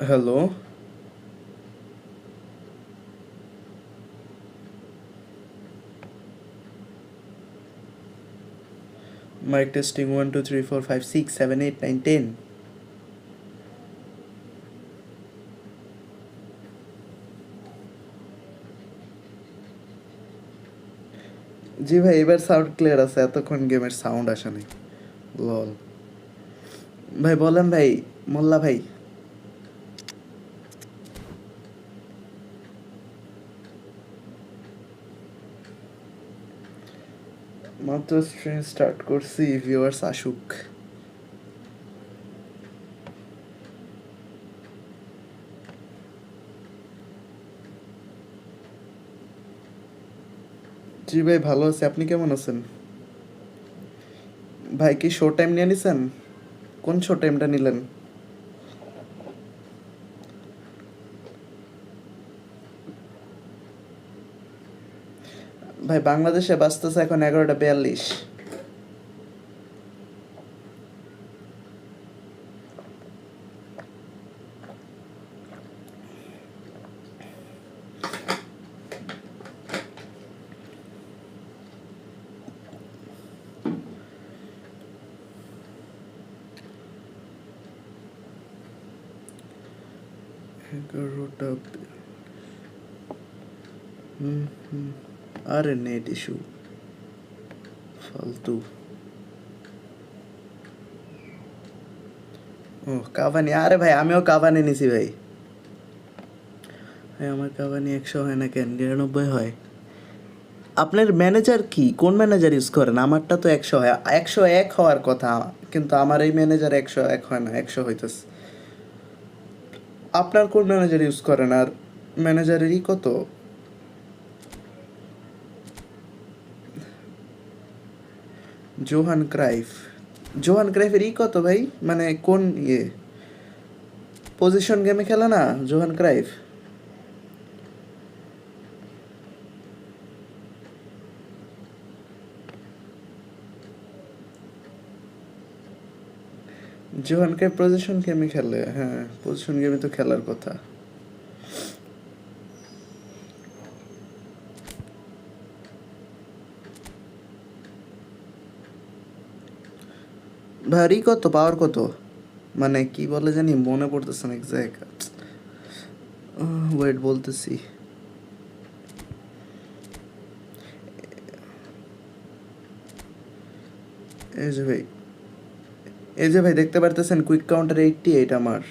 Hello, mic testing 1 2 3 4 5 6 7 8 9 10। জি ভাই, এবার sound clear আছে, এতক্ষণ গেমের সাউন্ড আসে নাই। লল। ভাই বলেন ভাই, মোল্লা ভাই। মাত্র স্ট্রিম স্টার্ট করছি, ভিউয়ার্স আসুক। জি ভাই, ভালো আছে, আপনি কেমন আছেন? ভাই কি শো টাইম নিয়ে নিছেন? কোন শো টাইমটা নিলেন? ভাই বাংলাদেশে বাজতেছে এখন 11:42। এগারোটা। হুম হুম। আরে নেট ইস্যু, ফালতু। ও কাভানি, আরে ভাই আমিও কাভানি নিছি ভাই। ভাই আমার কাভানি 100 হয় না কেন, 99 হয়। আপনার ম্যানেজার কি, কোন ম্যানেজার ইউজ করেন? আমারটা তো 100 হয়, 101 হওয়ার কথা, কিন্তু আমার এই ম্যানেজার 101 হয় না, 100 হইতেছে। আপনার কোন ম্যানেজার ইউজ করেন? আর ম্যানেজারেরই কত? জোহান ক্রাইফ। জোহান ক্রাইফের কত ভাই? মানে কোন ইয়ে, পজিশন গেমে খেলে না জোহান ক্রাইফ? জোহান ক্রাইফ পজিশন গেমে খেলে, হ্যাঁ পজিশন গেমে তো খেলার কথা। ভারী কত, পাওয়ার কত? মানে কি বলে জানি, মনে পড়তেছে না এক্সাক্ট। ওয়েট বলতেছি। এই যে ভাই, এই যে ভাই দেখতে পারতেছেন কুইক কাউন্টার 88 আমার।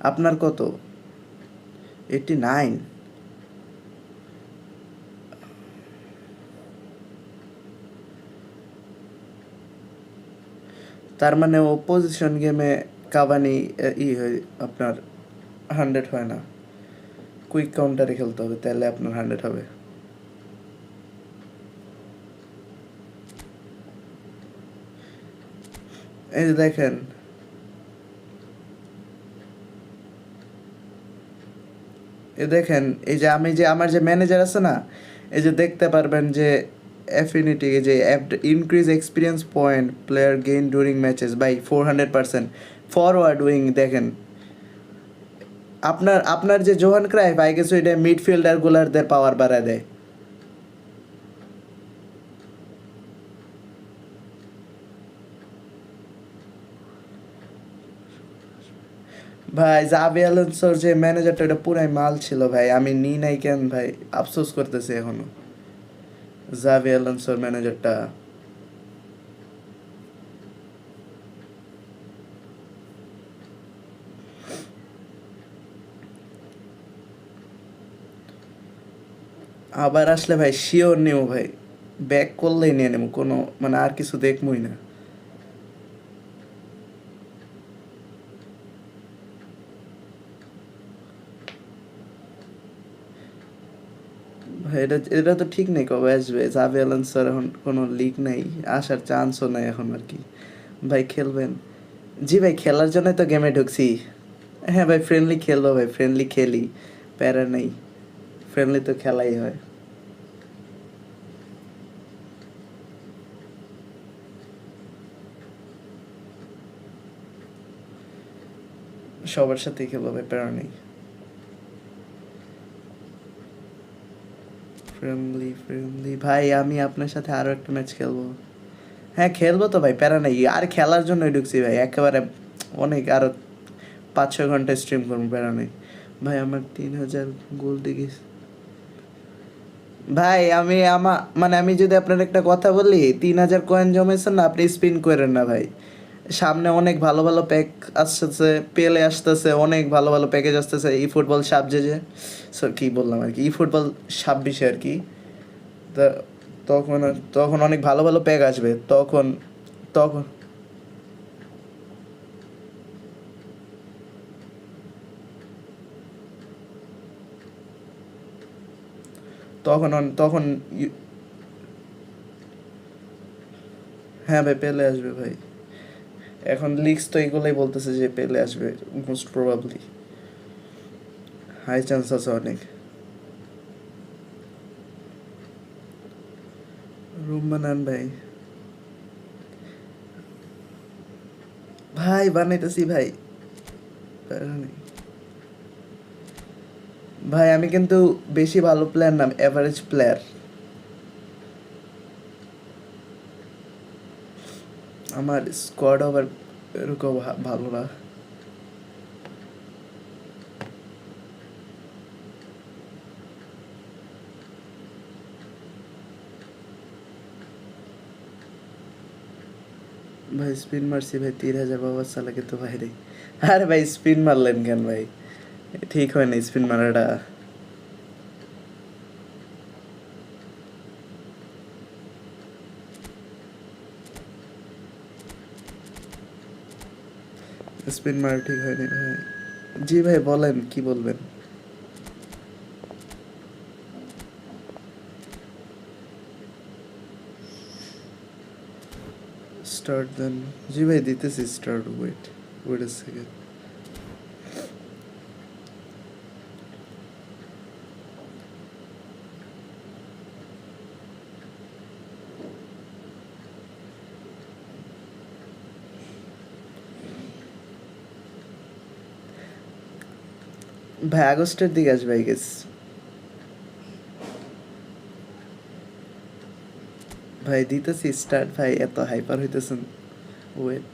আপনার কত? 89? তার মানে ও পজিশন গেমে কাভানি হয় আপনার 100 হয় না। কুইক কাউন্টারে খেলতে হবে, তাহলে আপনার 100 হবে। এই যে দেখেন, এই দেখেন, এই যে আমি যে আমার যে ম্যানেজার আছে না, এই যে দেখতে পারবেন যে অ্যাফিনিটি, এই যে increase experience point player gain during matches by 400%। Forward wing দেখেন, আপনার আপনার যে জোহান ক্রাইফ আই গেস ওইটা মিডফিল্ডার গুলারদের পাওয়ার বাড়ায় দেয়। ভাই জাভি আলোনসোর যে ম্যানেজারটা, ওটা পুরাই মাল ছিল ভাই, আমি নিই নাই কেন ভাই, আফসোস করতেছি এখনো। জাভি আলোনসোর ম্যানেজারটা আবার আসলে ভাই শিওর নেব ভাই, ব্যাক করলেই নিয়ে নেব, কোনো মানে আর কিছু দেখবই না ভাই। এটা এটা তো ঠিক নেই কবে আসবে জাভি আলোনসোর, এখন কোনো লিক নাই, আসার চান্সও নাই এখন আর কি। ভাই খেলবেন? জি ভাই, খেলার জন্যই তো গেমে ঢুকছি। হ্যাঁ ভাই, ফ্রেন্ডলি খেলবো ভাই, ফ্রেন্ডলি খেলি, প্যারা নেই, ফ্রেন্ডলি তো খেলাই হয়। সবার সাথেই খেলবো ভাই, প্যারা নেই। ফ্রেন্ডলি ভাই, আমি আপনার সাথে আরো একটা ম্যাচ খেলবো। হ্যাঁ খেলবো তো ভাই, প্যারা নেই, আর খেলার জন্যই ঢুকছি ভাই, একেবারে অনেক আরো 5-6 ঘন্টা স্ট্রিম করবো, প্যারা নেই ভাই। আমার 3000 গোল দিকে ভাই, আমি যদি আপনার একটা কথা বলি, 3000 কয়েন জমাইছেন না, আপনি স্পিন করেন না ভাই। সামনে অনেক ভালো ভালো প্যাক আসতেছে, পেলে আসতেছে, অনেক ভালো ভালো প্যাকেজ আসতেছে ই ফুটবল সাবজেজে, কি বললাম আর কি, ই ফুটবল 26-এ আর কি। তা তখন তখন অনেক ভালো ভালো প্যাক আসবে, তখন তখন তখন তখন হ্যাঁ ভাই, পেলে আসবে ভাই। এখন লিগস তো এগুলোই বলতেছে যে পেলে আসবে মোস্ট প্রবাবলি, হাই চান্স আছে অনেক। রুম বানান ভাই, ভাই বানাইতেছি ভাই, প্যারা নেই। ভাই আমি কিন্তু বেশি ভালো প্লেয়ার না, এভারেজ প্লেয়ার। আমার স্কোয়াড আবার এরকম ভালো না। ভাই স্পিন মারছি ভাই, 3000 বাবার চালাকে তো বাইরে। আরে ভাই স্পিন মারলেন কেন ভাই, ঠিক হয় না স্পিন মারাটা। স্পিন মারা ঠিক হয়নি ভাই। জি ভাই বলেন, কি বলবেন? স্টার্ট দেন। জি ভাই দিতেছি start, wait wait a second. ভাই আগস্টের দিকে আসবে আই গেস। ভাই দিতেছি স্টার্ট ভাই, এত হাইপার হইতেছেন, ওয়েট।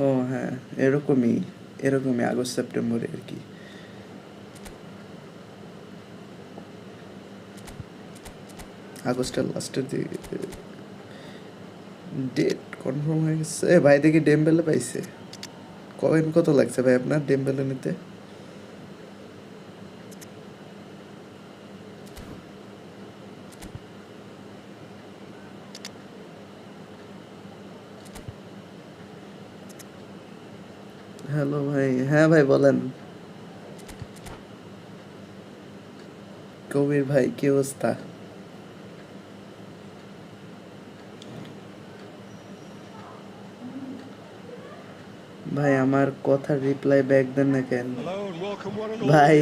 ও হ্যাঁ, এরকমই এরকমই আগস্ট সেপ্টেম্বরে আর কি। আগস্টের লাস্টের দিকে ডেট কনফার্ম হয়ে গেছে। ভাই দেখি ডেমবেলে পাইছে। কয়েন কত লাগছে ভাই আপনার ডেমবেলে নিতে? হ্যালো ভাই, হ্যাঁ ভাই বলেন। কবির ভাই কি অবস্থা? ভাই আমার কথার রিপ্লাই ব্যাক দেন না কেন ভাই?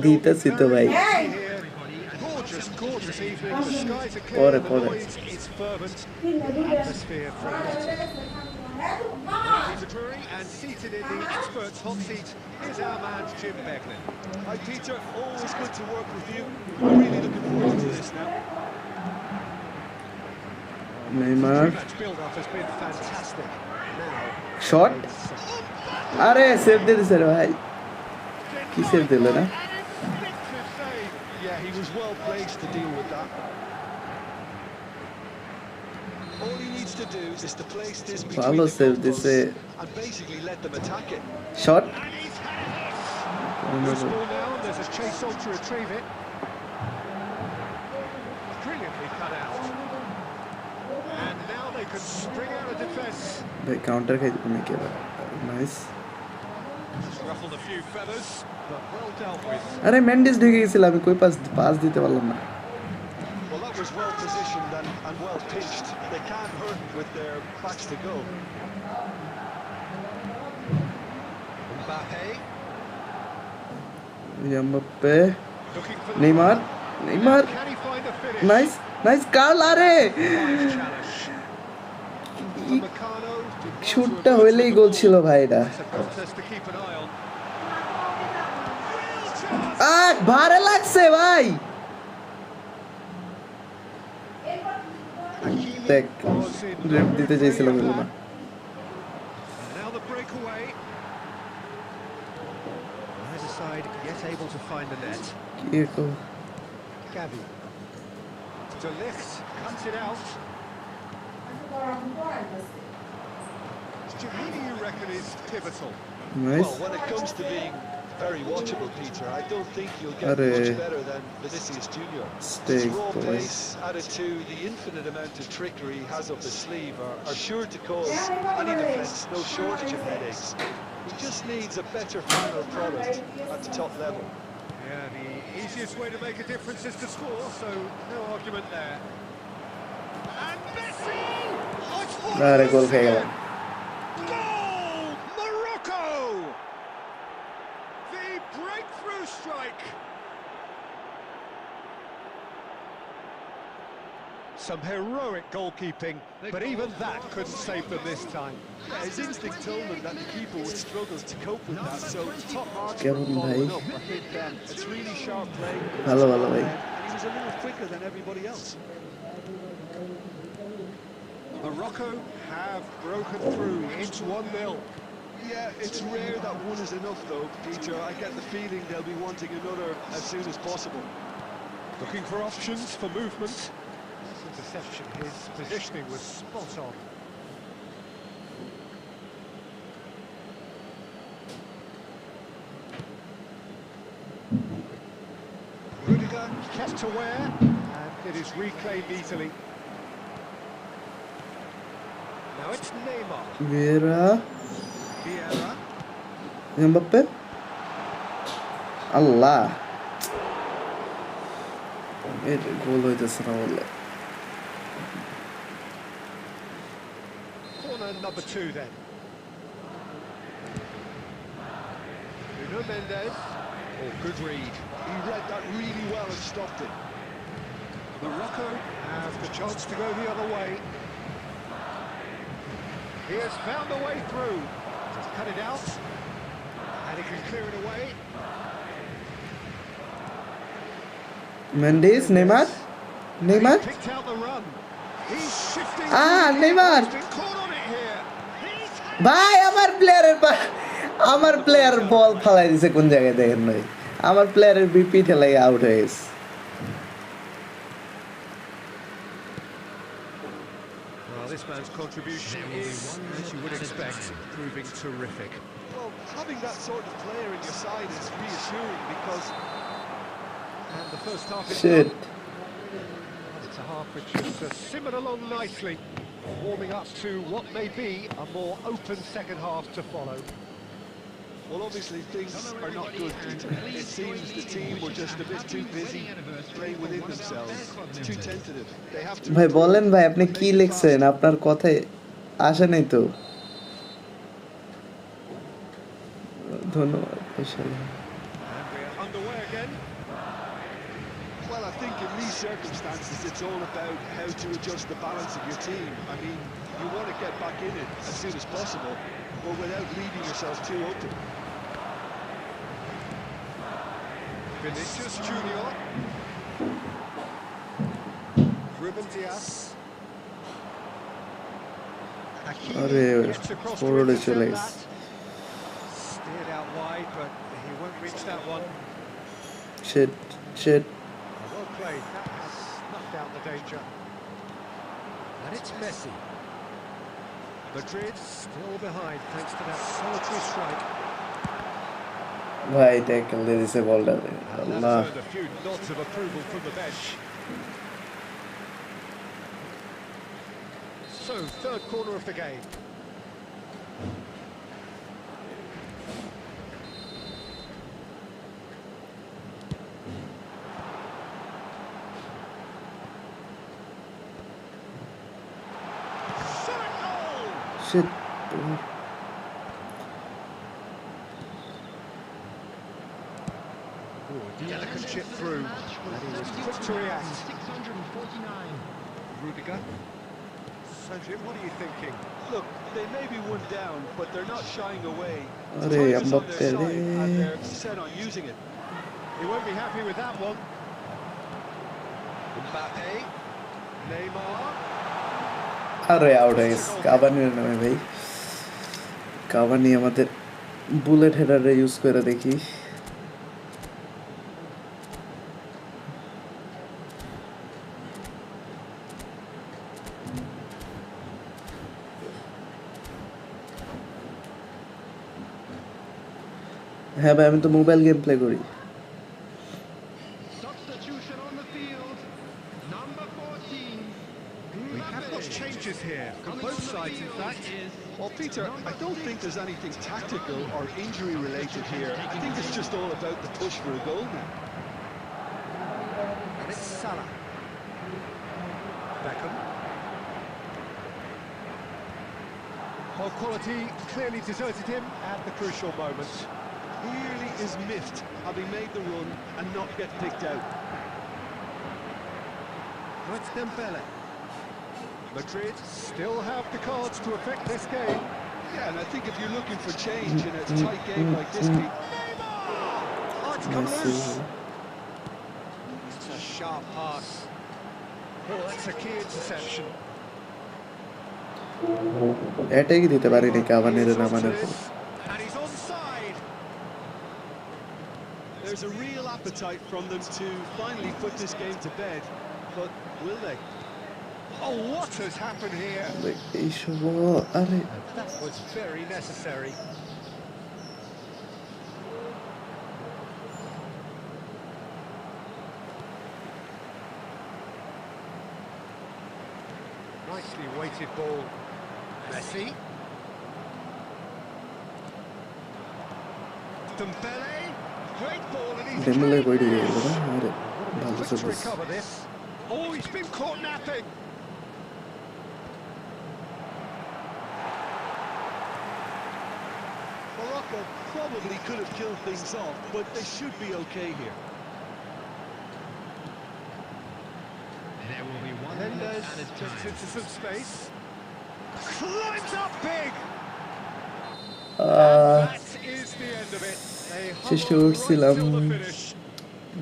দিতেছি তো ভাই, পরে পরে। He's occurring and seated in the experts' hot seat is our man Jim Beglin. Hi Peter, always good to work with you. I'm really looking forward to this now. Neymar Match build-up has been fantastic. Now, shot, আরে save দিয়ে দিছে রে ভাই, কি save দিল না? instinctive save. Yeah, he was well placed to deal with that. All he needs to do is to place this between ভালো the save দিছে, goalposts and basically let them attack it. Shot. Loose ball now, there's a chase on to retrieve it. Brilliantly cut out. And now they can spring out of defence. ভাই counter খাই দিবে নাকি এবার? Nice. Ruffled a few feathers, but well dealt with. আরে মেন্ডিস ঢুকে গেছিল, আমি কই পাস দিতে পারলাম না। Well, that was well positioned and well pitched. They can't hurt with their backs to go. Mbappe. Mbappe. Looking for the Neymar. corner. Neymar. Can he find the finish? Nice. Nice. Carl are. Provides challenge. Upamecano did well to শুটটা emerge হইলেই with the goal ball. ছিল ভাই এটা। It's a contest to keep an eye on. Real chance. ভারে লাগছে ভাই। Hakimi দেখ was in drip no দিতে mood for any চাইছিলাম of এগুলো that. না। And now the breakaway. Neither side yet able to find the net. কি কো Gavi. De Ligt cuts it out. Who do you reckon is pivotal? Nice Well, when it comes to being very watchable, Peter, I don't think you'll get Arre. much better than Vinicius Junior. Steak, His raw boys. pace added to the infinite amount of trickery he has up his sleeve are sure to cause any defence no shortage of headaches. He just needs a better final product at the top level. Yeah, the easiest way to make a difference is to score, so no argument there. And Messi! Oh, it's fallen আরে গোল loose খেয়ে again. গেলাম। Goal! Morocco! The breakthrough strike. Some heroic goalkeeping, but even that couldn't save them this time. Yeah, his instinct told him that the keeper would struggle to cope with that, so top marks কেমন were ভাই? following up. I think it's really sharp play. ভালো ভালো ভাই। And he was a little quicker than everybody else. Morocco have broken through. It's 1-0. Yeah, it's rare that one is enough though, Peter. I get the feeling they'll be wanting another as soon as possible. Looking for options for movement. Interception, his positioning was spot on. Rudiger kept aware, and it is reclaimed easily. Now it's Neymar. Vieira Vieira. Mbappe আল্লাহ এর গোল হইতেছে না বলে Corner number 2 then. Nuno Mendes. Oh, good read. He read that really well and stopped it. Morocco have the chance to go the other way. He has found a way through. Just cut it out. And he can clear it away. Mendis Neymar Neymar He picked out the run. He's shifting. Neymar He's been caught on it here. ভাই আমার player বল ফালাই দিছে কোন জায়গায় দেখেন ভাই আমার প্লেয়ারের বিপি ঠেলাই আউট হয়ে গেছে Well, this man's contribution is, as you would expect, proving terrific. Well, having that sort of player in your side is reassuring because And the first half is Shit. done. It's a half which has simmered along nicely, warming up to what may be a more open second half to follow. well, obviously things are not good, Peter. It seems the team were just a bit too busy playing within themselves. It's too tentative. They have to. ভাই বলেন ভাই আপনি কি লিখছেন আপনার কথায় আসে নাই তো ধন্যবাদ And we're underway again. Well, I think in these circumstances, it's all about how to adjust the balance of your team. I mean, you want to get back in it as soon as possible, but without leaving yourself too open. Vinicius Junior. Ruben Diaz. Hakimi আরে gets across to ফরওয়ার্ডে intercept চলে that. গেছে Steered out wide, but he won't reach that one. Shit Well played. That has snuffed out the danger. And it's Messi. Madrid still behind thanks to that solitary strike. ভাই tackle দিয়ে দিছে বলটা And Allah that's earned a few nods of approval from the bench. So, third corner of the game. Shot goal! Shit Delicate chip through, and he was quick to react. Rudiger. Sanjit, what are you thinking? Look, they may be one down, but they're not shying away. अरे Time is on अम्बाप्पे their रे side, and they're set on using it. He won't be happy with that one. Mbappe. Neymar. আরে out হয়ে গেছে কাভানির নামে ভাই Cavani আমাদের bullet হেডারে use করে দেখি হ্যাঁ ভাই আমি তো মোবাইল গেম প্লে করি Substitution on the field. Number 14. We have got changes here, on both sides in fact. Well, Peter, I don't think there's anything tactical or injury related here. I think it's just all about the push for a goal now. And it's Salah. Beckham. Well, quality clearly deserted him at the crucial moment. Clearly is miffed having made the run and not get picked out. That's Dembele. Madrid still have the cards to affect this game. Yeah, and I think if you're looking for change in a tight game like this, Pete, Oh, it's come loose. It's a sharp pass. Oh, that's a key interception. এটাই দিতে পারিনি কাভানির Here's নামানোর পর Rodgers, and he's onside. there's a real appetite from them to finally put this game to bed, but will they? Oh, what has happened here? এইসব আরে That was very necessary. Nicely weighted ball. Messi. Dembele. Great ball, and he's ডেমলে clean. কই দিয়ে গেল না আরে ভালো Quick to service recover this. Oh, he's been caught napping. Morocco probably could have killed things off, but they should be okay here. There will be one Mendes minute added gets time. into some space. Climbs up big. That is the end of it. They চেষ্টা hung on right করছিলাম till the finish.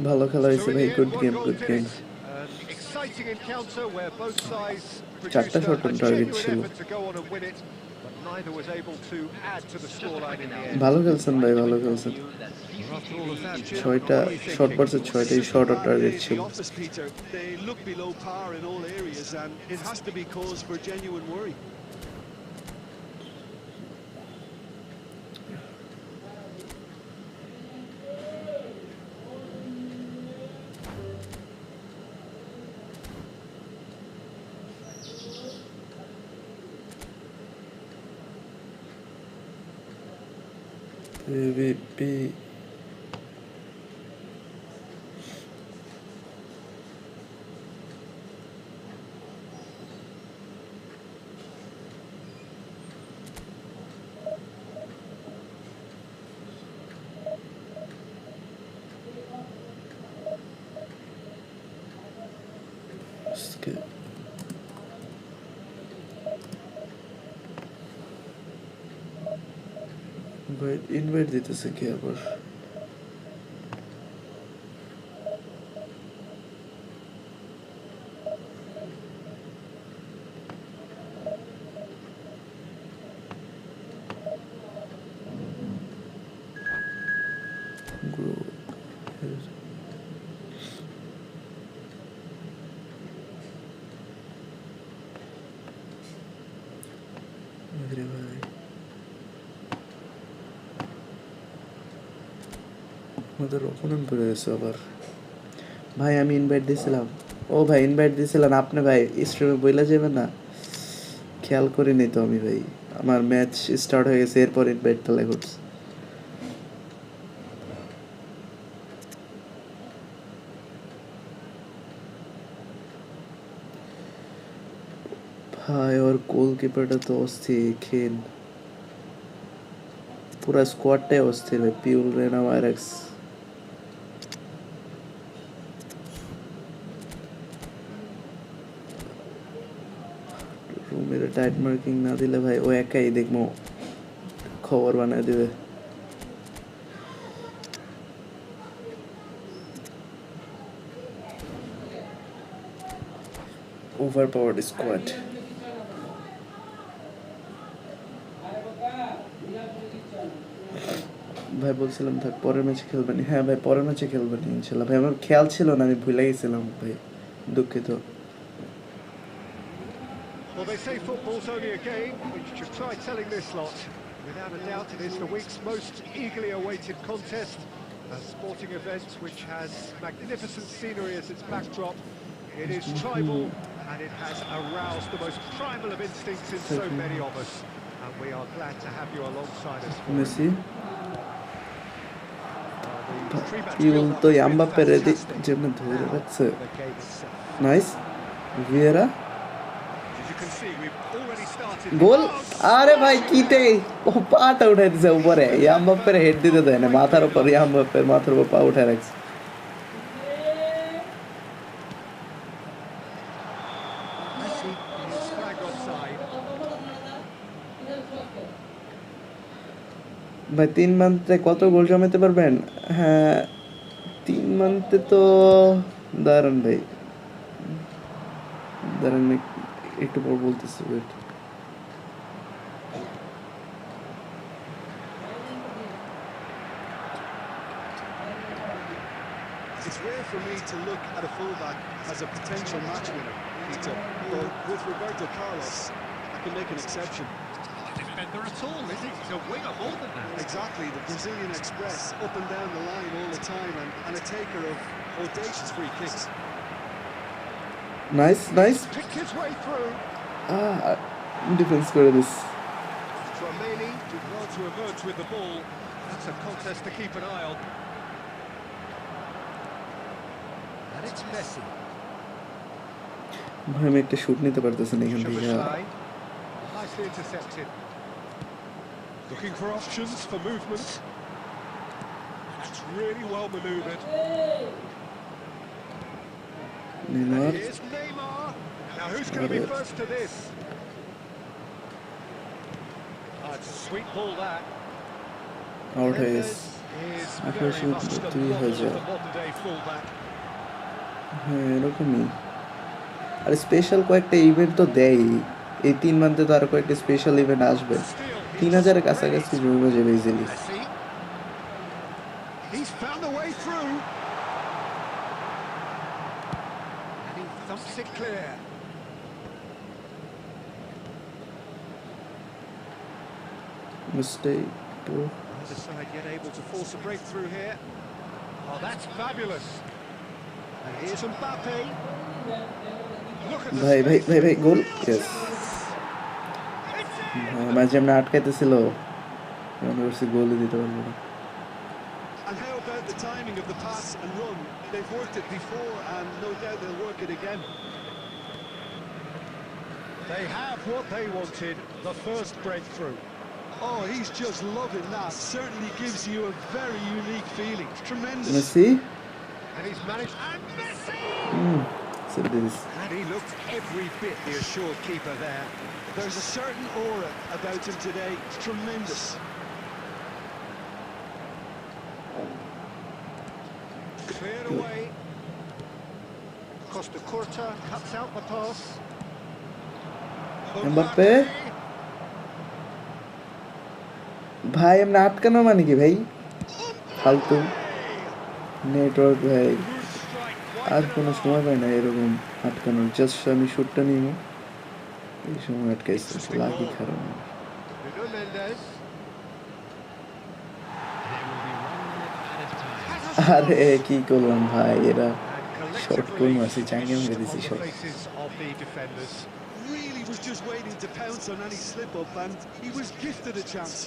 ভালো খেলা So হয়েছে in ভাই the good end, one game goal good did game it. An exciting encounter where both sides চারটা produced shot on a target genuine ছিল। effort to go on and win it, but neither was able to add to the scoreline in the end. ভালো খেলছেন ভাই ভালো খেলছেন After all of that, Jim, ছয়টা what are you short thinking? পড়ছে ছয়টাই short on Bad target day in ছিল the office, Peter. They look below par in all areas, and it has to be cause for genuine worry. MVP Skip. ভাই invite দিতেছে কি আবার group আরে ভাই আমাদের অপোনেন্ট পড়ে গেছে আবার ভাই আমি ইনভাইট দিয়েছিলাম ও ভাই ইনভাইট দিয়েছিলেন আপনি ভাই স্ট্রিমে বইলা যাবেন না খেয়াল করিনি তো আমি ভাই আমার ম্যাচ স্টার্ট হয়ে গেছে এরপর ইনভাইট তাহলে ঘটছে ভাই ওর গোলকিপারটা তো অস্থির খেন পুরা স্কোয়াডটাই অস্থির ভাই পিউল রেনা ওয়ারেক্স মেরে টাইট মার্কিং না দিলে ভাই ও একাই দেখবো খবর বানায় দেবে। Over powered squad. ভাই বলছিলাম থাক পরের ম্যাচে খেলবেনি। হ্যাঁ ভাই পরের ম্যাচে খেলবেনি ইনশাল্লাহ। ভাই আমার খেয়াল ছিল না, আমি ভুলে গেছিলাম ভাই, দুঃখিত। Well, they say football's only a game, but you should try telling this lot. Without a doubt, it is the week's most eagerly awaited contest. A sporting event which has magnificent scenery as its backdrop. It is tribal, and it has aroused the most primal of instincts in so many of us. And we are glad to have you alongside us for it. Messi The pre-match কি build-up বলতো has been ইয়াম্বা পেরে fantastic. যেমন ধরে রাখছে। The game itself. Nice Vieira As you can see, we've already started. গোল। আরে ভাই কিতে ও পাটা উঠাই দিছে উপরে, ইয়াম্বা পেরে হেড দিতে দেয় না, মাথার উপর ইয়াম্বা পেরে মাথার উপর পা উঠায় রাখছে। Messi is flagged offside. ভাই 3 মান্থে কত গোল জমাতে পারবেন? হ্যাঁ 3 মান্থে তো দাঁড়ান ভাই, দাঁড়ান একটু পর বলতেছি। Wait It's rare for me to look at a fullback as a potential match winner, Peter, but with Roberto Carlos, I can make an exception. Not a defender at all, is he? He's a winger more than that. Exactly, the Brazilian Express, up and down the line all the time, and a taker of audacious free kicks. Nice nice. Picked his way through. Defence করে this. Tramini did well to emerge with the ball. That's a contest to keep an eye on. And it's Messi. ভাই আমি একটা shoot নিতে পারতেছি না এখান থেকে। Szoboszlai. Nicely intercepted. Looking for options for movement. That's really well manoeuvred. Neymar Here's Neymar. Now who's going to be first to this? It's a sweet ball that. Out হয়ে Mendes গেছে। is After very much the 3 হয়ে model of যায়। the modern day fullback. হ্যাঁ এরকমই। আর special কয়েকটা event তো দেয় এই 3 মান্থে, তো আরো কয়েকটা স্পেশাল ইভেন্ট আসবে। 3000-এর কাছাকাছি জমে যাবে easily. Messi. He's found a way through. And he thumps it clear. Mistake Either side yet able to force a breakthrough here. Oh, that's fabulous. And here's Mbappe. Look at the ভাই ভাই space. ভাই ভাই গোল। Yes It's মাঝে আমরা আটকাইতেছিল, মনে করছি গোলই দিতে পারবো না। And how about the timing of the pass and run? They've worked it before, and no doubt they'll work it again. They have what they wanted, the first breakthrough. Oh, he's just loving that. Certainly gives you a very unique feeling. Tremendous. Messi And he's managed. And Messi! Save this. And he looked every bit the assured keeper there. There's a certain aura about him today. Tremendous. Cleared away. Costa Curta cuts out the pass. Mbappe ভাই এমনি আটকানো মানে কি ভাই? ফালতু network ভাই, আর কোনো সময় পাই না এরকম আটকানোর। জাস্ট আমি শুটটা নিব, এই সময় আটকাইছে। লাকি খারাপ। Nuno Mendes. আরে কি করলাম ভাই, এরা And শর্ট কোন collectively মারছি, চাঙ্গে মেরে on দিছি the short. faces of the defenders. Really was just waiting to pounce on any slip-up, and he was gifted a chance.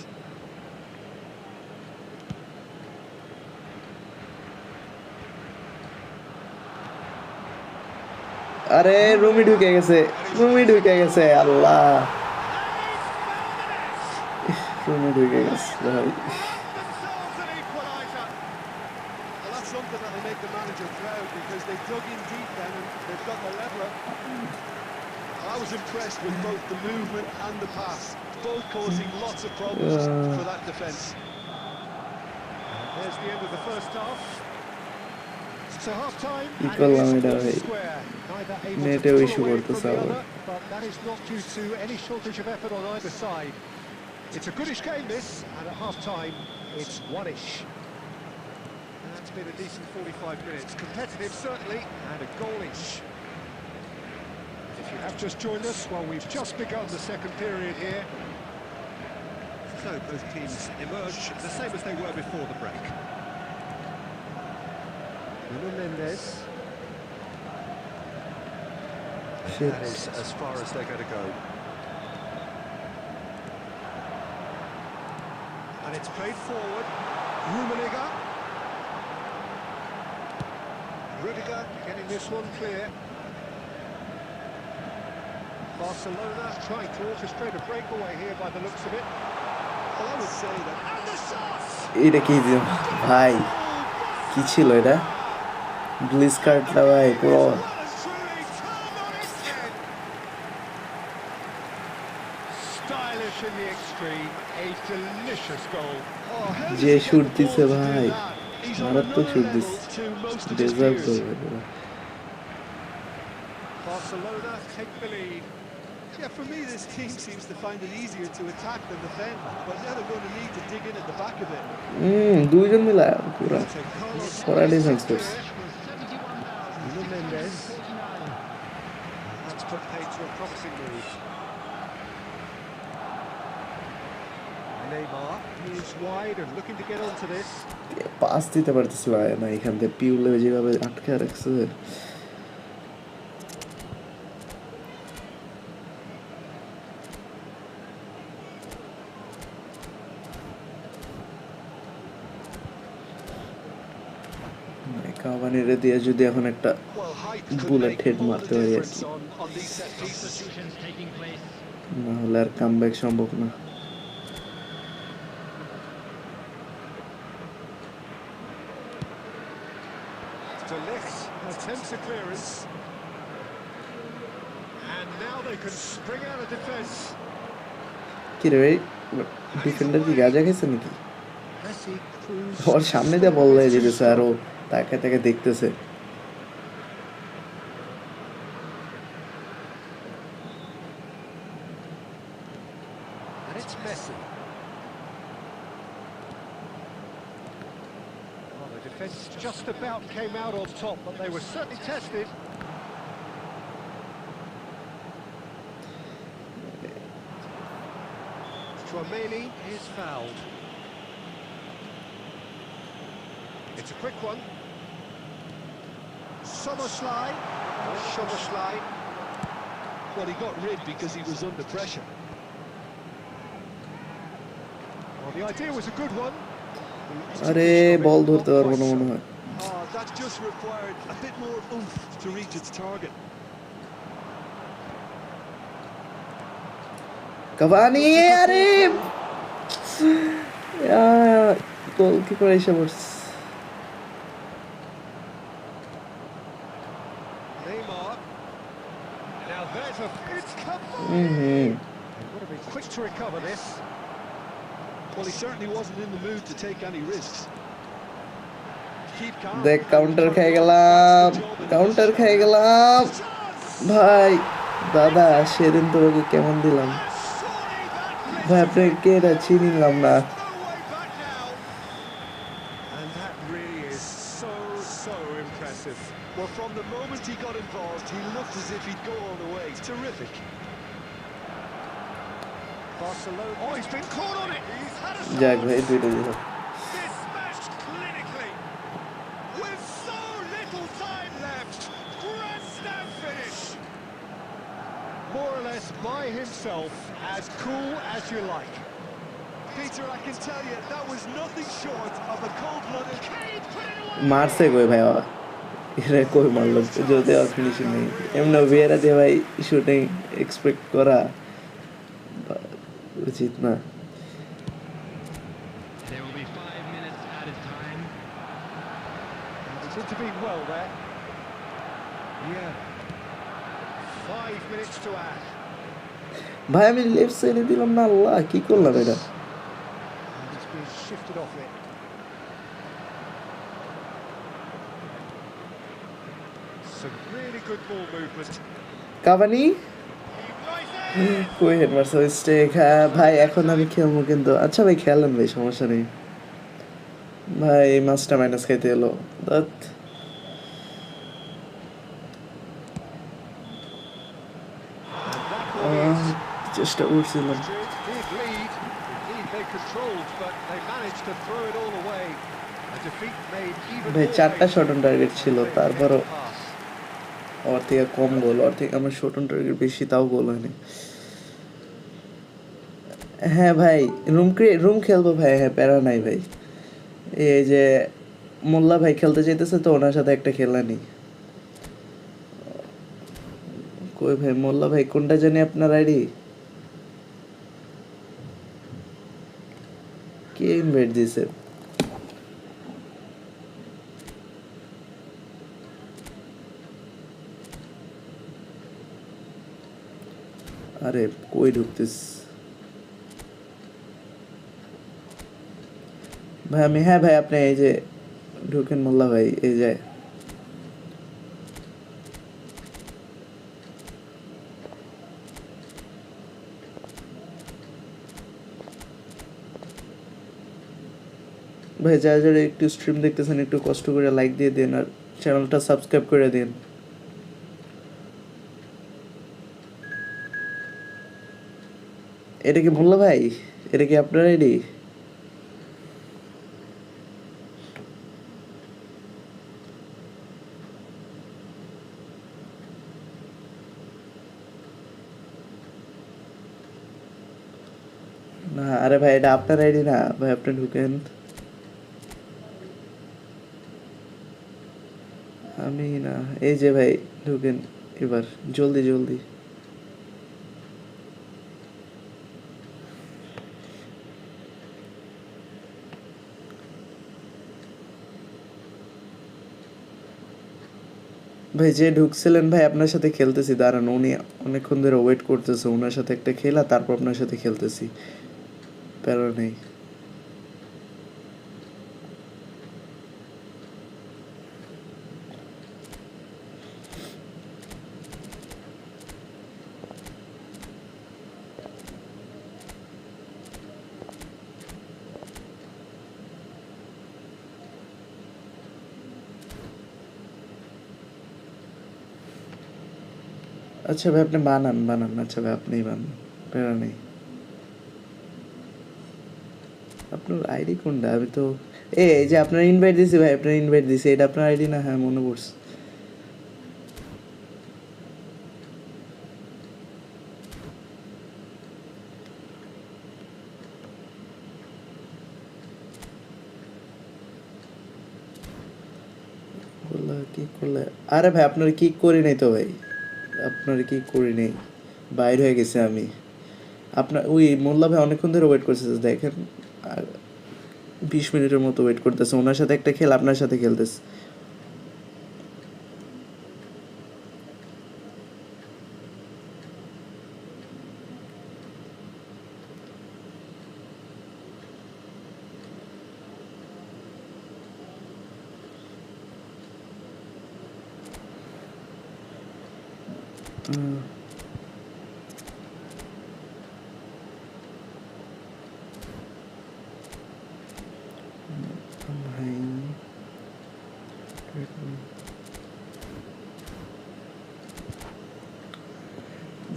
আরে রুমি ঢুকে গেছে, রুমি ঢুকে গেছে, আল্লাহ রুমি ঢুকে গেছে ভাই। Themselves an equaliser. Well, that's something that'll make the manager proud, because they dug in deep then and they've got the leveller. That was impressed with both the movement and the pass, both causing lots of problems for that defence. There's the end of the first half. So half-time, কি and it করলাম is এটা all ভাই square. Neither able to নেটেও pull issue away from করতেছে the আবার other, but that is not due to any shortage of effort on either side. It's a goodish game, this, and at half-time, it's one-ish. That's been a decent 45 minutes. Competitive, certainly, and a goal-ish. If you have just joined us, well, we've just begun the second period here. So both teams emerge the same as they were before the break. Nuno Mendes. Shit. That is as far as they're going to go. And it's played forward. Rummenigge. Rudiger getting this one clear. Barcelona trying to orchestrate a breakaway here by the looks of it. Well, I would say that. And the shot! এটা কি ভাই কি ছিল এটা bliss কার্ডটা ভাই পুরো Well and truly turned on its head. Stylish in the extreme, a delicious goal. Oh, how does যে he get shoot the ball দিছে to do ভাই that? He's on মারাত্মক another শুট level দিছে to most of his deserve peers. করবে Barcelona take the lead. Yeah, for me, this team seems to find it easier to attack than defend, but now they're going to need to dig in at the back of it. দুইজন মিলা পুরা So Carlos করা defence is করছে clear. Nuno Mendes. That's put paid to a promising move. Neymar is wide and looking to get onto this. Pass দিতে পারতেছিল না এখান থেকে পিউলে যেভাবে আটকে রাখছে কাভানিরে দিয়ে যদি এখন একটা Well, height could bullet make head all মারতে the পারি আর difference কি on these set pieces. Substitutions taking place. না হলে আর কামব্যাক সম্ভব না De Ligt attempts a clearance. And now they can spring out of defence. কি রে ভাই ডিফেন্ডার কি গাজা খেয়েছে নাকি Messi Cruz. ওর সামনে দিয়ে বল হয়ে যেতেছে আর ও তাকে তাকে দেখতেছে And it's Messi. Well, the defence just about came out on top, but they were certainly tested. Tchouaméni is fouled. It's a quick one. Soboslai. Soboslai. Well, he got rid because he was under pressure. Well, the idea was a good one. আরে বল ধরতে পারবো না মনে হয় Oh, that just required a bit more oomph to reach its target. Cavani আরে goalkeeper এসে পড়ছে Neymar. Now there's a... It's come on! Would have been quick to recover this. Well, he certainly wasn't in the mood to take any risks. Keep calm. দেখ counter খেয়ে গেলাম counter খেয়ে গেলাম ভাই দাদা সেদিন তোমাকে কেমন দিলাম ভাই আপনাকে এটা চিনিলাম না No way back now. And that really is so impressive. Well, from the moment he got involved, he looked as if he'd go all the way. Terrific. Barcelona. Oh, he's been caught on it. He's had a যাক shot. ভাই দুইটা দিল Dispatched clinically. With so little time left. Grand slam finish. More or less by himself. As cool as you like. Peter, I can tell you, that was nothing short of a cold-blooded... মারছে কই ভাই বাবা এরা কই মারলো যদি আর finishing নেই এমনি ভিয়েরা দিয়ে ভাই শুটিং এক্সপেক্ট করা উচিত না There will be 5 minutes added time. He's intervened well there. Yeah. 5 minutes to add. ভাই আমি লেফট সাইডে দিলাম না, আল্লাহ কি করলাম এটা। And it's been shifted off it. Some really good ball movement. Cavani কই হেড মারছে স্টেক। হ্যাঁ ভাই এখন আমি খেলবো কিন্তু। আচ্ছা ভাই খেলেন ভাই, সমস্যা নেই ভাই। এই মাছটা মাইনাস খাইতে এলো দাঁত। And that ball is চেষ্টা করছিলাম big lead. Indeed, they controlled, but they managed to throw it all away. A defeat made even ভাই more 4টা shot painful on target when ছিল, they were তারপরও able to pass. ওর থেকে কম গোল, ওর থেকে আমার shot on target বেশি, তাও গোল হয়নি। হ্যাঁ ভাই রুম খেলবো ভাই, হ্যাঁ প্যারা নাই ভাই। এই যে মোল্লা ভাই খেলতে চাইতেছে তো ওনার সাথে একটা খেলা নেই। কই ভাই মোল্লা ভাই কোনটা জানি আপনার আইডি? কে ইনভাইট দিছে? আরে কই ঢুকতেছ ভাই? আমি হ্যাঁ ভাই আপনি এই যে ঢুকেন মোল্লা ভাই, এই যে ভাই যারা যারা একটু স্ট্রিম দেখতেছেন একটু কষ্ট করে লাইক দিয়ে দিন আর চ্যানেলটা সাবস্ক্রাইব করে দিন। এটা কি মোল্লা ভাই? এটা কি আপনার আইডি? না আরে ভাই এটা আপনার আইডি না ভাই, আপনি ঢুকেন। আমি না, এই যে ভাই ঢুকেন এবার, জলদি জলদি। ভাই যে ঢুকছিলেন ভাই আপনার সাথে খেলতেছি, দাঁড়ান উনি অনেকক্ষণ ধরে ওয়েট করতেছে, ওনার সাথে একটা খেলা তারপর আপনার সাথে খেলতেছি, প্যারা নেই। আচ্ছা ভাই আপনি বানান বানান, আচ্ছা ভাই আপনিই বানান, প্যারা নেই। আপনার আইডি কোনটা? আমি তো এই যে আপনার ইনভাইট দিছি ভাই, আপনার ইনভাইট দিছি, এটা আপনার আইডি না? হ্যাঁ মনে পড়ছে। বললা কি করলে? আরে ভাই আপনার কি করি নাই তো ভাই, আপনার কি করি নাই, বাইর হয়ে গেছে আমি। আপনার ওই মোল্লা ভাই অনেকক্ষণ ধরে ওয়েট করতেছে দেখেন, 20 মিনিটের মতো ওয়েট করতেছে, ওনার সাথে একটা খেল আপনার সাথে খেলতেছে।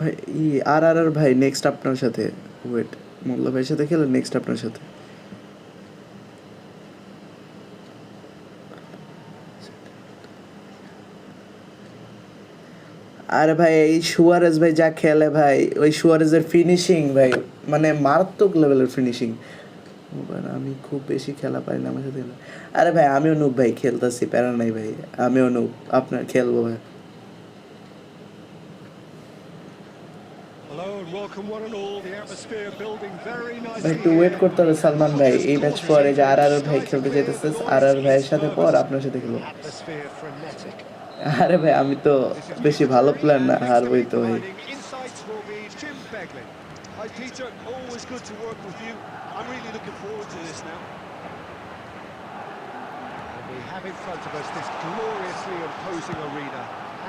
ভাই ভাই আর ভাই নেক্সট আপনার সাথে, ওয়েট মোল্লা ভাইয়ের সাথে খেলে নেক্সট আপনার সাথে। আরে ভাই এই সুয়ারেজ ভাই যা খেলে ভাই, ওই সুয়ারেজের ফিনিশিং ভাই মানে মারাত্মক লেভেলের ফিনিশিং। আমি খুব বেশি খেলা পাই না আমার সাথে। আরে ভাই আমিও নুব ভাই, খেলতেছি প্যারা নাই ভাই, আমিও নুব, আপনার খেলবো ভাই। Hello and welcome one and all. The atmosphere building very ভাই nicely একটু ওয়েট here. করতে হবে সালমান ভাই, এই ম্যাচ পরে যে আর ভাই খেলতে The চাইতেছে, noise ভাইয়ের is সাথে পর fervent. আপনার সাথে খেলবো। Atmosphere frenetic. আরে ভাই আমি তো This is বেশি new ভালো territory, প্লেয়ার and না, next to me হারবই তো ভাই। providing insights will be Jim Beglin. Hi, Peter. Always good to work with you. I'm really looking forward to this now. And we have in front of us this gloriously imposing arena.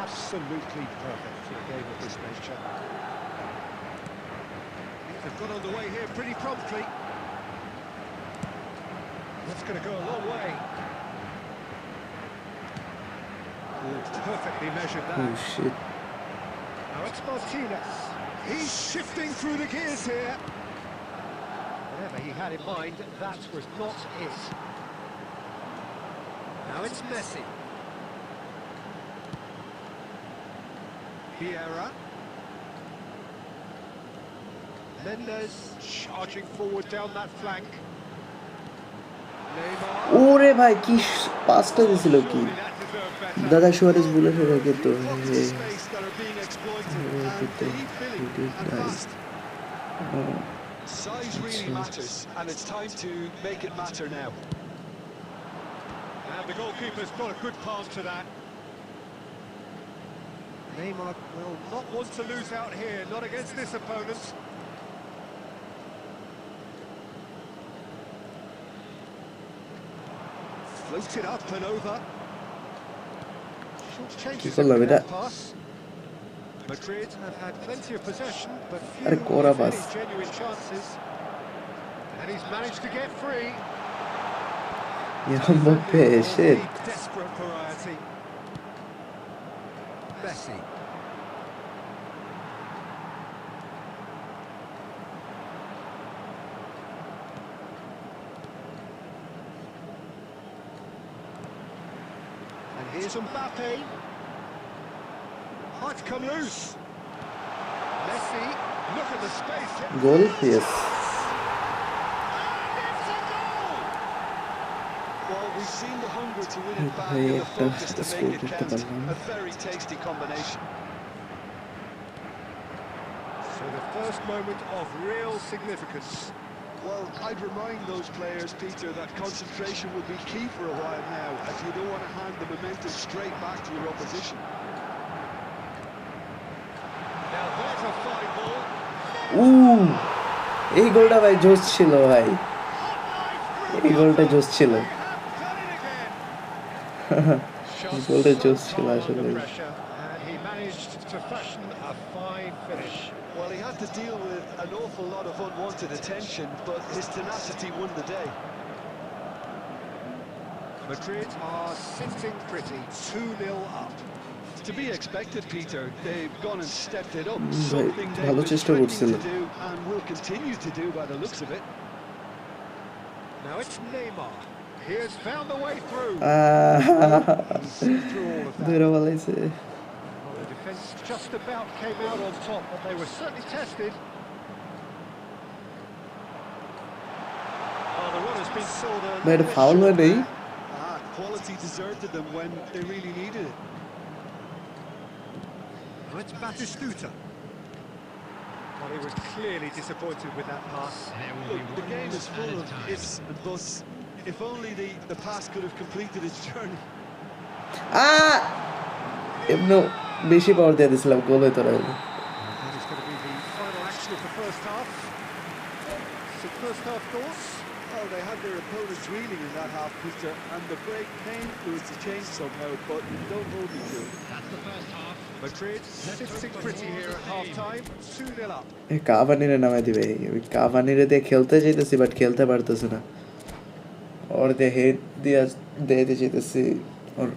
Absolutely perfect for a game of this nature. They've got underway here pretty promptly. That's going to go a long way. Perfectly measured Oh that. shit. Now it's Martinez. He's shifting through the gears here. Whatever he had in mind, that was not it. Now it's Messi. Vieira. Mendes charging forward down that flank. Neymar. ওরে ভাই কি পাসটা দিছিল কি Surely that deserved better. দাদা Suarez bullet হয়ে Few কিন্তু pockets of space that are being exploited, and they need filling, and fast. Size really matters, and it's time to make it matter now. And the goalkeeper's got a good pass to that. Neymar will not want to lose out here, not against this opponent. Floated up and over. Short changes Keeper love with it. that pass. Madrid have had plenty of possession, but few Are Cora if any pass. genuine chances. And he's managed to get free. Mbappe, shit. Desperate variety. Messi. And here's Mbappe. Hard to come loose. Messi, look at the space. Goal? Yes. Well, we've seen the hunger to win it back ভাই and the একটা focus to score make it করতে count. পারলাম। A very tasty combination. So the first moment of real significance. Well, I'd remind those players, Peter, that concentration will be key for a while now, as you don't want to hand the momentum straight back to your opposition. Now there's a fine ball. এই গোলটা ভাই জোশ ছিল ভাই, এই গোলটা জোশ ছিল। Done it again. Shot গোলটা so জোশ ছিল calm আসলে। under pressure, and he managed to fashion a fine finish. Well, he had to deal with an awful lot of unwanted attention, but his tenacity won the day. Madrid are sitting pretty, 2-0 up. To be expected, Peter. They've gone and stepped it up, ভাই something they've ভালো been চেষ্টা threatening করছিল। to do and will continue to do by the looks of it. Now it's Neymar. He has found the way through. He's seen through all of that. ধরে বলাইছে। Well, the defence just about came out on top, but they were certainly tested. Oh, the run has been sold a ভাই এটা little foul bit হয় short নাই? there. Quality deserted them when they really needed it. Now it's Batistuta. Well, he was clearly disappointed with that pass. There will Look, be the one game minute is at full a of time. ifs and buts. If only the pass could have completed its journey. এমনি বেশি পাওয়ার দিয়ে দিছিলাম, গোল হইতো না। That is going to be the final action of the first half. So first half thoughts? Oh, they had their opponents reeling in that half, Peter, and the break came for it to change somehow, but don't hold me to it. That's the first half. Madrid sitting pretty here at half-time, 2-0 up. এই কাভানিরে নামাই দিবে, ওই কাভানিরে দিয়ে খেলতে চাইতেছি but খেলতে পারতেছে না। ওর দিয়ে হেড দিয়ে দিতে চাইতেছি, ওর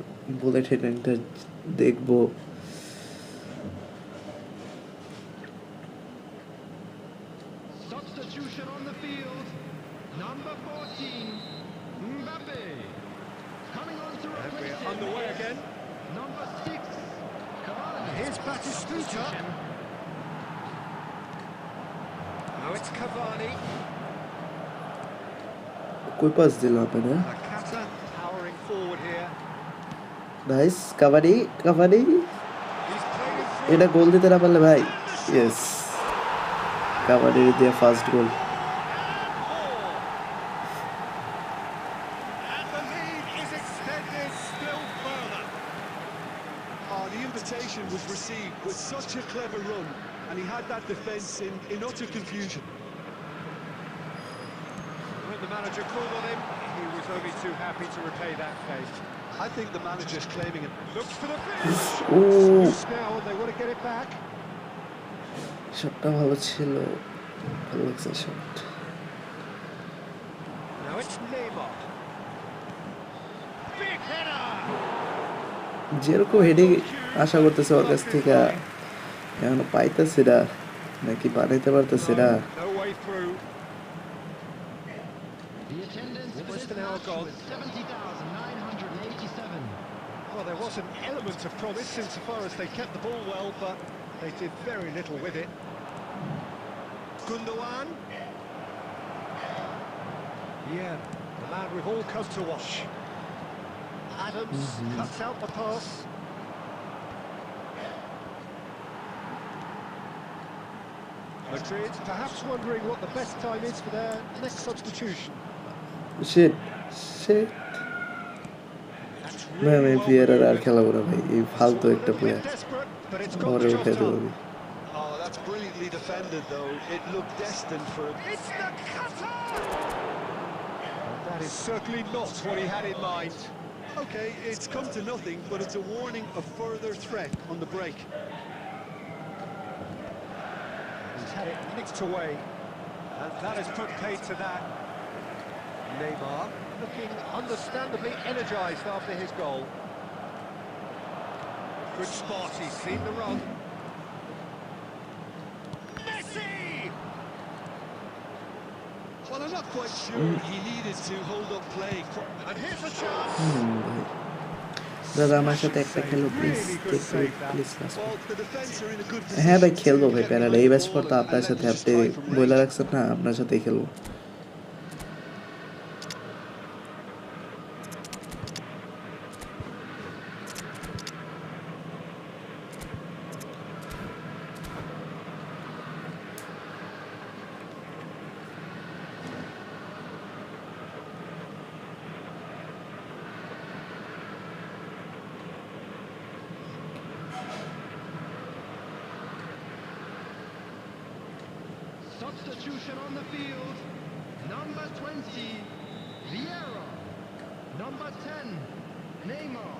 বুলেট হেডটা দেখবো। Substitution on the field. Number 14, Mbappe. Coming on to And replace we're him underway is again. Number 6, Cavani. Here's Batistuta. Now it's Cavani. কই পাস দিল আপনারা? Nakata powering forward here. Nice, Cavani Cavani, He's played it through. এটা গোল দিতে না পারলে ভাই। Yes, কাভানির দিয়ে first goal. And the lead is extended still further. such a clever run, and he had that defence in utter confusion. When the manager called on him, he was only too happy to repay that fate. I think the manager's claiming it. Looks for the finish. Ooh. Loose now, and they want to get it back. শটটা ভালো ছিল, ভালো লাগছে shot. Now it's Neymar. Big header. যেরকম heading আশা করতেছে ওর কাছ থেকে এখনো পাইতেছে না, নাকি বানাইতে পারতেছে না। No way through. The attendance for Almost this an hour match gone. was 70,987. Well, there was an element of promise insofar as they kept the ball well, but they did very little with it. Gundogan. Yeah, the man we've all come to watch. Adams cuts out the pass. Madrid perhaps wondering what the best time is for their next substitution. Shit shit, That's ভাই আমি really well VAR আর manoeuvred. খেলাবো না ভাই, এই ফালতু It's a একটা little player, bit desperate, but it's got ঘরে the উঠে job দেবো done. Oh, that's brilliantly defended, though. It looked destined for a... It's the cutter! That is certainly not what he had in mind. Okay, it's come to nothing, but it's a warning of further threat on the break. He's had it nicked away, and that has put paid to that. Neymar looking understandably energised after his goal. Good spot, he's seen the run. Messi! Well, I'm not quite sure he needed to hold up play. And here's a chance! ভাই দাদা আমার সাথে একটা খেলো please, please. Well, the defence are in a good হ্যাঁ ভাই position খেলবো to ভাই, get প্যারাডা behind এই the ম্যাচ পর ball তো and আপনার let সাথে them আপনি strike from বলে range. রাখছেন না, আপনার সাথেই খেলবো। Substitution on the field. Number 20, Vieira. Number 10, Neymar.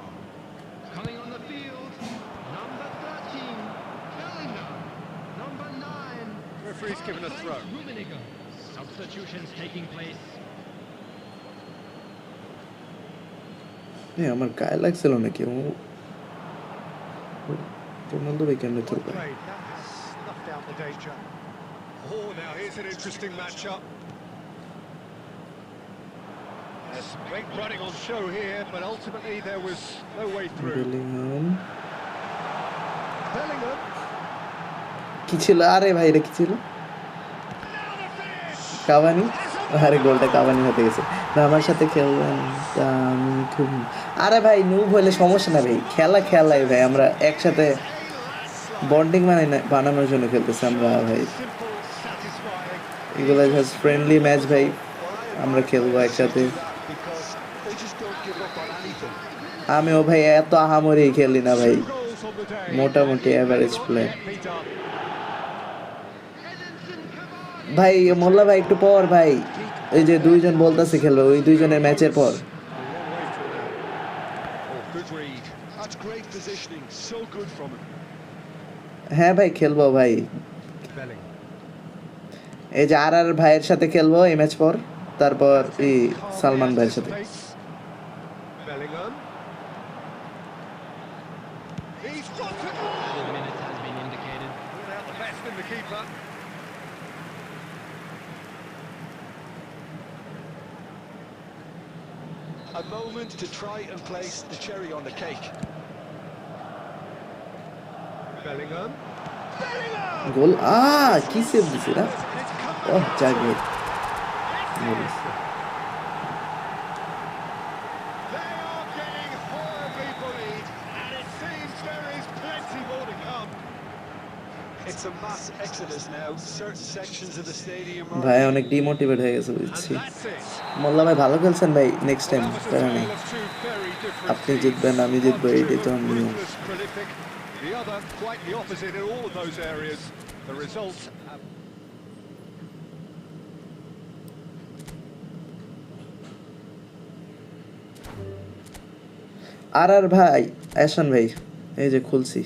Coming on the field, number 13, Bellingham. Number 9, Referee's given a throw. Rummenigge. Substitutions taking place. আমার গায়ে লাগছিল নাকি, রোনালদো ভাই কেমনে থ্রু Well পায়? played, that has snuffed out the danger. Oh, now here's an interesting matchup. There's some great running on show here, but ultimately there was no way through. Bellingham Bellingham. কি ছিল? আরে ভাই এটা কি ছিল? Now the finish! Cavani? আরে গোলটা Cavani হতে গেছে না, আমার সাথে খেলবেন তা আমি খুব, আরে ভাই নুব হলে সমস্যা না ভাই, খেলাই ভাই, আমরা একসাথে বন্ডিং বানানোর জন্য খেলতেছি আমরা ভাই, Simple, satisfying. এগুলো জাস্ট ফ্রেন্ডলি ম্যাচ ভাই, আমরা খেলবো একসাথে। Because they just don't give up on anything. আমিও ভাই এত আহামরি খেলি না ভাই, Two goals on the day. মোটামুটি It may average not player. yet be done. ভাই মোল্লা ভাই একটু পর ভাই, এই যে দুইজন বলতেছে খেলবে, ওই দুইজনের ম্যাচের পর। A long way from now. Oh, good read. That's great positioning. So good from him. হ্যাঁ ভাই খেলবো ভাই, Bellingham. এই যে আর ভাইয়ের সাথে খেলবো এই ম্যাচ পর, তারপর এই সালমান ভাইয়ের সাথে। Bellingham. He's got to go. Minutes has been indicated. Brought out the best in the keeper. A moment to try and place the cherry on the cake. Bellingham. Bellingham! গোল কি সেভ দিছে না, And it's come oh back. জাগবে। They are getting horribly bullied, and it seems there is plenty more to come. It's a mass exodus now. Certain sections of the stadium are... ভাই অনেক demotivate হয়ে গেছে And বুঝছি। that's it. মোল্লা ভাই ভালো খেলছেন ভাই, next time That was a প্যারা নেই, tale of two very different আপনি teams. জিতবেন আমি জিতবো, One এইটাই তো team নিয়ম। ruthless, prolific, The other, quite the opposite in all of those areas. The result... আর ভাই এহসান ভাই, এই যে খুলছি।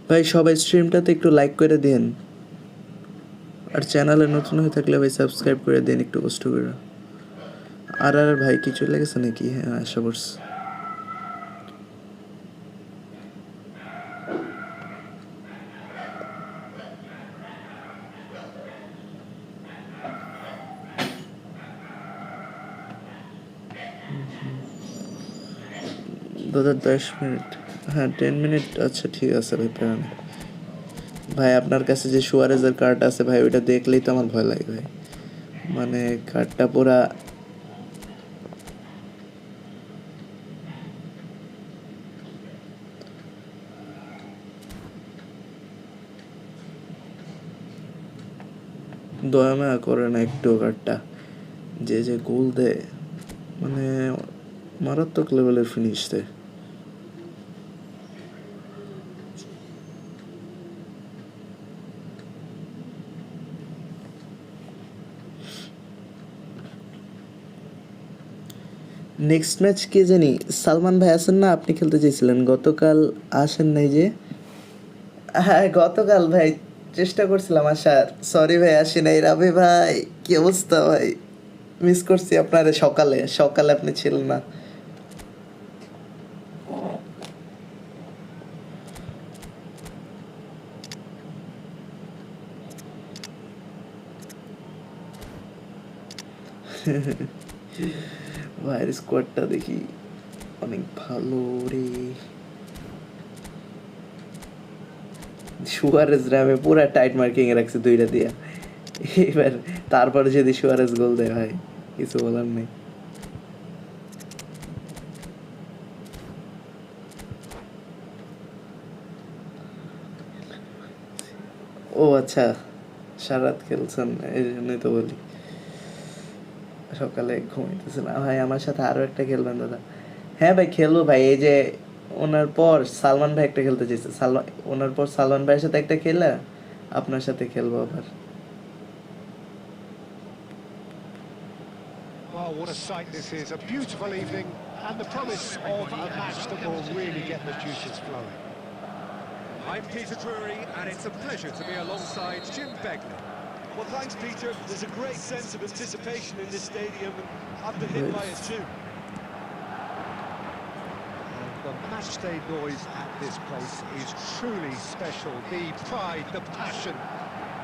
ভাই সবাই স্ট্রিমটাতে একটু লাইক করে দিন, আর চ্যানেলে নতুন হয়ে থাকলে ভাই সাবস্ক্রাইব করে দিন একটু কষ্ট করে। আর ভাই কি চলে গেছে নাকি? হ্যাঁ আশা করছি। দাদা 10 মিনিট, হ্যাঁ 10 মিনিট, আচ্ছা ঠিক আছে ভাই, প্যারা নেই। ভাই আপনার কাছে যে সুয়ারেজের কার্ড আছে ভাই, ওইটা দেখলেই তো আমার ভয় লাগে ভাই, মানে কার্ডটা পুরা দয়া মায়া করে না একটু কার্ডটা, যে যে গোল দেয় মানে মারাত্মক লেভেলের ফিনিশ দেয়। নেক্সট ম্যাচ কে জানি, সালমান ভাই আছেন না, আপনি খেলতে চেয়েছিলেন গতকাল, আসেন নাই যে। হ্যাঁ গতকাল ভাই চেষ্টা করছিলাম আসার, সরি ভাই আসি নাই। রাবি ভাই কি অবস্থা ভাই, মিস করছি আপনারে, সকালে সকালে আপনি ছিলেন না। ভাইয়ের স্কোয়াডটা দেখি অনেক ভালো রে। সুয়ারেজ আমি পুরা টাইট মার্কিং এ রাখছি দুইটা দিয়া, এবার তারপরে যদি সুয়ারেজ গোল দেয় ভাই কিছু বলার নেই। ও আচ্ছা, সারাত খেলছেন এই জন্যই তো বলি, সকালে ঘুমাইতেছিলাম। ভাই আমার সাথে আরো একটা খেলবেন দাদা? হ্যাঁ ভাই খেলবো ভাই, এই যে ওনার পর সালমান ভাই একটা খেলতে চাইছে, ওনার পর সালমান ভাইয়ের সাথে একটা খেলা আপনার সাথে খেলবো আবার। Oh, what a sight this is. A beautiful evening and the promise of a match that will really get the juices flowing. I'm Peter Drury and it's a pleasure to be alongside Jim Begley. Well, thanks, Peter. There's a great sense of anticipation in this stadium, and I've been hit by it too. And the matchday noise at this place is truly special. The pride, the passion,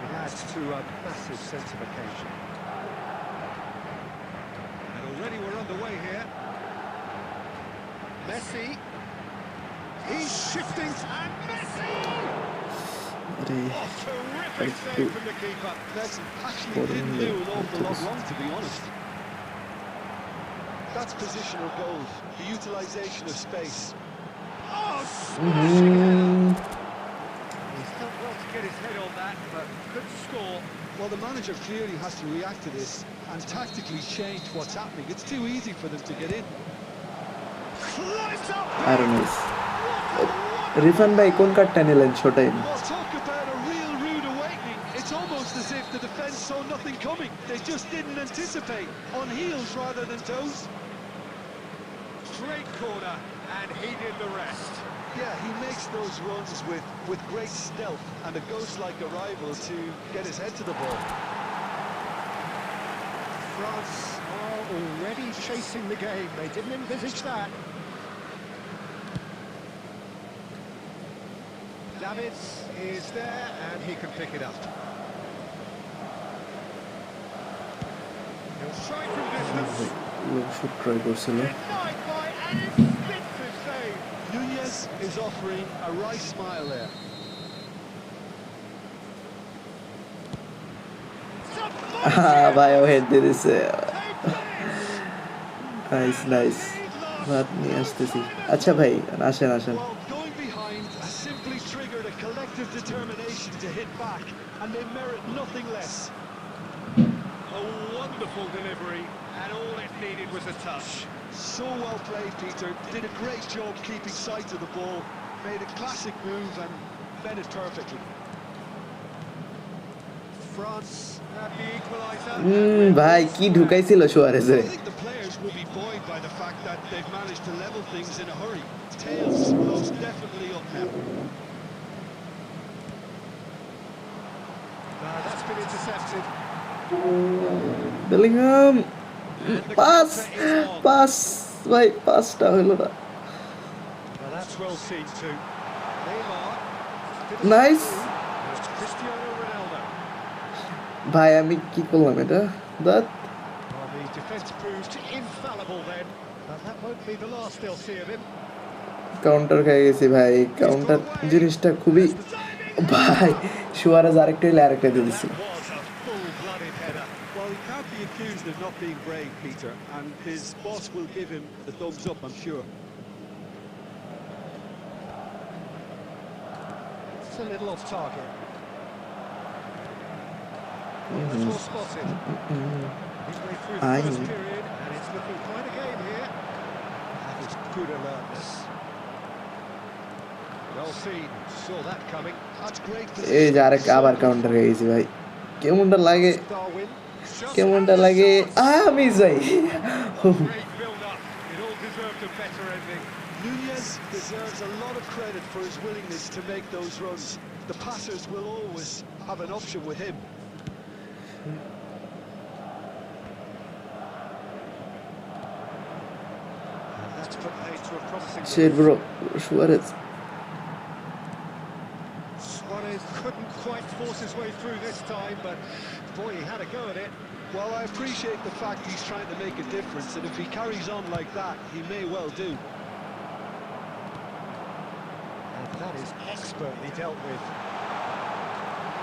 it adds to a massive sense of occasion. And already we're underway here. Messi. He's shifting, and Messi! Terrific save from the keeper. Actually didn't do an awful lot wrong, to be honest. That's positional goal, the utilisation of space. Oh, smashing! He's done well to get his head on that, but couldn't score. Well, the manager clearly has to react to this and tactically change what's happening. It's too easy for them to get in. Close up! I don't know. Rifan ভাই কোন কার্ডটা নিলেন ছোট time? Well, talk about a real rude awakening. It's almost as if the defence saw nothing coming. They just didn't anticipate. On heels rather than toes. Straight corner, and he did the rest. Yeah, he makes those runs with great stealth and a ghost-like arrival to get his head to the ball. France are already chasing the game. They didn't envisage that. Davids is there, and he can pick it up. He'll try from distance. Shoot try করছিল। Denied by An instinctive save. Nunez is offering a wry smile there. ভাই ও head দিয়ে দিছে Takes nice it. Nice ভাত নিয়ে আসতেছি আচ্ছা ভাই আসেন আসেন Well, going behind has simply triggered a collective determination to hit back, and they merit nothing less. A wonderful delivery, and all it needed was a touch. So well played, Peter. Did a great job keeping sight of the ball. Made a classic move and fed it perfectly. France have the equaliser. ভাই কি ঢুকাইছিল সুয়ারেজে I think the players will be buoyed by the fact that they've managed to level things in a hurry. Tails most definitely up now. That's been intercepted. Bellingham And the pass counter is on. Pass ভাই পাসটা হইল না Well, that's well seen too. Neymar. Nice. It's Cristiano Ronaldo. ভাই আমি কি করলাম এটা that Well, the defence proved infallible then. But that won't be the last they'll see of him. Counter খেয়ে গেছি ভাই কাউন্টার জিনিসটা খুবই ভাই সুয়ারেজ আরেকটা হইলে আরেকটা দিয়ে দিছি That was a full-blooded header. Well, he can't be accused of not being brave, Peter, and his boss will give him the thumbs up, I'm sure. It's a little off target. Well spotted. Midway through the Aye. first period, and it's looking quite a game here. That is good alertness. Well seen. Saw that coming. That's great এই যে position. আরেক আবার counter খেয়ে গেছি ভাই কেমনটা লাগে Darwin. কেমনটা লাগে মিস ভাই Great build-up. It all deserved a better ending. Nunez deserves a lot of credit for his willingness to make those runs. The passers will always have an option with him. And that's put paid to a promising শেট bro Suarez Suarez couldn't quite force his way through this time, but boy, he had a go at it. Well, I appreciate the fact he's trying to make a difference, and if he carries on like that, he may well do. And that is expertly dealt with.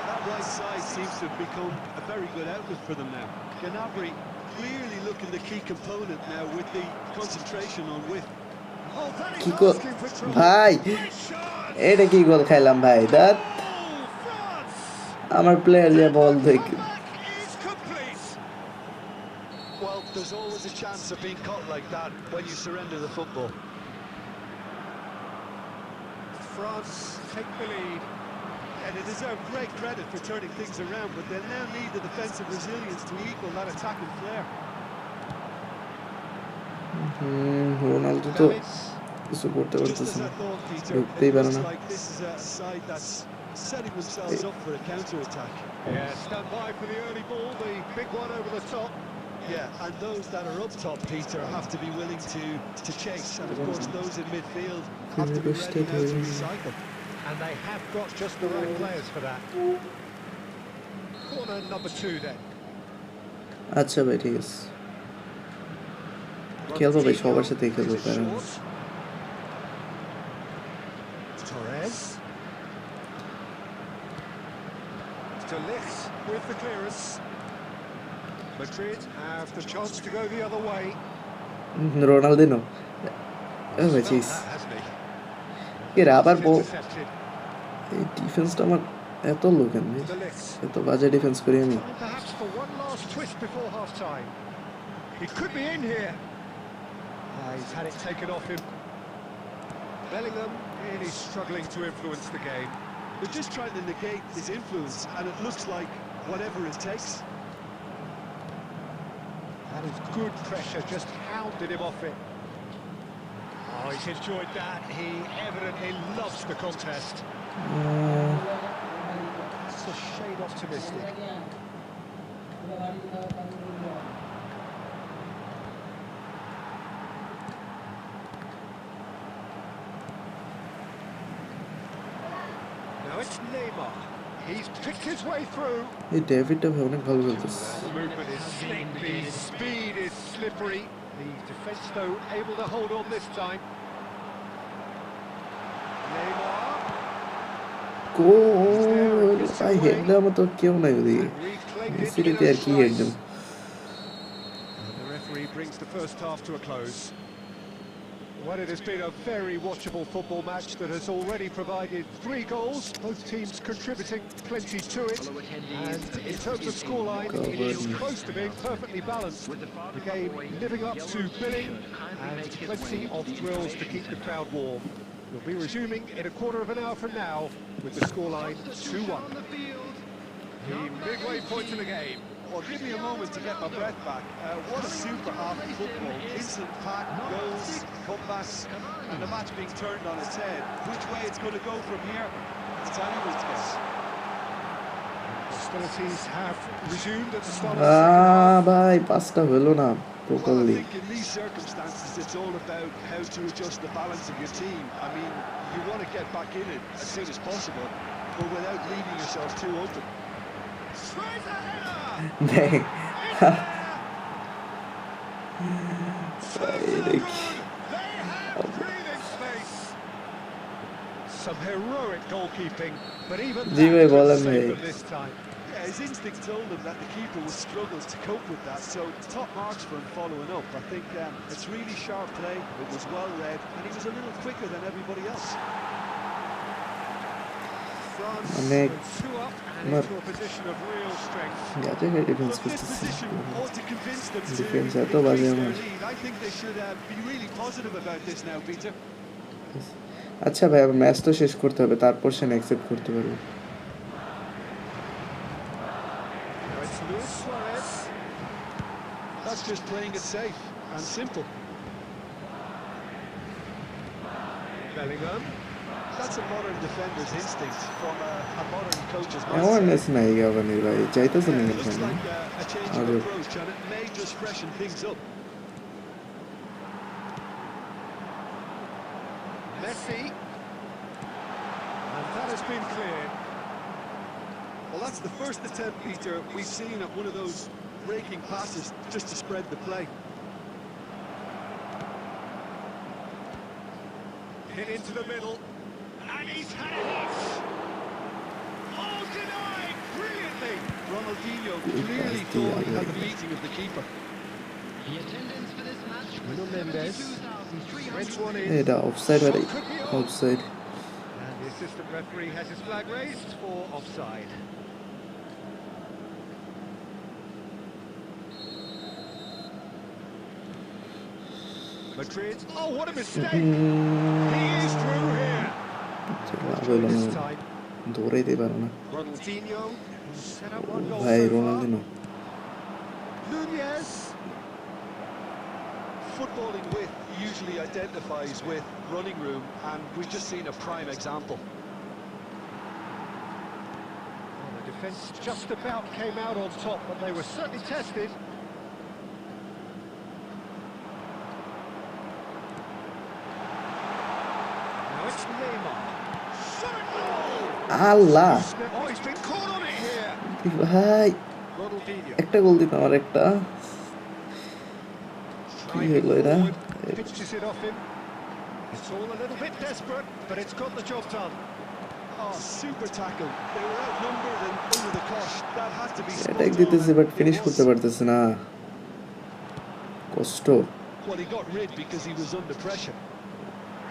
That right side seems to have become a very good outlet for them now. Gnabry clearly looking the key component now with the concentration on width. Oh, that is কি কর asking for trouble. ভাই Great shot. এটা কি গোল খাইলাম ভাই that Oh, France. আমার player যে বল দেখি Comeback is complete. Well, there's always a chance of being caught like that when you surrender the football. France take the lead. And they deserve great credit for turning things around, but they'll now need the defensive resilience to equal that attacking flair. Ronaldo তো Davids. কিছু করতে Just পারতেছে as না I thought, Peter, ঢুকতেই it পারে looks না like this is a side that's setting themselves up for a counter-attack. Yeah, stand by for the early ball, the big one over the top. Yeah, and those that are up top, Peter, have to be willing to chase, and of course those in midfield have to be ready now to recycle. And they have got just the right players for that. Corner number 2 then. আচ্ছা ভাই ঠিক আছে খেলবো ভাই সবার সাথেই খেলবো কারণ Torres. De Ligt with the clearance. Madrid have the chance to go the other way. Ronaldinho ও ভাই Smelt cheese that, hasn't he? এর আবার বল Intercepted. এই ডিফেন্সটা আমার এত লো কেন ভাই De Ligt. এত বাজে ডিফেন্স করি আমি Time perhaps for one last twist before half-time. He could be in here. He's had it taken off him. Bellingham really struggling to influence the game. They're just trying to negate his influence, and it looks like whatever it takes. That is good pressure, just hounded him off it. Oh, he's enjoyed that. He evidently loves the contest. It's a shade optimistic. Now it's Neymar. He's picked his way through. এই ডেভিডটা ভাই অনেক ভালো খেলতেছে The movement is slick, the speed is slippery. The defence, though, able to hold on this time. Neymar. গোল ভাই head দেওয়ার মতো কেউ নাই ওদিকে And reclaimed it মেসিতে in a আর কি হেড slice. দেব And the referee brings the first half to a close. Well, it has been a very watchable football match that has already provided 3 goals, both teams contributing plenty to it. And in terms of scoreline, it is close to being perfectly balanced. The game living up to billing and plenty of thrills to keep the crowd warm. We'll be resuming in a quarter of an hour from now with the scoreline 2-1. The midway point of the game. Well, give me a moment to get my breath back. What a super half of football. Instant pack, goals, comebacks, and the match being turned on its head. Which way it's going to go from here, it's anyone's guess. Hostilities have resumed at the start of the second half. ভাই পাসটা হলো না Well, I properly think in these circumstances, it's all about how to adjust the balance of your team. I mean, you want to get back in it as soon as possible, but without leaving yourself too open. নেই Breathing space. Some heroic goalkeeping, but even জি ভাই that could বলেন save ভাই them this time. Yeah, his instinct told him that the keeper would struggle to cope with that, so top marks for him following up. I think it's really sharp play, it was well read, and he was a little quicker than everybody else. France Nick. with 2 up and Mar- into a position of real strength. গাজে defence But this করতেছে position ought to convince them to Defense increase এত their বাজে আমার lead. I think they should be really positive about this now, Peter. আচ্ছা ভাই আমার match তো শেষ করতে হবে তারপর সে অ্যাকসেপ্ট করতে পারবে Now it's Luis Suarez. That's just playing it safe and simple. Bellingham. That's a modern defender's instinct from a modern coach's awareness নাই গাবানির ভাই চাইতেছে না Yeah, it এখানে looks like a change of Ajo. approach, and it may just freshen things up. Messi. And that has been cleared. Well, that's the first attempt, Peter, we've seen at one of those breaking passes just to spread the play. Hit into the middle. And he's had a hit. Oh, denied brilliantly. Ronaldinho clearly thought he had the beating of the keeper. The attendance for this match was Nuno Mendes. 72,300. Reds one in. এটা offside ভাই offside And the assistant referee has his flag raised for offside. Madrid. Oh, what a mistake! He is through here. লাভ হইল না This time, দৌড়াইতে পারো না Ronaldinho set up one goal ভাই so far. Ronaldinho Nunez. Footballing width usually identifies with running room, and we've just seen a prime example. Well, the defence just about came out on top, but they were certainly tested. Now it's Neymar. Shot it goal! Allah Oh, he's been caught on it here. ভাই Ronaldinho. একটা গোল দিতাম আর একটা কি হলো এটা Pitches it off him. It's all a little bit desperate, but it's got the job done. Oh, super tackle. They were outnumbered and under the cosh. That had to be spot attack on, দিতেছে and but it finish was. করতে পারতেছে না কষ্ট Well, he got rid because he was under pressure.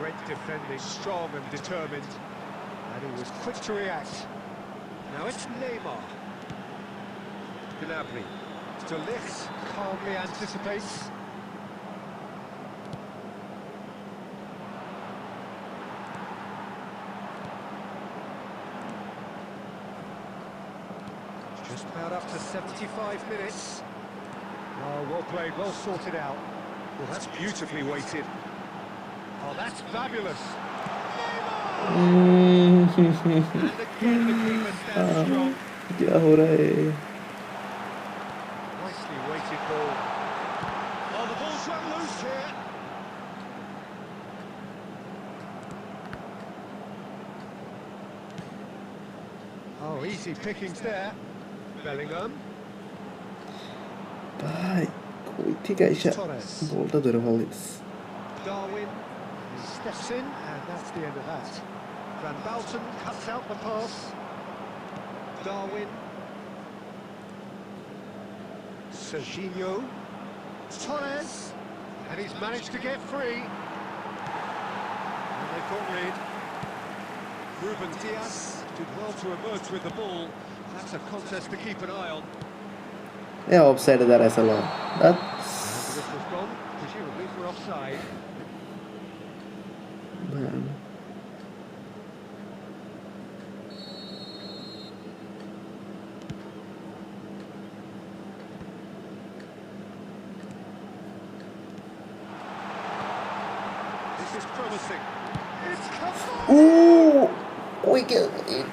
Great defending, strong and determined. And he was quick to react. Now it's Neymar. Gnabry. De Ligt calmly anticipates. Just about up to 75 minutes. Oh, well played, well sorted out. Well, that's beautifully weighted. Oh, that's fabulous. And again, the keeper stands strong. क्या हो रहा है Nicely weighted ball. Oh, the ball's run loose here. Oh, easy pickings there. Bellingham. ভাই ওই থেকে আইসা Torres. বলটা ধরে ভালো লাগছে। Darwin steps in, and that's the end of that. Van Bouten cuts out the pass. Darwin. Serginho. Torres. And he's managed to get free. And they've got rid. Ruben Diaz did well to emerge with the ball. That's a contest to keep an eye on. অফসাইডে দাঁড়াইছিল। And the whistle's gone, presumably for offside. This is promising. It's come on! Wicket.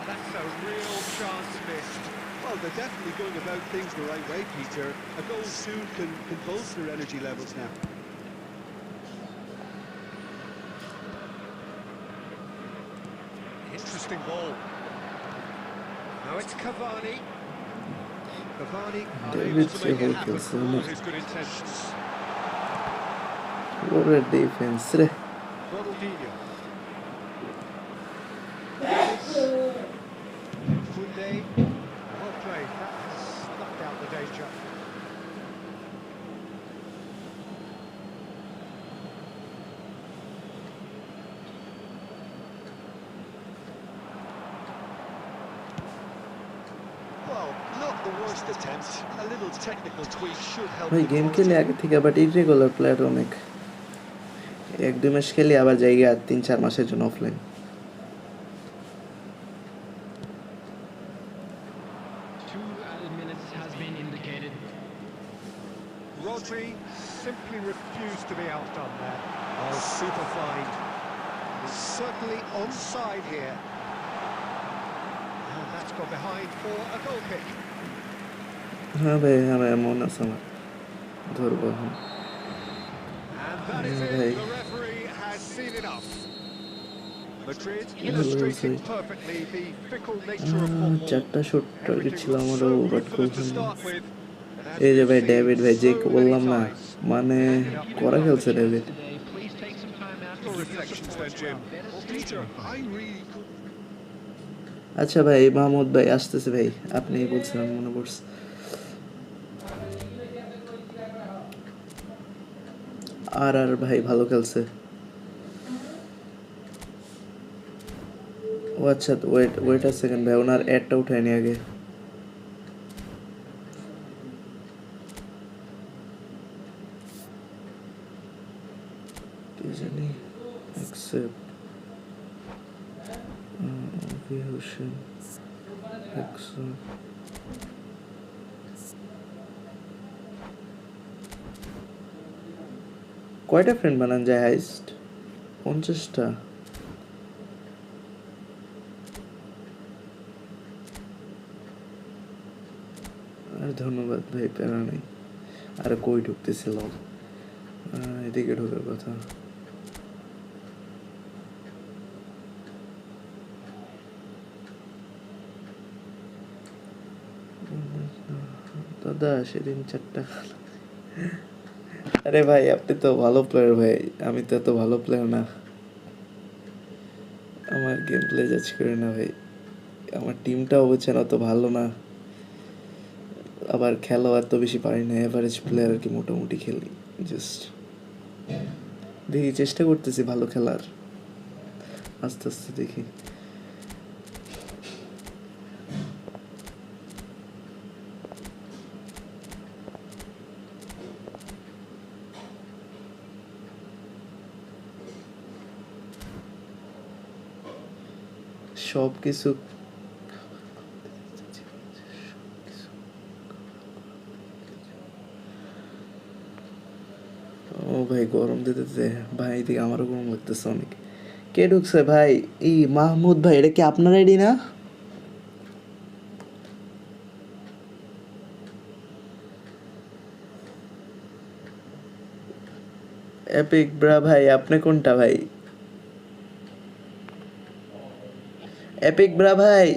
That's a real chance missed. Well, they're definitely going about things the right way, Peter. A goal soon can bolster energy levels now. Interesting ball. Now it's Cavani. Cavani unable to make it happen for all his good intentions. ওরে defence রে। Ronaldinho. Funde. Well played. That has snuffed out the danger. Well, not the worst attempt. A little technical tweak should help. ভাই the game quality. খেলে আগে থেকে but irregular player অনেক। 1-2 মাস খেলি আবার জায়গা 3-4 মাসের জন্য offline. Two added minutes has been indicated. Rodri simply refused to be outdone there. Oh, super fine. He's certainly onside here. And that's gone behind for a goal kick. হ্যাঁ ভাই, হ্যাঁ ভাই, মনে আছে আমার। ধরবো এখন। And that is Yeah, it. The referee has seen enough. Madrid Yeah, illustrating yeah. perfectly the fickle nature of football. চারটা শট টার্গেট Everything ছিল was আমারও, so but good for them to কখন start with. And as এই যে we've ভাই seen David ভাই যে so many বললাম না, times, মানে ended up করা with খেলছে rubbish. David. Today, please take some time out to Your give your reflections support then, to our Jim. better Well, skating Peter, fight. I really could. আচ্ছা ভাই, মাহমুদ ভাই আসতেছে ভাই, আপনি বলছিলেন মনে পড়ছে। আর ভাই ভালো খেলছে। ও আচ্ছা, ওয়েট আ সেকেন্ড ভাই, ওনার অ্যাডটা উঠায়নি আগে। কি জানি অ্যাকসেপ্ট হোসেন অ্যাকসেপ্ট। কয়টা ফ্রেন্ড বানান যায় হাইস্ট? 50টা। আর ধন্যবাদ ভাই, প্যারা নেই। আরে কই ঢুকতেছিল, এদিকে ঢোকার কথা। দাদা সেদিন 4টা। আরে ভাই আপনি তো ভালো প্লেয়ার ভাই, আমি তো এত ভালো প্লেয়ার না। আমার গেম প্লে জাজ করে না ভাই, আমার টিমটাও বুঝছেন অত ভালো না, আবার খেলাও এত বেশি পারি না, এভারেজ প্লেয়ার আর কি, মোটামুটি খেলি জাস্ট। দেখি, চেষ্টা করতেছি ভালো খেলার, আস্তে আস্তে দেখি। সব কিছু ও ভাই গরম দিতেছে ভাই, এদিকে আমারও গরম লাগতেছে অনেক। কে ঢুকছে ভাই? এই মাহমুদ ভাই, এটা কি আপনার আইডি না? এপিক ব্রা ভাই, আপনি কোনটা ভাই? এপিক ব্রা ভাই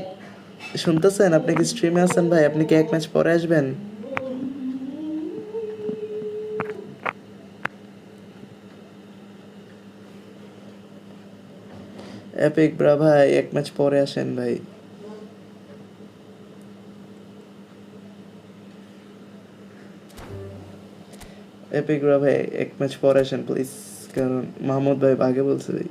শুনতেছেন? আপনি কি স্ট্রিমে আছেন ভাই? আপনি কি এক ম্যাচ পরে আসবেন? এপিক ব্রা ভাই এক ম্যাচ পরে আসেন ভাই। এপিক ব্রা ভাই এক ম্যাচ পরে আসেন প্লিজ, কারণ মাহমুদ ভাই আগে বলছে ভাই।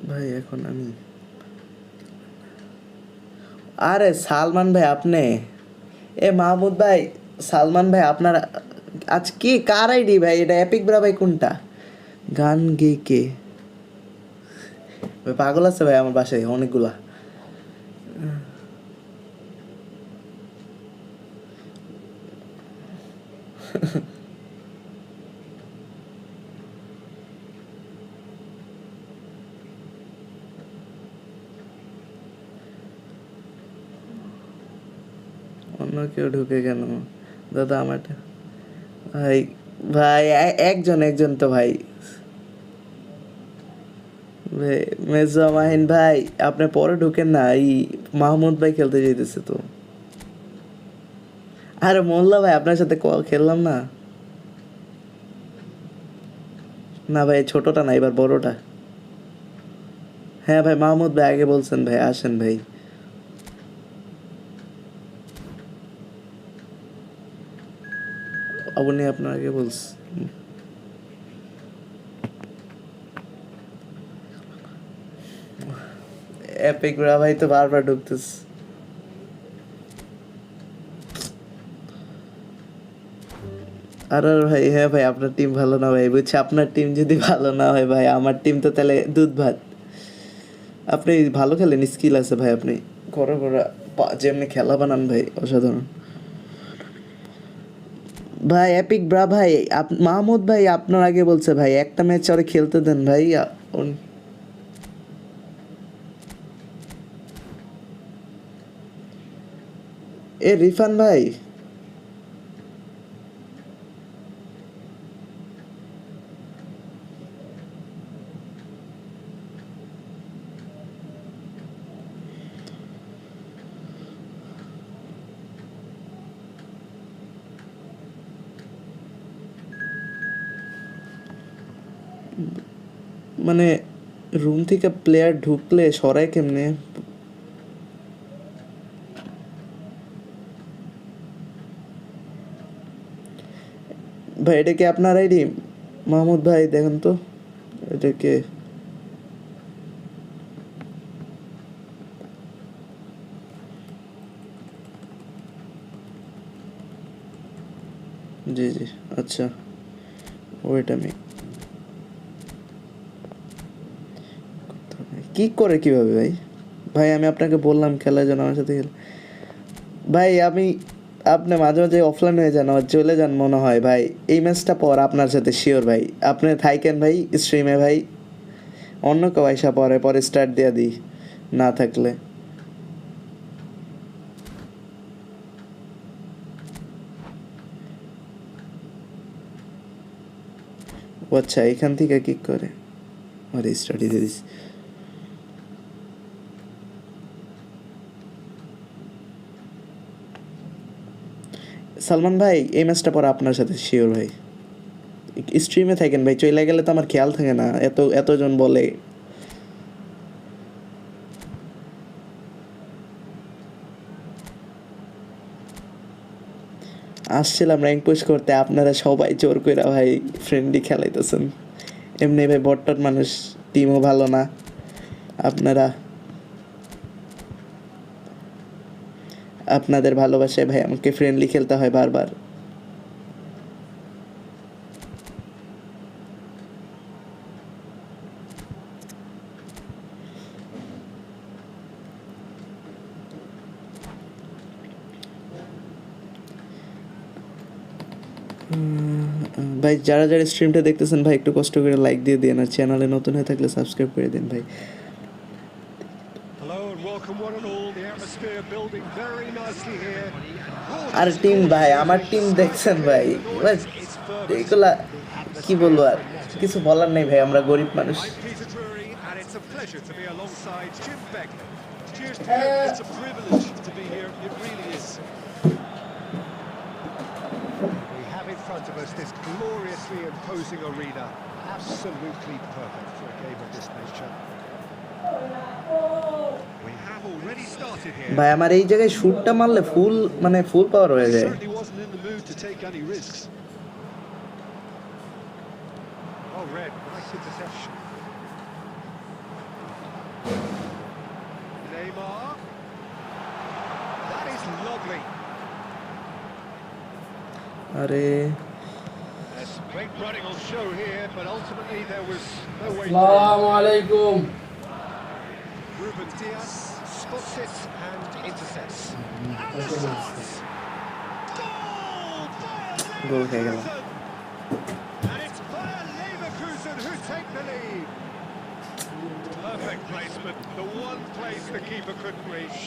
ভাই এখন আমি, আরে সালমান ভাই আপনি, এ মাহমুদ ভাই, সালমান ভাই আপনার আজ কি কার আইডি ভাই এটা? এপিক ব্রা ভাই কোনটা? গান গে কে ভাই? পাগল আছে ভাই আমার বাসায় অনেকগুলা। অন্য কেউ ঢুকে কেন দাদা আমারটা? ভাই ভাই একজন একজন তো ভাই। মেজা মাহিন ভাই আপনি পরে ঢুকেন না, এই মাহমুদ ভাই খেলতে যেতেছে তো। আরে মোল্লা ভাই আপনার সাথে খেললাম না। না ভাই ছোটটা না, এবার বড়টা। হ্যাঁ ভাই মাহমুদ ভাই আগে বলছেন ভাই আসেন ভাই। আপনি আপনার আগে বলছেন। এপিক ব্রা ভাই তো বারবার ঢুকতেছে। আর ভাই হ্যাঁ ভাই আপনার টিম ভালো না ভাই, বুঝছি আপনার টিম যদি ভালো না হয় ভাই আমার টিম তো তাহলে দুধ ভাত। আপনি ভালো খেলেন, স্কিল আছে ভাই, আপনি করা করা যেমনি খেলা বানান ভাই অসাধারণ। ভাই এপিক ব্রা ভাই মাহমুদ ভাই আপনার আগে বলছে ভাই একটা ম্যাচ আরে খেলতে দেন ভাই। এ রিফান ভাই মানে রুম থেকে প্লেয়ার ঢুকলে সরাই কেমনে? ভাই এটা কি আপনার আইডি মাহমুদ ভাই? দেখেন তো এটা কে? জি জি আচ্ছা ওয়েট আমি কি করে কিভাবে ভাই? ভাই আমি আপনাকে বললাম খেলার জন্য আমার সাথে খেল। ভাই আমি, আপনি মাঝে মাঝে অফলাইন হয়ে যান, আবার চলে যান মনে হয় ভাই। এই ম্যাচটা পর আপনার সাথে শিওর ভাই, আপনি থাকেন ভাই স্ট্রিমে ভাই, অন্য কেউ আইসা পরে পরে স্টার্ট দিয়ে দিই না থাকলে। ও আচ্ছা এখান থেকে কিক করে, আরে স্টার্ট দিয়ে দিস। সালমান ভাই এই ম্যাচটা পর আপনার সাথে শিওর ভাই, স্ট্রিমে থাকেন ভাই, চলে গেলে তো আমার খেয়াল থাকে না, এতজন বলে। আসছিলাম র্যাঙ্ক পুশ করতে, আপনারা সবাই জোর কইরা ভাই ফ্রেন্ডলি খেলাইতেছেন। এমনি ভাই বটটট মানুষ, টিমও ভালো না আপনারা। আপনাদের ভালোবাসায় ভাই আমাকে ফ্রেন্ডলি খেলতে হয় বারবার। ভাই যারা যারা স্ট্রিমটা দেখতেছেন ভাই একটু কষ্ট করে লাইক দিয়ে দিন, আর চ্যানেলে নতুন হয়ে থাকলে সাবস্ক্রাইব করে দিন ভাই। Hello and welcome one and all. The atmosphere building very nicely here. আর টিম ভাই আমার টিম দেখছেন ভাই, এগুলা কি বলবো আর। কিছু বলার নেই ভাই, আমরা গরিব মানুষ। I'm Peter Drury, and it's a pleasure to be alongside Jim Begley. Cheers to you. It's a privilege to be here. It really is. We have in front of us this gloriously imposing arena. Absolutely perfect for a game of this nature. We have already started here. ভাই আমার এই জায়গায় শুটটা মারলে ফুল মানে ফুল পাওয়ার হয়ে He যায়। certainly wasn't in the mood to take any risks. Well read, nice interception. Neymar. That is lovely. আরে There's great running on show here, but ultimately there was no way আসসালামু আলাইকুম Ruben Diaz spots it and intercepts. And the shots! Goal! Bayer গোল খেয়ে গেল। Leverkusen! And it's Bayer Leverkusen who take the lead. Perfect placement, the one place the keeper couldn't reach.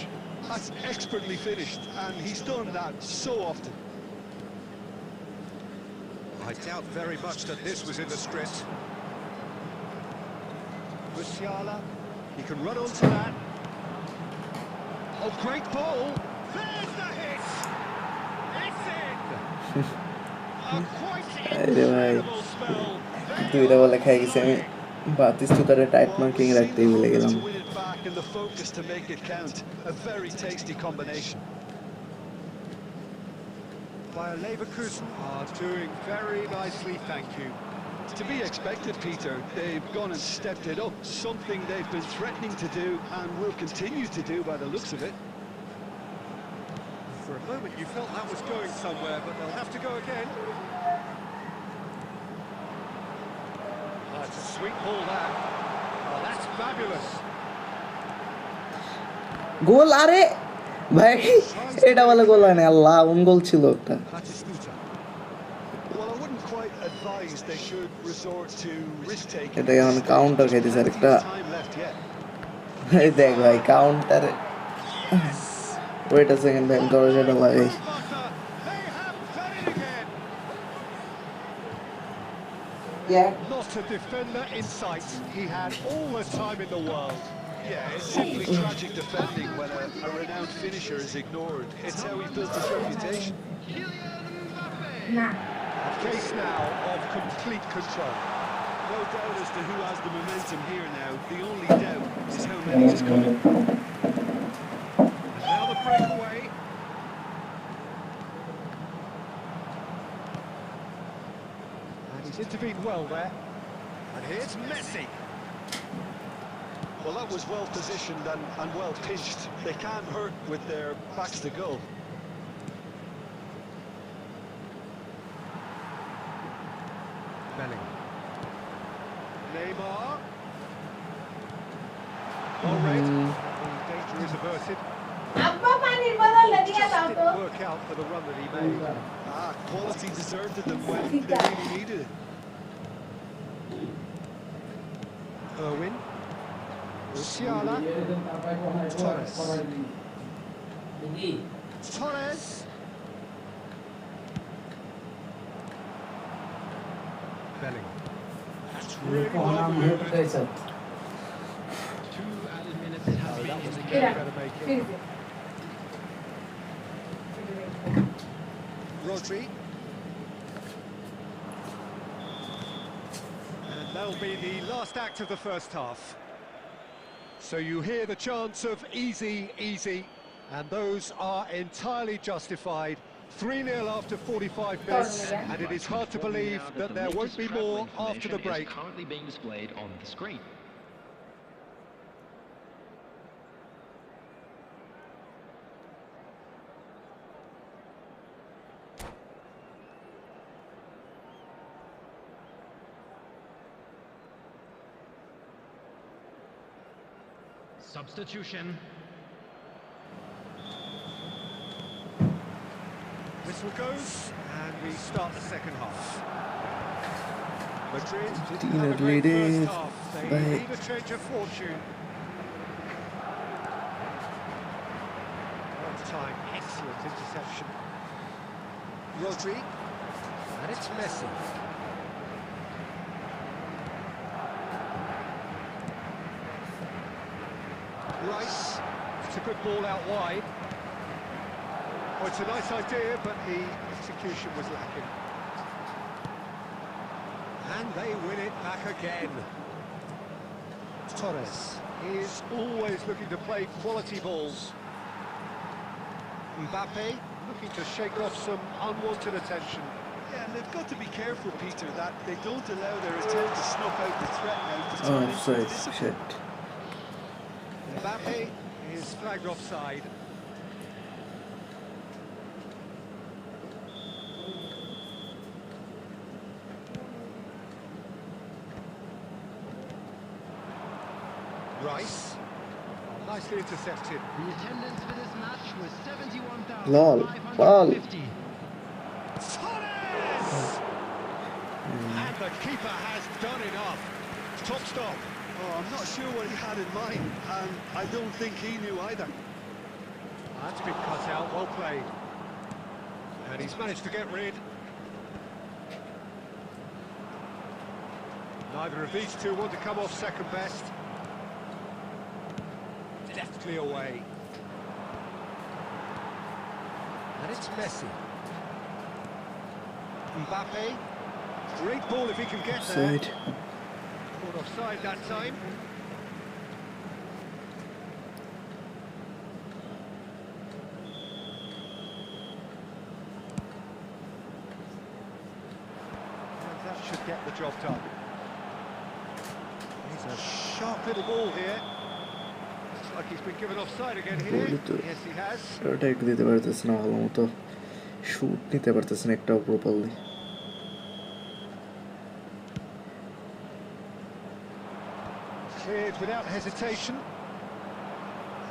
That's expertly finished, and he's done that so often. I doubt very much that this was in the script. Musiala, he can run onto that. Oh, great ball! There's the hit! It's in! A quite incredible spell. দুইটা বলে খাই গেছি আমি, বাতিস্তুতারে tight marking রাখতেই ভুলে গেলাম। To win it back and the focus to make it count. A very tasty combination. Bayer Leverkusen are doing very nicely, thank you. To be expected, Peter. They've gone and stepped it up. Something they've been threatening to do and will continue to do by the looks of it. For a moment you felt that was going somewhere, but they'll have to go again. That's a sweet ball that. Oh, that's fabulous. গোল! আরে ভাই এটা বলে গোল হয় না, আল্লাহ on গোল ছিল একটা। Batistuta. Well, I wouldn't quite advise they should resort to risk-taking. এটা এখন কাউন্টার খাইতেছে আরেকটা। Time left yet. এই দেখ ভাই কাউন্টারে, ওয়েট আ সেকেন্ড ভাই দরজাটা লাগাই। They have done it again. Not a defender in sight. He had all the time in the world. Yeah, it's simply tragic defending when a renowned finisher is ignored. It's how he built his reputation. A case now of complete control. No doubt as to who has the momentum here now. The only doubt is how many is coming. And now the breakaway. And he's intervened well there. And here's Messi. Well, that was well positioned and well pitched. They can't hurt with their backs to goal. Bellingham. Neymar. Well read. The danger is averted. अब्बा पानी बदल दिया Just था didn't तो work out for the run that he made. Quality deserted them when they really needed it. Irwin. Musiala. Torres. Torres. Bellingham. That's really well moved. 2 added minutes have been in the game. Mira, Better make it. fíjese. Rodri. And that'll be the last act of the first half. So you hear the chants of easy, easy, and those are entirely justified. 3-0 after 45 minutes, and it is hard to believe that there won't be more after the break. Is currently being displayed on the screen. Substitution. Whistle goes, and we start the second half. Madrid didn't have a great first half. They need a change of fortune. On time, excellent interception. Rodri, and it's Messi. Rice, it's a good ball out wide. Oh, it's a nice idea, but the execution was lacking. And they win it back again. Torres is always looking to play quality balls. Mbappe looking to shake off some unwanted attention. Yeah, and they've got to be careful, Peter, that they don't allow their attempt to snuff out the threat now to turn into Offside, discipline. shit. Mbappe is flagged offside. Rice, nicely intercepted. The attendance for this match was Lol, lol. 71,550. Torres! And the keeper has done enough. Top stop. Oh, I'm not sure what he had in mind, and I don't think he knew either. That's been cut out, well played. And he's managed to get rid. Neither of these two want to come off second best. Deftly away. And it's Messi. Mbappe. Great ball if he can get there. Offside. Caught offside that time. And that should get the job done. He's a sharp little ball here. Looks like he's been given offside again here. Yes, he has. Attack দিতে পারতেছ না ভালো মতো, shoot নিতে পারতেছ না একটাও properly. Cleared without hesitation.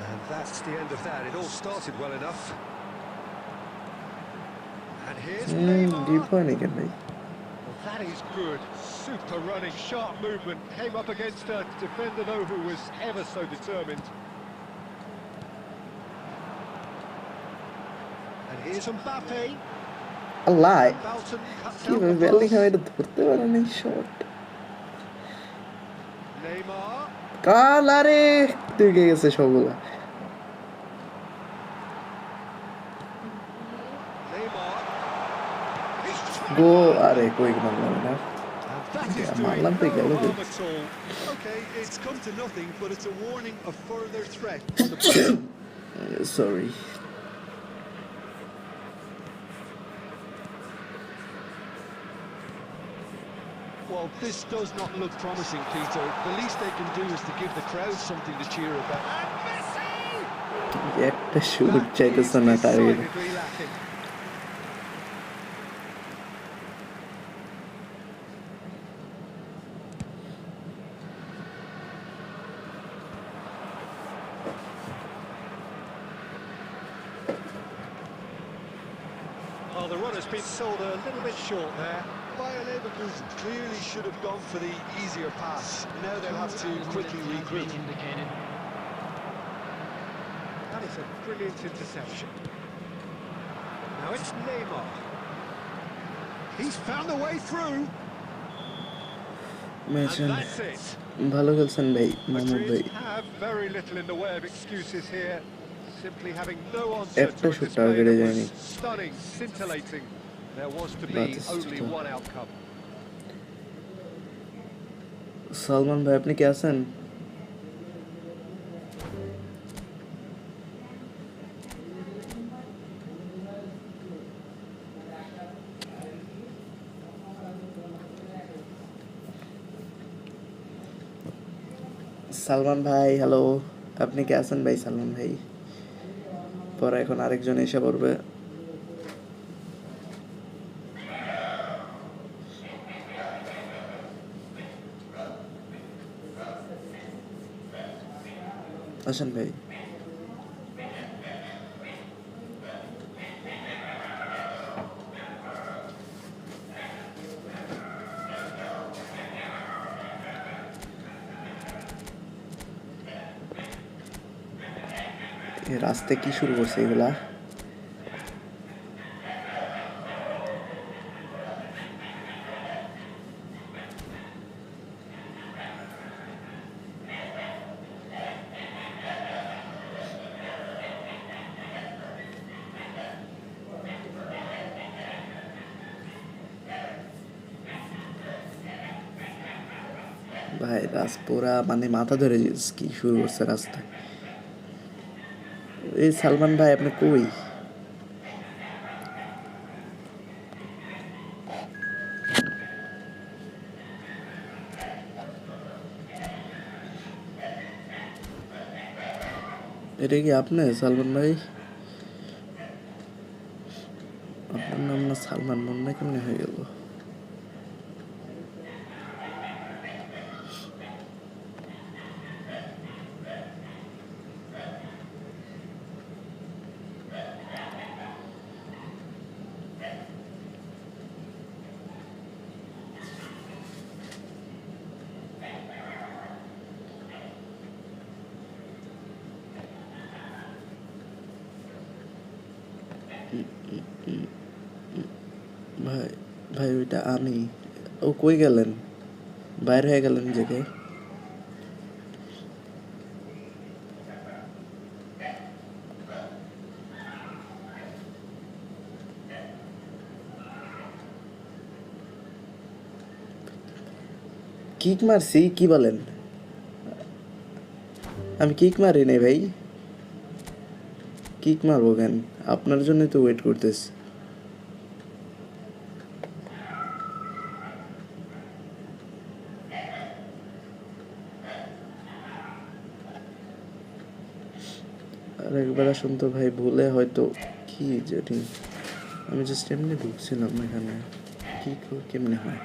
And that's the end of that. It all started well enough. And here's Neymar. Deep হয় নাকি ভাই? Well, that is good. Super running, sharp movement. Came up against a defender, though, who was ever so determined. And here's Mbappe. Allah, Bolton cuts out কিভাবে the Bellingham pass. এটা ধরতে পারে না shot. Neymar. কাল আরে ঢুকে গেছে সবগুলা। Neymar. He's trying go to- আরে কই মারলাম না। And that is Yeah, doing Marlon no Piqué, look harm at- at all. Okay, it's come to nothing, but it's a warning of further threat on the back. Sorry. Well, this does not look promising, Peter. The least they can do is to give the crowd something to cheer about. And Messi! একটা shoot That চাইতেছে is না target. decidedly lacking. Well, the runner's been sold a little bit short there. Bayer Leverkusen clearly should have gone for the easier pass. Now they'll have to quickly regroup. Indicated. That is a brilliant interception. Now it's Neymar. He's found a way through. Match And that's it. ভালো খেলছেন ভাই মাহমুদ ভাই। Madrid have very little in the way of excuses here. Simply having no answer একটা to a shoot display target that যায়নি। was stunning, scintillating. There was to be That is only tough. one outcome. Salman ভাই আপনি কি আছেন? সালমান ভাই hello, আপনি কি আছেন ভাই? সালমান ভাই পরে এখন আরেকজন এসে পড়বে। আসেন ভাই। এই রাস্তায় কি শুরু করছে এগুলা? ভাই পুরা মানে মাথা ধরে কি শুরু করছে রাস্তায়। এই সালমান ভাই আপনি কই? এটা কি আপনি সালমান ভাই? আপনার নাম না সালমান, মনে কেমনে হয়ে গেল? ভাই ভাই ওইটা আমি। ও কই গেলেন? বাইর হয়ে গেলেন জেগে? কিক মারছি কি বলেন? আমি কিক মারি নাই ভাই। কিক মারবো কেন? আপনার জন্য তো ওয়েট করতেছি। আর একবার আসুন তো ভাই, ভুলে হয়তো কি জানি, আমি জাস্ট এমনি ঢুকছিলাম এখানে। কি কেমনে হয়?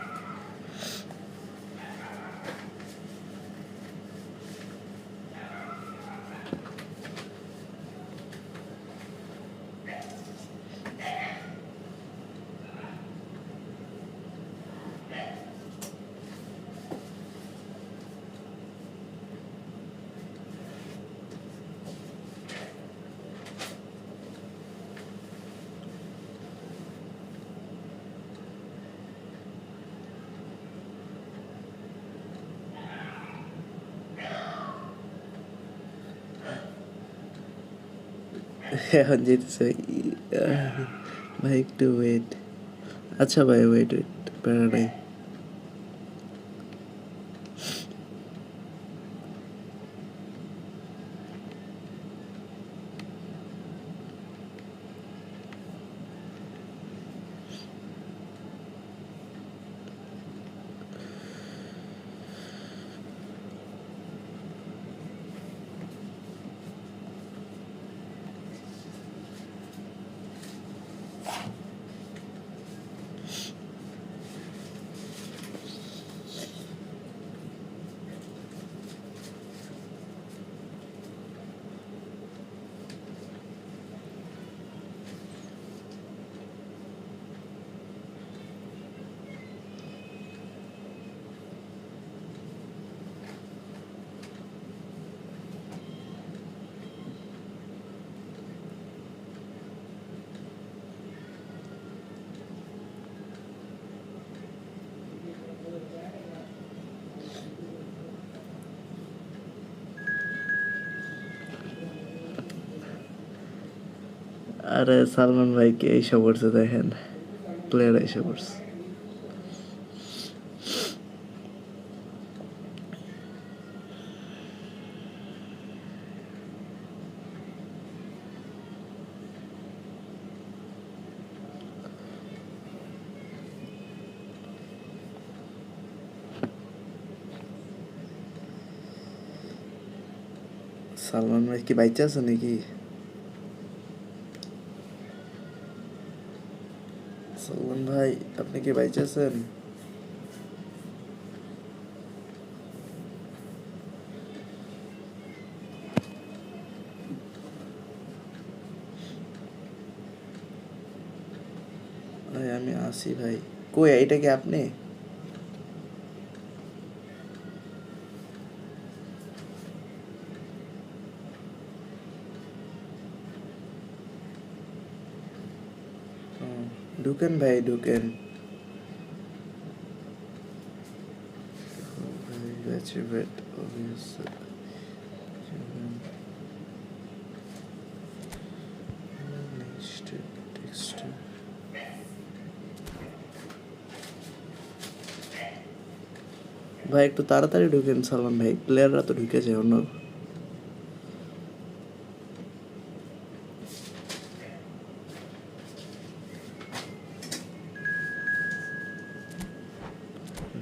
এখন যেতেছে ভাই, একটু ওয়েট। আচ্ছা ভাই, ওয়েট ওয়েট, প্যারা নাই। আরে সালমান ভাইকে এইসব করছে দেখেন, প্লেয়ার এসে করছে। সালমান ভাই কি বাইচে আছে নাকি? সালমান ভাই আপনি কি বাইচে আছেন? ভাই আমি আসি ভাই। কই এইটা কি আপনি? ও, ঢুকেন ভাই ঢুকেন। ভাই একটু তাড়াতাড়ি ঢুকেন সালমান ভাই, প্লেয়াররা তো ঢুকেছে অন্য।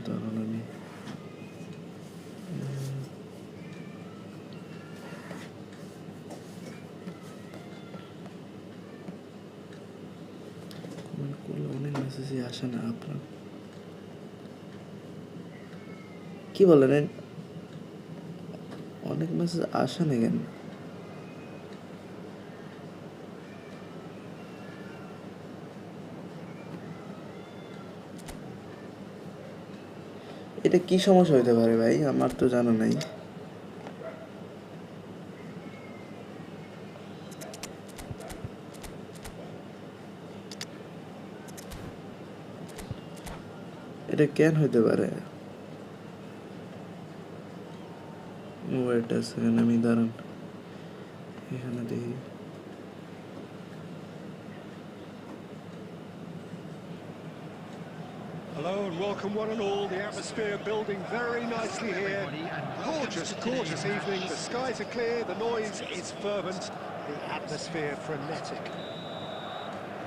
তখন আমি কমেন্ট করলে অনেক মেসেজই আসে না আপনার, কি বলেন? অনেক মেসেজ আসে না কেন? এটা কি সমস্যা হইতে পারে ভাই, আমার তো জানা নাই। এটা কেন হইতে পারে? ওয়েট আ সেকেন্ড, আমি দাঁড়ান এখানে দেখি। Hello and welcome one and all. The atmosphere building very nicely here. Gorgeous, gorgeous evening. The skies are clear, the noise is fervent, the atmosphere frenetic.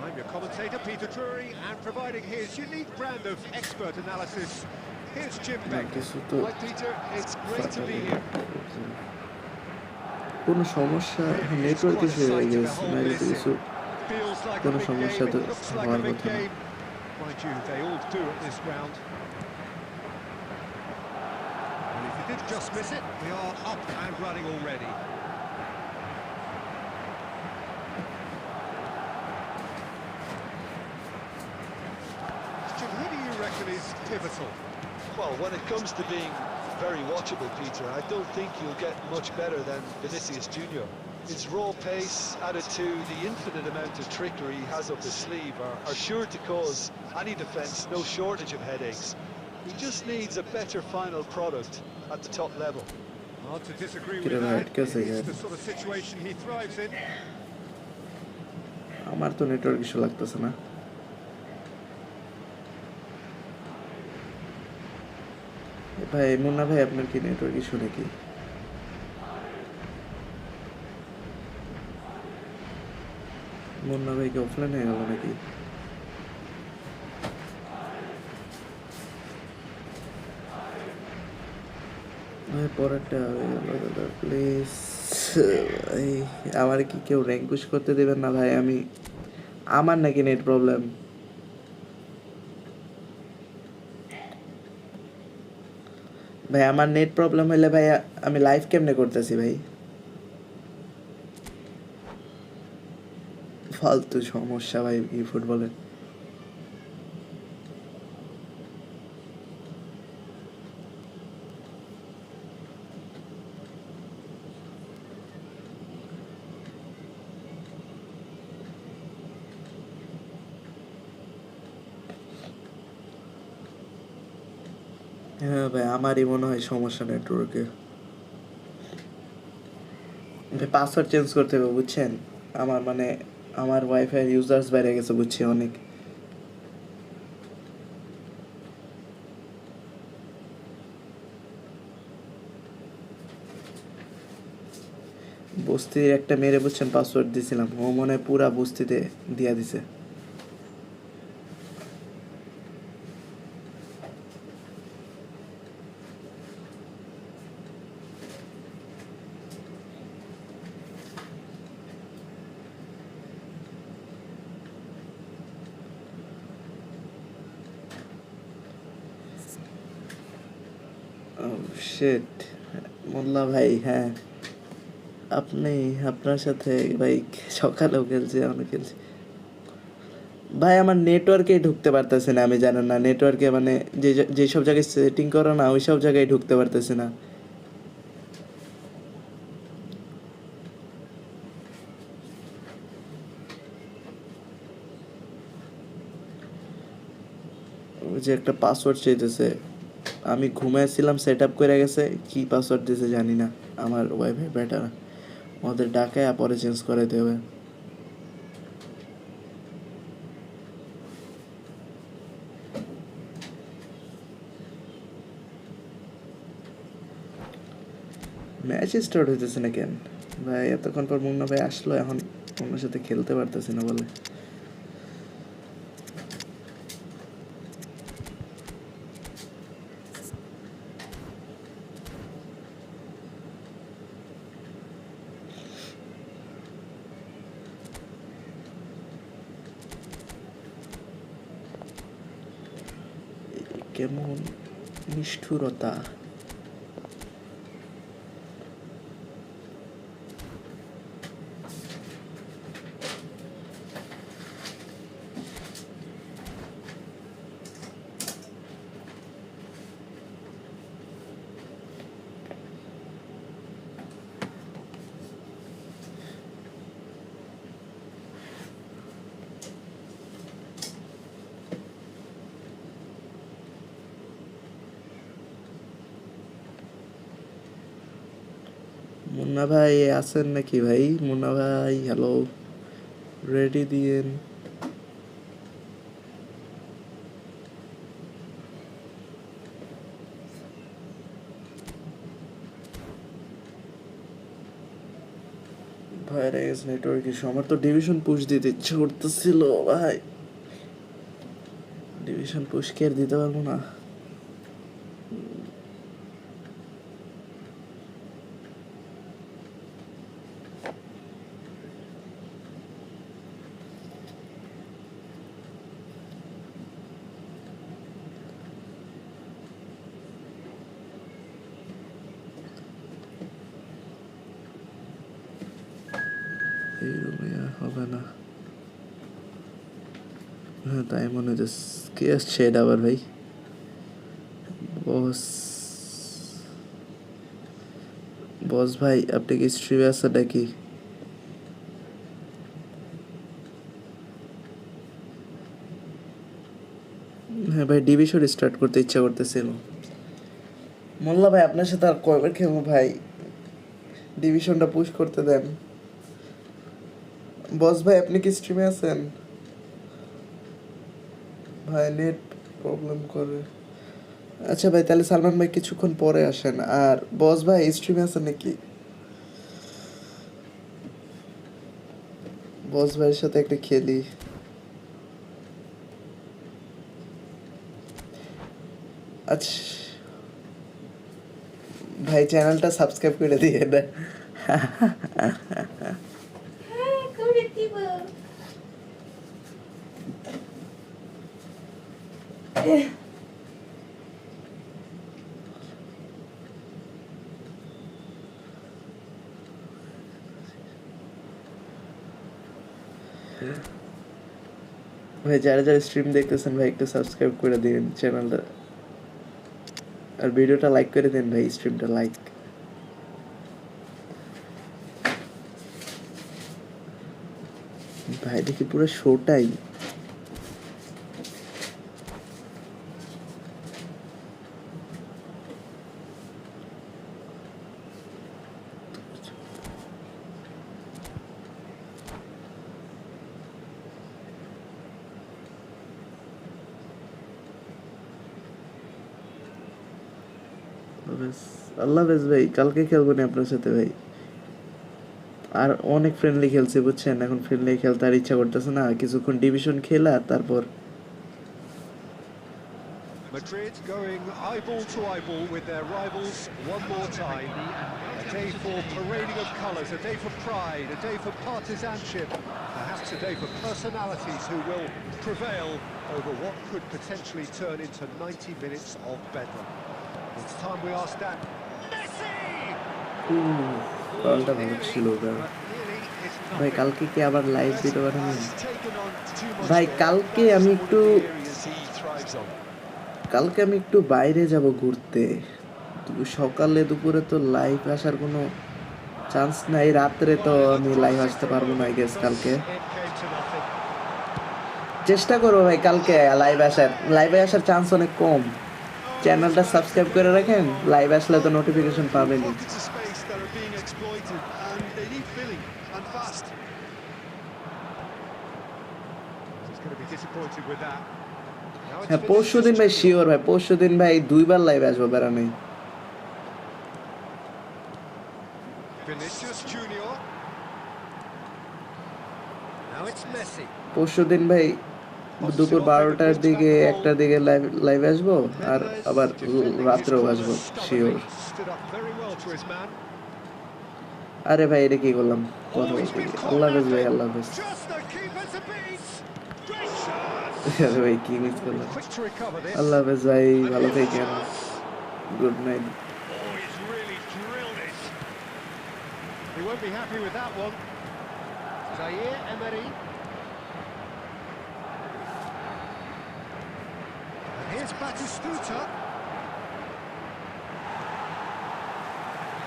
I'm your commentator, Peter Drury, and providing his unique brand of expert analysis, here's Jim না Beck. কিছু তো Hi, Peter. It's great to be here. কোনো সমস্যা, Really is network quite a issue হয়ে sight to গেছে, behold না this. কিন্তু কিছু It feels like a কোনো big সমস্যা game, তো it looks like a হওয়ার big কথা না। game. Mind you, they all do at this ground. And if you did just miss it, we are up and running already. Christian, who do you reckon is pivotal? Well, when it comes to being very watchable, Peter, I don't think you'll get much better than Vinicius Junior. His raw pace, added to the infinite amount of trickery he has up his sleeve, are sure to cause any defence no shortage of headaches. He just needs a better final product at the top level. Hard to disagree কিরে with ভাই, that. আটকে আছে It's কেন? the sort of situation he thrives in. আমার তো network issue লাগতেছে না। ভাই মুন্না ভাই, আপনার কি নেটওয়ার্ক ইস্যু নাকি? মুন্না ভাই কি অফলাইন হয়ে গেল নাকি? ভাই পরেরটা হয়ে গেল দাদা, প্লিজ। ভাই আমার কি কেউ র্যাঙ্ক পুশ করতে দেবেন না ভাই? আমার নাকি নেট প্রবলেম? ভাই আমার নেট প্রবলেম হলে ভাই আমি লাইভ কেমনে করতেছি ভাই? ফালতু সমস্যা ভাই এই ফুটবলে। হ্যাঁ ভাই, আমারই মনে হয় সমস্যা নেটওয়ার্কে। ভাই পাসওয়ার্ড চেঞ্জ করতে হবে বুঝছেন, আমার ওয়াইফাই ইউজার্স বেড়ে গেছে বুঝছি অনেক। বস্তির একটা মেরে বুঝছেন পাসওয়ার্ড দিয়েছিলাম, ও মনে হয় পুরা বস্তিতে দিয়া দিছে। শিট মোল্লা ভাই, হ্যাঁ আপনার সাথে ভাই সকালেও খেলছি, এখনো খেলছি ভাই। আমার নেটওয়ার্কে ঢুকতে পারতেছে না, আমি জানেন না নেটওয়ার্কে মানে যেসব জায়গায় সেটিং করো না ওই সব জায়গায় ঢুকতে পারতেছে না। ওই যে একটা পাসওয়ার্ড চাইতেছে, আমি ঘুমাইছিলাম, সেট আপ করে গেছে, কি পাসওয়ার্ড দিয়েছে জানি না। আমার ওয়াইফাই বেটার, ওদের ডাকায় পরে চেঞ্জ করাইতে হবে। ম্যাচ স্টার্ট হইতেছে না কেন ভাই? এতক্ষণ পর মুন্না ভাই আসলো, এখন ওনার সাথে খেলতে পারতেছি না বলে। কেমন নিষ্ঠুরতা! মুন্না ভাই আছেন নাকি ভাই? মুন্না ভাই হ্যালো, রেডি দিয়েন। Virus network issue. আমার তো ডিভিশন পুশ দিতে ইচ্ছে করতেছিল ভাই, ডিভিশন পুশ কে আর দিতে পারবো না। এই রুমে আর হবে না। হ্যাঁ তাই মনে হচ্ছে। কে আসছে এটা আবার ভাই? বস, বস ভাই আপনি কি স্ট্রিমে আছেন নাকি? হ্যাঁ ভাই, ডিভিশন স্টার্ট করতে ইচ্ছা করতেছিল। মোল্লা ভাই আপনার সাথে আর কয়বার খেলবো ভাই? ডিভিশনটা পুশ করতে দেন। বস ভাই আপনি কি স্ট্রিমে আছেন? ভাই নেট প্রবলেম করে। আচ্ছা ভাই তাহলে সালমান ভাই কিছুক্ষণ পরে আসেন। আর বস ভাই স্ট্রিমে আছেন নাকি? বস ভাইয়ের সাথে একটা খেলি। আচ্ছা ভাই চ্যানেলটা সাবস্ক্রাইব করে দিয়ে না। হ্যাঁ করে দিব। ভাই যারা যারা স্ট্রিম দেখতেছেন ভাই একটু সাবস্ক্রাইব করে দিন চ্যানেলটা, আর ভিডিওটা লাইক করে দিন ভাই, স্ট্রিমটা লাইক। ভাই দেখি পুরো শোটাই। আল্লাহ হাফেজ ভাই, কালকে খেলবো না আপনার সাথে ভাই। আর অনেক ফ্রেন্ডলি খেলছে বুঝছেন, এখন ফ্রেন্ডলি খেলতে আর ইচ্ছা করতেছে না। কিছুক্ষণ ডিভিশন খেলা তারপর। Madrid going eyeball to eyeball with their rivals one more time. A day for parading of colours, a day for pride, a day for partisanship, perhaps a day for personalities who will prevail over what could potentially turn into 90 minutes of bedlam. It's time we asked that. Messi! বলটা ভালো ছিল ভাই। কালকে কি আবার live দিতে পারেন ভাই? কালকে আমি একটু বাইরে যাব ঘুরতে। সকালে দুপুরে তো লাইভ আসার কোনো চান্স নাই, রাত্রে তো আমি লাইভ আসতে পারবো না। আই গেস কালকে চেষ্টা করবো ভাই কালকে লাইভে আসার চান্স অনেক কম। চ্যানেলটা সাবস্ক্রাইব করে রাখেন, লাইভ আসলে তো নোটিফিকেশন পাবেনই। হ্যাঁ পরশুদিন ভাই শিওর ভাই, পরশুদিন ভাই 2বার লাইভ আসবো, বেড়া নেই। Vinicius Junior. Now it's Messi. পরশুদিন ভাই দুপুর 12টার দিকে 1টার দিকে লাইভ আসবো আর আবার রাত্রেও আসবো sure Stood up very well to his man. আরে ভাই এটা কি করলাম কথা বলতে গিয়ে আল্লাহ হাফেজ ভাই আল্লাহ হাফেজ Just the keeper to beat. Great shot. আরে ভাই কি মিস করলাম Quick to recover this. আল্লাহ হাফেজ ভাই ভালো থাকেন good night Oh, he's really drilled it. He won't be happy with that one. Zaire Emery. And here's Batistuta.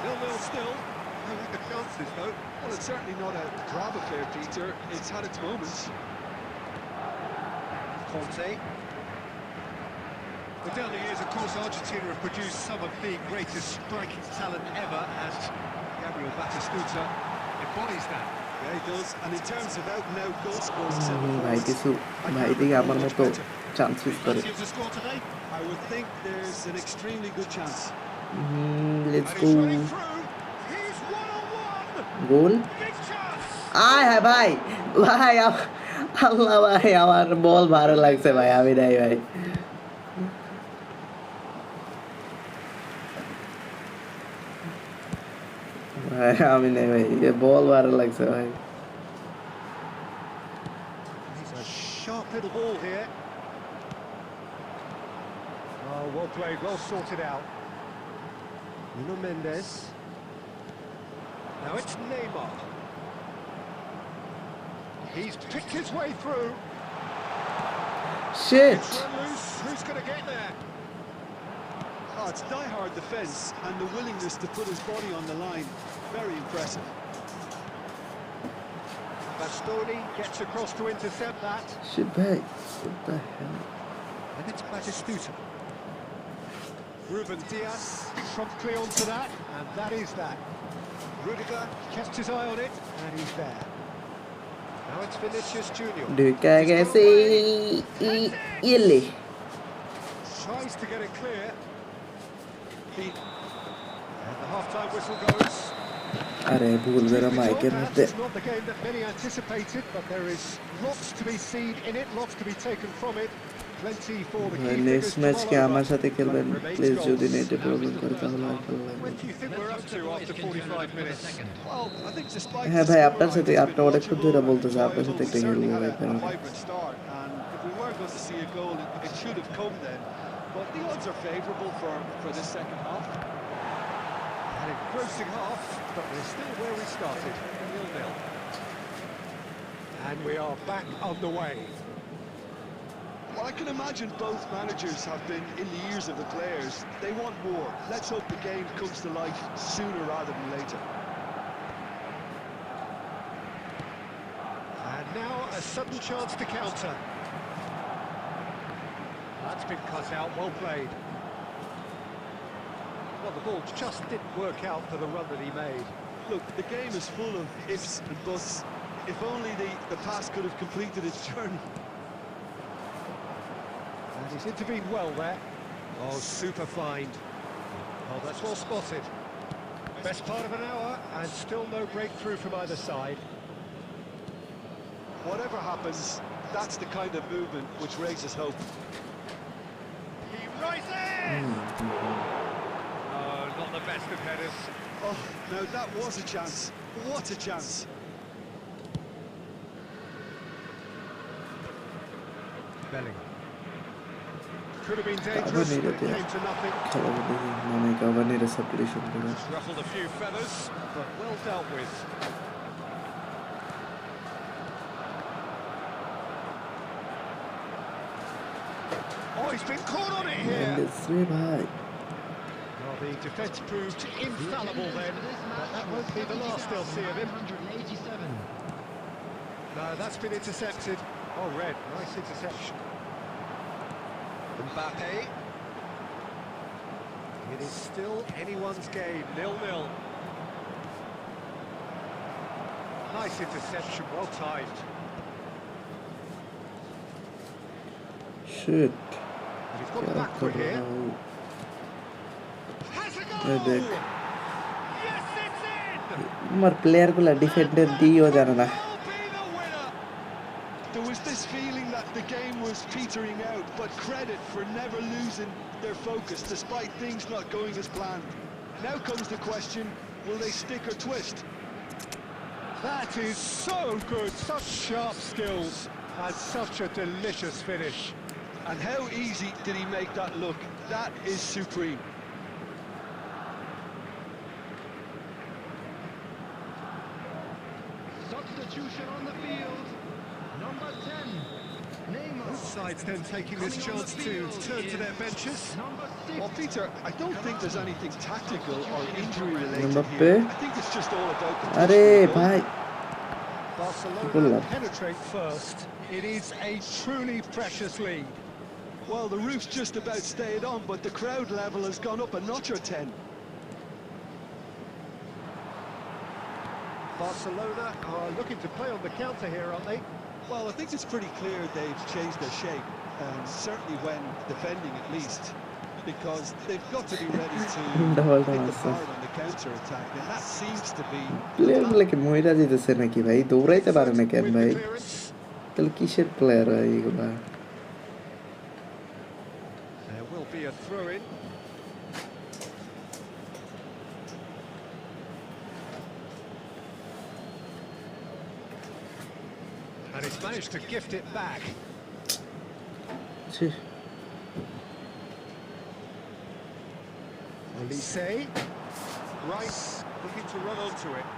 0-0 still. No wicked chances though. Well, it's certainly not a grab affair, Peter. It's had its moments. Conte. But down the years, of course, Argentina have produced some of the greatest striking talent ever, as Gabriel Batistuta embodies that. Yeah, he does. And in terms of out-and-out goal scorers, ভাই কিছু ভাই দিকে আমার মতো chance miss করে Belgium to score today. I would think there's an extremely good chance. Let's And go he's running through. He's one-on-one. Goal Big chance. আয় হ্যাঁ ভাই ভাই আল্লাহ ভাই আমার বল ভালো লাগছে ভাই আমি নাই ভাই ভাই আমি নাই ভাই বল ভালো লাগছে ভাই He's a sharp little ball here. Oh, well played, well sorted out. Nuno Mendes. Now it's Neymar. He's picked his way through. Shit It's run loose. Who's going to get there? Oh, it's die-hard defence and the willingness to put his body on the line. Very impressive. Bastoni gets across to intercept that. Shit ভাই what the hell And it's Batistuta. Ruben Diaz promptly onto that, and that is that. Rudiger kept his eye on it, and he's there. Now it's Vinicius Junior. ঢুকা গেছে ইয়েলে Tries to get it clear. And the half-time whistle goes. আরে ভুল বেরা মাইকের It's মধ্যে not the game that many anticipated, but there is lots to be seen in it, lots to be taken from it. Plenty for the key next figures match to কি follow, আমার but সাথে খেলবেন remains please goals. যদি নেটে problem করে তাহলে আর ভালো লাগবে When do you think we're up to after 45 minutes? Well, I think despite হ্যাঁ the ভাই scoreline, আপনার সাথে it's আপনি been অনেকক্ষণ ধরে watchable, বলতেছে আপনার সাথে একটা enjoyable, খেলবো certainly ভাই had কেন a vibrant start, and if we were going to see a goal, it should have come then. But the odds are favourable for this second half. An engrossing half, but we're still where we started, 0-0. And we are back on the way. Well, I can imagine both managers have been in the ears of the players. They want more. Let's hope the game comes to life sooner rather than later. And now a sudden chance to counter. That's been cut out, well played. Well, the ball just didn't work out for the run that he made. Look, the game is full of ifs and buts. If only the pass could have completed its journey. And he's intervened well there. Oh, super find. Oh, that's well spotted. Best part of an hour, and still no breakthrough from either side. Whatever happens, that's the kind of movement which raises hope. He rises! Oh, not the best of headers. Oh, now that was a chance. What a chance. Bellingham. Could have been dangerous, but it came to nothing. খেলাটা দেখি মানে কাভানির substitution করে Ruffled a few feathers, but well dealt with. Oh, he's been caught on it here. রে ভাই Well, the defence proved infallible then, but that won't be the last they'll see of him. 187. No, that's been intercepted. Oh, red, nice interception. Mbappe. It is still anyone's game, 0-0. Nice interception, well timed. Shit And he's got the back foot here. Has a এই দেখ goal! Yes, it's in! আমার প্লেয়ারগুলো ডিফেন্ডের দিয়েও জানে না। Will be the winner. There was this feeling that the game was petering out, but credit for never losing their focus despite things not going as planned. Now comes the question, will they stick or twist? That is so good, such sharp skills, and such a delicious finish. And how easy did he make that look? That is supreme. Substitution on the field. Number 10. Neymar. Both sides then taking this chance to turn to their benches. Number 6. Well, Peter, I don't think there's anything tactical or injury related Mbappe. here. I think it's just all about the আরে position of the ভাই Barcelona penetrate first. It is a truly precious lead. Well, the roof's just about stayed on, but the crowd level has gone up a notch or 10. Barcelona are looking to play on the counter here, aren't they? Well, I think it's pretty clear they've changed their shape, certainly when defending at least, because they've got to be ready to Double hit the pass. bar on the counter-attack, and that seems to be... প্লেয়ারগুলো কি মইরা দিতেছে নাকি ভাই? দৌড়াইতে পারে না কেন With ভাই? the clearance. তাহলে কিসের প্লেয়ার ভাই এগুলা? There will be a throw-in. And he's managed to gift it back. ছি, Olise. Rice looking to run onto it.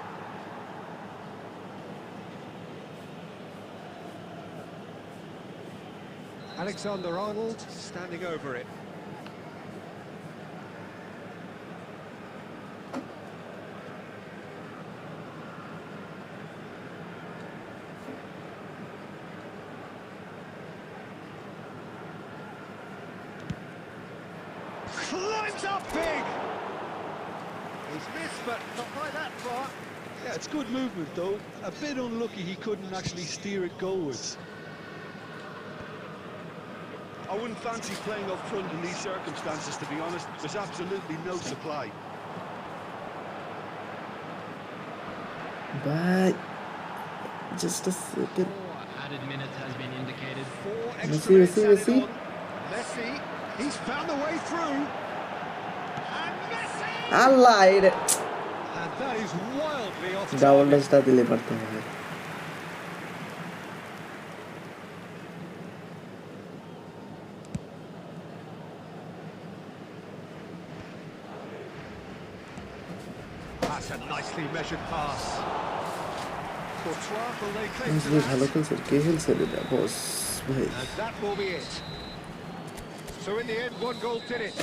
Alexander-Arnold standing over it. Climbs up big! He's missed, but not by that far. Yeah, it's good movement, though. A bit unlucky he couldn't actually steer it goalwards. I wouldn't fancy playing up front in these circumstances, to be honest. There's absolutely no supply. ভাই just a second. 4 added minutes has been indicated. 4 Messi, extra minutes Messi, added Messi. on. Messi, he's found the way through. And Messi! আল্লাহ এটা And that is wildly off double target. ডাচটা দিলে পারতো ভাই। That's a nicely measured pass. Courtois, will they claim to আসলে ভালো that? খেলছে, কে খেলছে এটা বস ভাই? And that will be it. So in the end, one goal did it.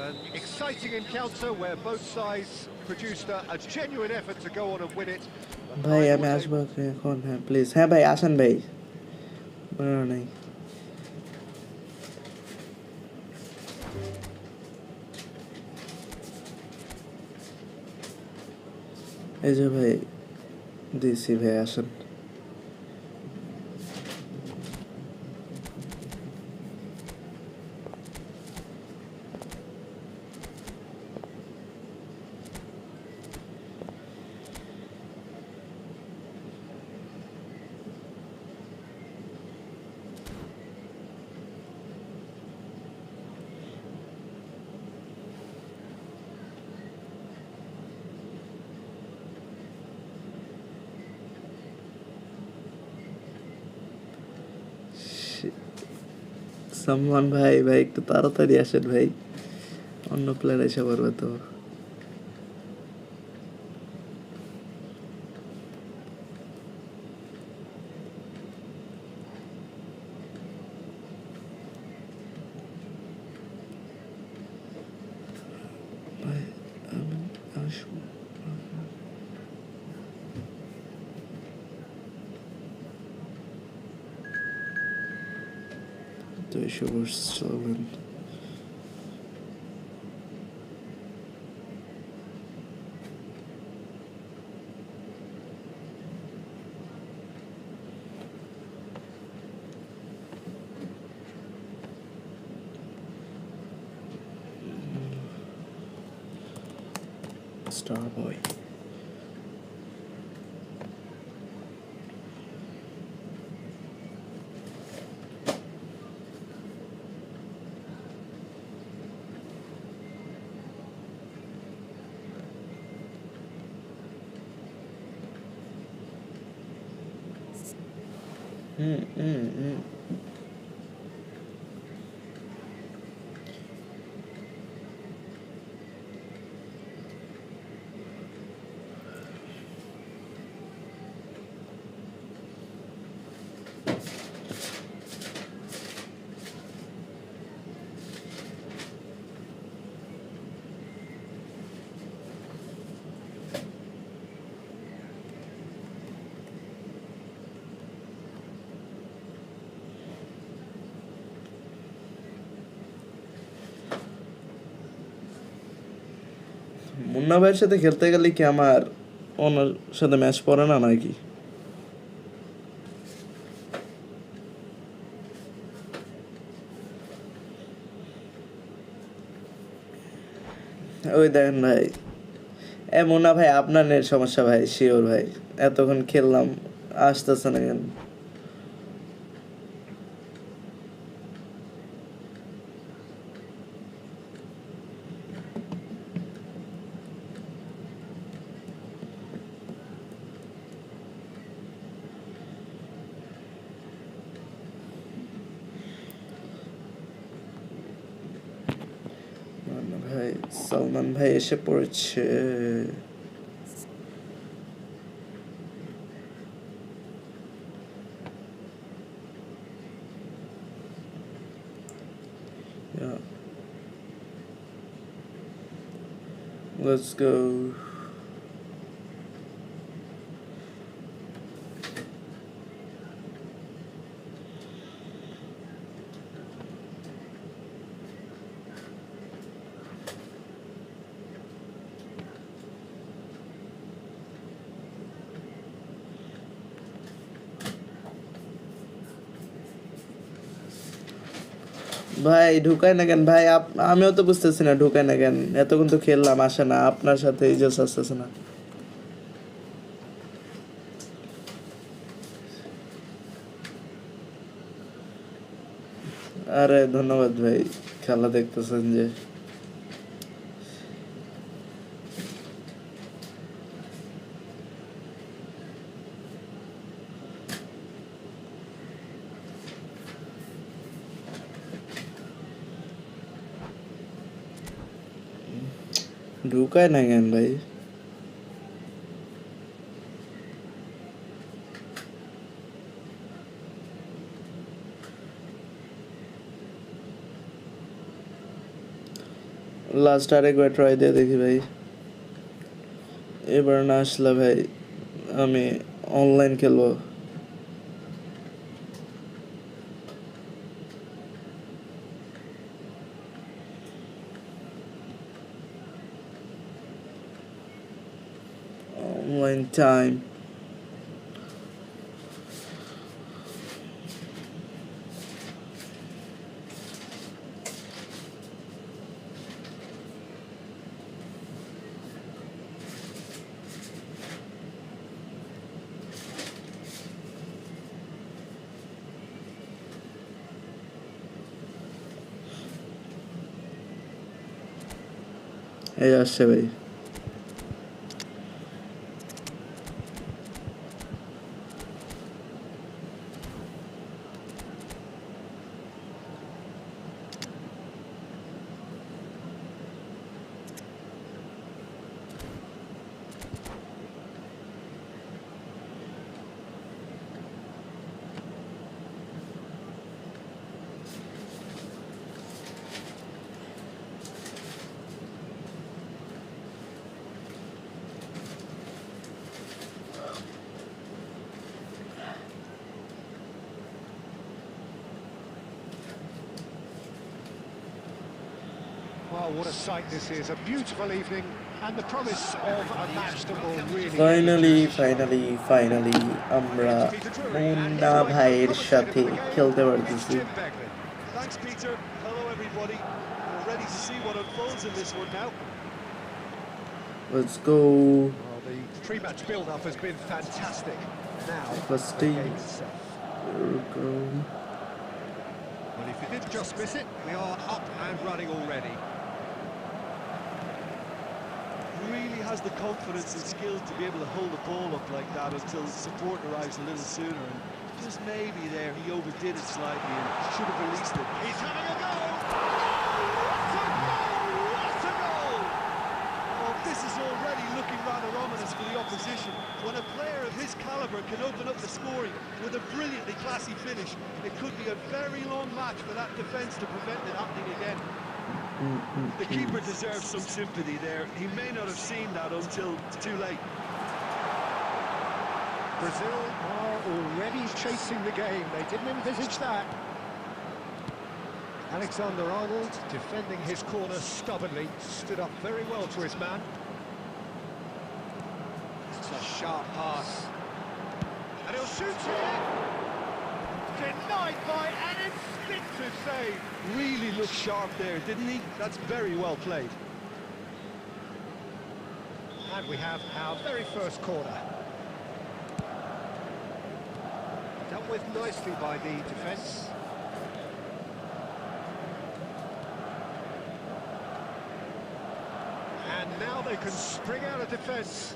An exciting encounter where both sides produced a genuine effort to go on and win it. But ভাই neither আমি was আসবো এখন, হ্যাঁ please, হ্যাঁ ভাই আসেন ভাই, বলো নাই। এই যে ভাই দিছি ভাই, আসেন। সামওয়ান ভাই, ভাই একটু তাড়াতাড়ি আসেন ভাই, অন্য প্লেয়ার এসে পড়বে তো। ভাই আমি আসবো, তো এসে বসছেন। Star boy. হুম হুম হুম মুন্না ভাইয়ের সাথে খেলতে গেলে কি আমার ওনার সাথে ম্যাচ পড়ে না নাকি? ওই দেখেন ভাই, এ মুন্না ভাই আপনার নেট সমস্যা ভাই, শিওর ভাই। এতক্ষণ খেললাম, আসতেছে না কেন? মুন্না ভাই, সালমান ভাই এসে পড়েছে। Yeah. Let's go. ভাই ঢুকায় না কেন ভাই? আমিও তো বুঝতেছি না ঢুকায় না কেন। এতক্ষণ তো খেললাম, আসে না। আপনার সাথে এই জোস আসতেছে না। আরে ধন্যবাদ ভাই, খেলা দেখতেছেন যে। ঢুকায় না কেন ভাই? লাস্ট আরেকবার ট্রাই দিয়ে দেখি ভাই। এবার না আসলে ভাই আমি অনলাইন খেলবো। Online time. এই আসছে ভাই। Well, what a sight this is. A beautiful evening and the promise of a match that will really... finally আমরা মুন্না ভাইয়ের সাথে খেলতে পারতেছি। Thanks, Peter. Hello, everybody. We're ready to see what unfolds in this one now. Let's go. Well, the pre-match build-up has been fantastic. Now, First the team. game itself. Well, if you did just miss it, we are up and running already. Really has the confidence and skill to be able to hold the ball up like that until support arrives a little sooner. And just maybe there he overdid it slightly and should have released it. He's having a go! What a goal! What a goal! Oh, this is already looking rather ominous for the opposition. When a player of his calibre can open up the scoring with a brilliantly classy finish, it could be a very long match for that defence to prevent it happening again. The keeper deserves some sympathy there. He may not have seen that until too late. Brazil are already chasing the game. They didn't envisage that. Alexander-Arnold, defending his corner stubbornly, stood up very well to his man. It's a sharp pass. And he'll shoot here. Denied by an instinctive save. Really looked sharp there, didn't he? That's very well played. And we have our very first corner. Dealt with nicely by the defence. And now they can spring out of defence.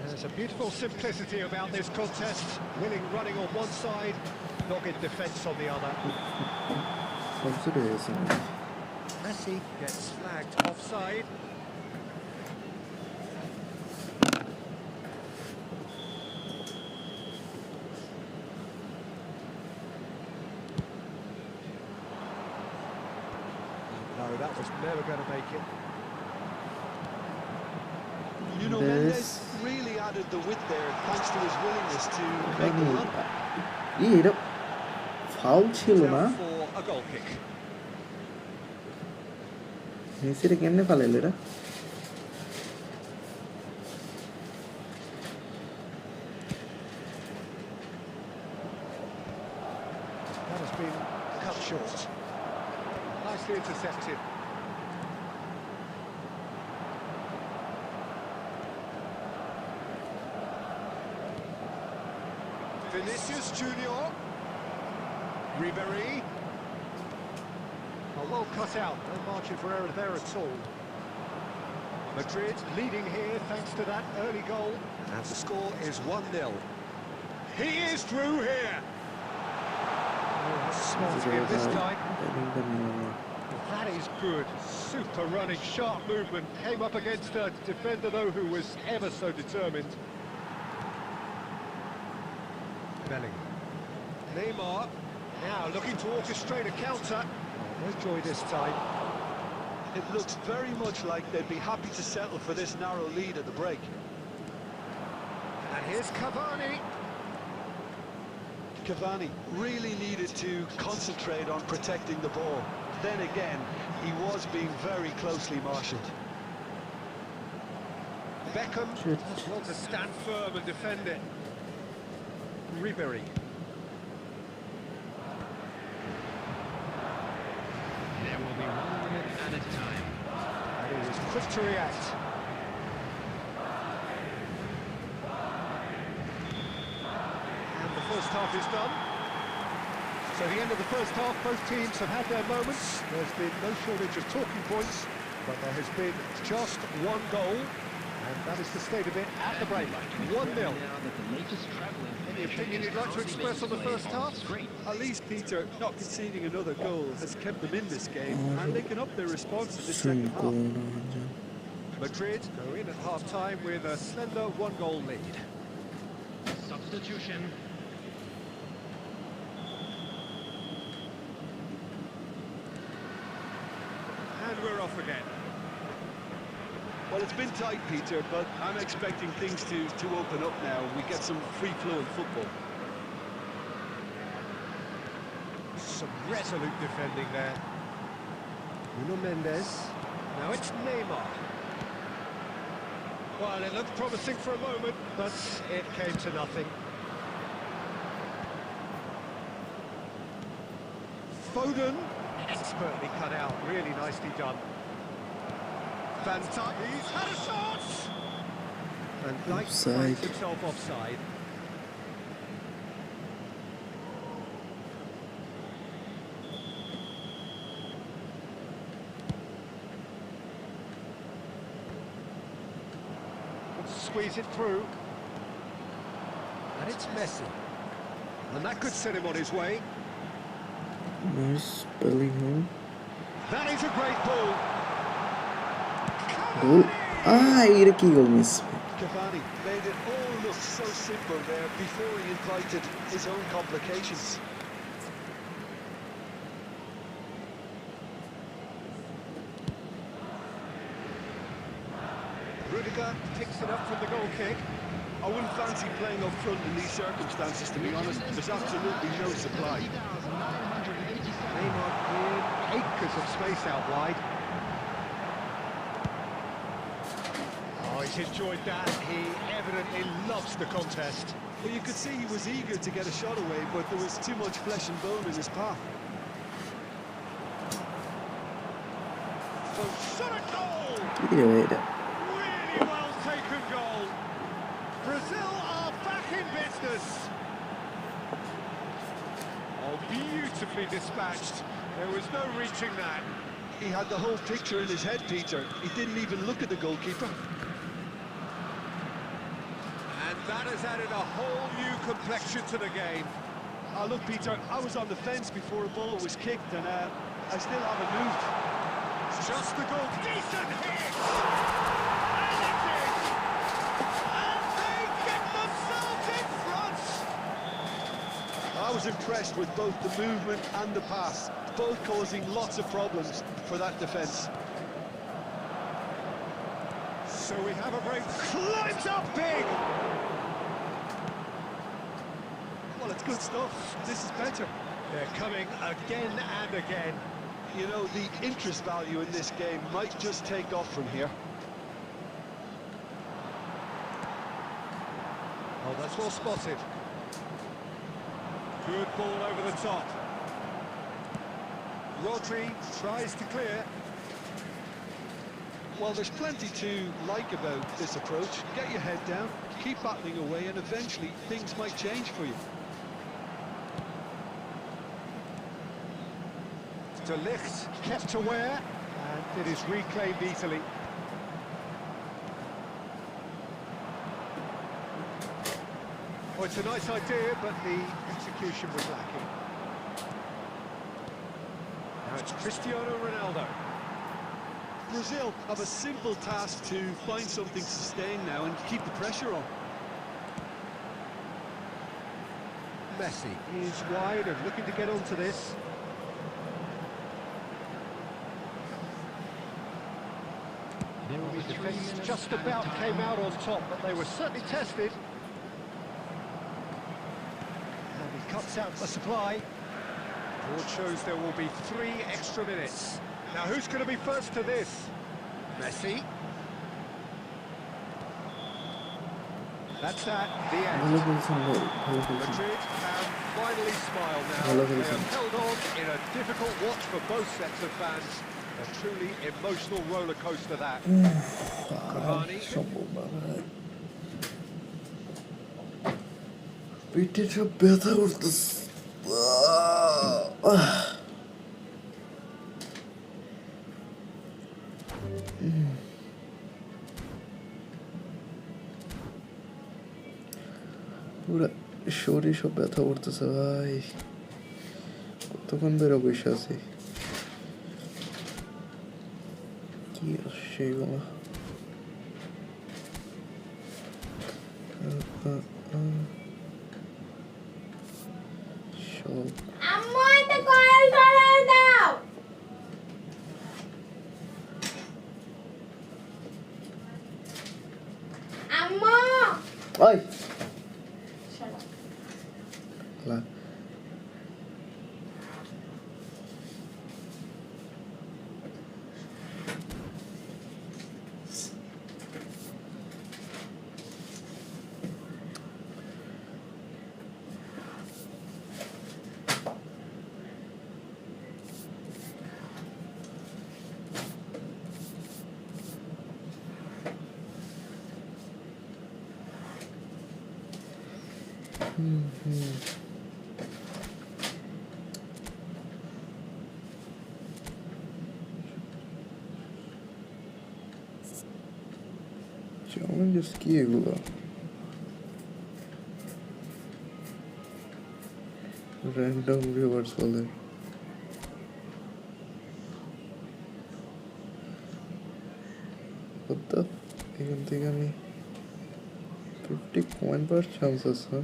There's a beautiful simplicity about this contest. Winning running on one side, dogged defence on the other. Messi gets flagged offside. No, that was never going to make it. Mendes really added the width there thanks to his willingness to make the run. এটা foul ছিল না For a goal kick. মেসিরে কেমনে পালাইলো এটা That has been cut short. Nicely intercepted. Vinicius Junior. Ribery. Oh, well cut out. No margin for error there at all. Madrid leading here thanks to that early goal. And the score is 1-0. He is through here. Oh, that's small to him this time. That is good. Super running, sharp movement. Came up against a defender, though, who was ever so determined. Bellingham. Neymar. Now looking to orchestrate a counter. Oh, no joy this time. It looks very much like they'd be happy to settle for this narrow lead at the break. And here's Cavani. Cavani really needed to concentrate on protecting the ball. Then again, he was being very closely marshalled. Beckham has well to stand firm and defend it. Ribery. There will be 1 minute at a time. And he was quick to react. And the first half is done. So the end of the first half, both teams have had their moments. There's been no shortage of talking points, but there has been just one goal, and that is the state of it at the break. 1-0. Any opinion you'd like to express on the first half? At least, Peter, not conceding another goal has kept them in this game, and they can up their response in the second half. Madrid go in at half-time with a slender 1-goal lead. Substitution. And we're off again. Well, it's been tight, Peter, but I'm expecting things to open up now. We get some free-flowing football. Some resolute defending there. Nuno Mendes. Now it's Neymar. Well, it looked promising for a moment, but it came to nothing. Foden. Expertly cut out, really nicely done. Fantastic, he's had a shot! And Dyke finds himself offside. squeeze it through. And it's Messi. And that could set him on his way. Nice Bellingham. That is a great ball. Goal. এটা কি goal miss? Cavani made it all look so simple there before he invited his own complications. Rudiger picks it up from the goal kick. I wouldn't fancy playing up front in these circumstances, to be honest. There's absolutely no supply. 2,987. Neymar cleared acres of space out wide. Oh, he's enjoyed that. He evidently loves the contest. Well, you could see he was eager to get a shot away, but there was too much flesh and bone in his path. Shot a goal! Really well taken goal. Brazil are back in business. Oh, beautifully dispatched. There was no reaching that. He had the whole picture in his head, Peter. He didn't even look at the goalkeeper. And that has added a whole new complexion to the game. Oh, look, Peter, I was on the fence before a ball was kicked, and I still haven't moved. Just the goal. Decent hit! And it's in! And they get themselves in front! I was impressed with both the movement and the pass, both causing lots of problems for that defence. So we have a break. Climbs up big! Well, it's good stuff. This is better. They're coming again and again. You know, the interest value in this game might just take off from here. Oh, that's well spotted. Good ball over the top. Rodri tries to clear. Well, there's plenty to like about this approach. Get your head down, keep battling away, and eventually things might change for you. De Ligt kept aware, and it is reclaimed easily. Well, it's a nice idea, but the execution was lacking. Now it's Cristiano Ronaldo. Brazil have a simple task to find something to sustain now and keep the pressure on. Messi is wide and looking to get onto this. There will be 3 Defence minutes just added about time. came out on top, but they were certainly tested. And he cuts out the supply. Board shows there will be 3 extra minutes. Now who's going to be first to this? Messi. That's that, the end. ভালো খেলছেন ভাই, ভালো খেলছেন। Madrid can finally smile now. Hello, They Wilson. have held on in a difficult watch for both sets of fans. A truly emotional roller coaster that. Cavani. সম্ভব না ভাই। পিঠেটা ব্যথা করতেছে। পুরা শরীর সব ব্যথা করতেছে ভাই। কতক্ষণ ধরে বসে আছি। কি আসছে এগুলো? সব আম্মু এটা কয়েল ধরে দাও। আম্মু ওই লা চ্যালেঞ্জেস কি এগুলো? র্যান্ডম ভিউয়ার্স বলে। কত এখান থেকে আমি 50 কয়েন পাওয়ার চান্স আছে।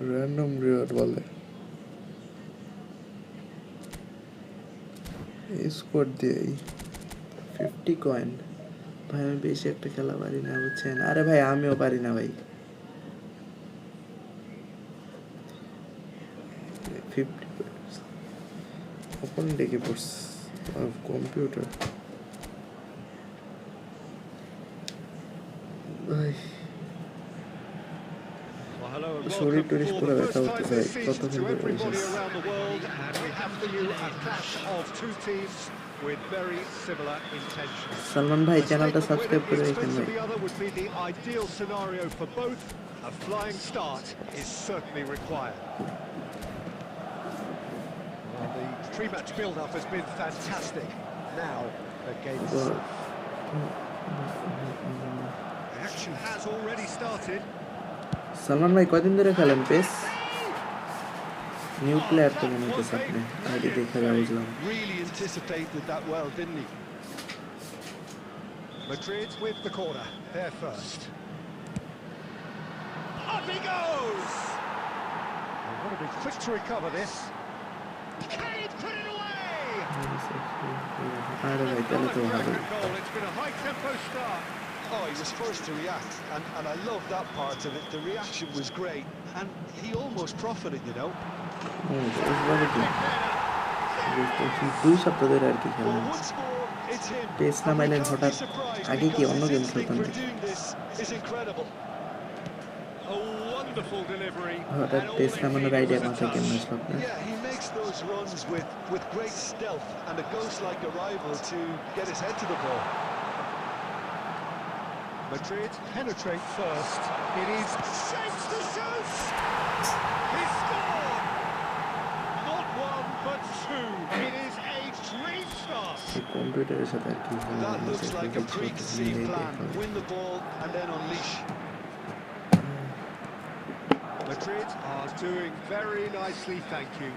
র্যান্ডম রিওয়ার্ড বলে। এই স্কোয়াড দিয়েই 50 কয়েন। ভাই আমি বেশি একটা খেলা পারি না বুঝছেন। আরে ভাই আমিও পারি না ভাই। 50 ওপেন ডেকে পড়ছে কম্পিউটার ভাই। Well, hello and শরীর welcome টরিস for পুরো the ব্যথা first করতে time ভাই this season কতক্ষণ to ধরে everybody বসেছি। around the world, and we have for you a clash of two teams with very similar intentions. Salman ভাই A চ্যানেলটা statement সাবস্ক্রাইব win in করে রাখেন defence of ভাই। the other would be the ideal scenario for both. A flying start is certainly required. Well, the pre-match build-up has been fantastic. Now the game is Well, safe. The action has already started. Salman ভাই কয়দিন ধরে খেলেন pace? New Oh, player তো that মনে was হচ্ছে a আপনি, ID brilliant দেখে যা save. বুঝলাম। Really anticipated that well, didn't he? Madrid with the corner, there first. Up he goes! They've got to be quick to recover this. Can he put it away? আরে ভাই তাহলে Not তো a ভালো। cracking goal, it's been a high-tempo start. Oh, he was first to react, and I love that part of it. The reaction was great, and he almost profited, you know. এবারে কি 2 সপ্তাহ ধরে আর কি Well, খেলেন। once more, it's him. Pace না And we মাইলেন can't be হঠাৎ surprised আগে কি because অন্য his গেম instinct খেলতেন for নাকি? doing this is incredible. A wonderful delivery. হঠাৎ And all পেস it নামানোর needed আইডিয়া was a মাথায় কেমন touch. আসলো আপনার? Yeah, he makes those runs with great stealth and a ghost-like arrival to get his head to the ball. Madrid penetrate first. It is shapes to shoot. He scored! Not one, but two. It is a great start. এই কম্পিউটারের সাথে আর কি That looks like a preconceived plan. Win the ball and then unleash. Madrid are doing very nicely, thank you.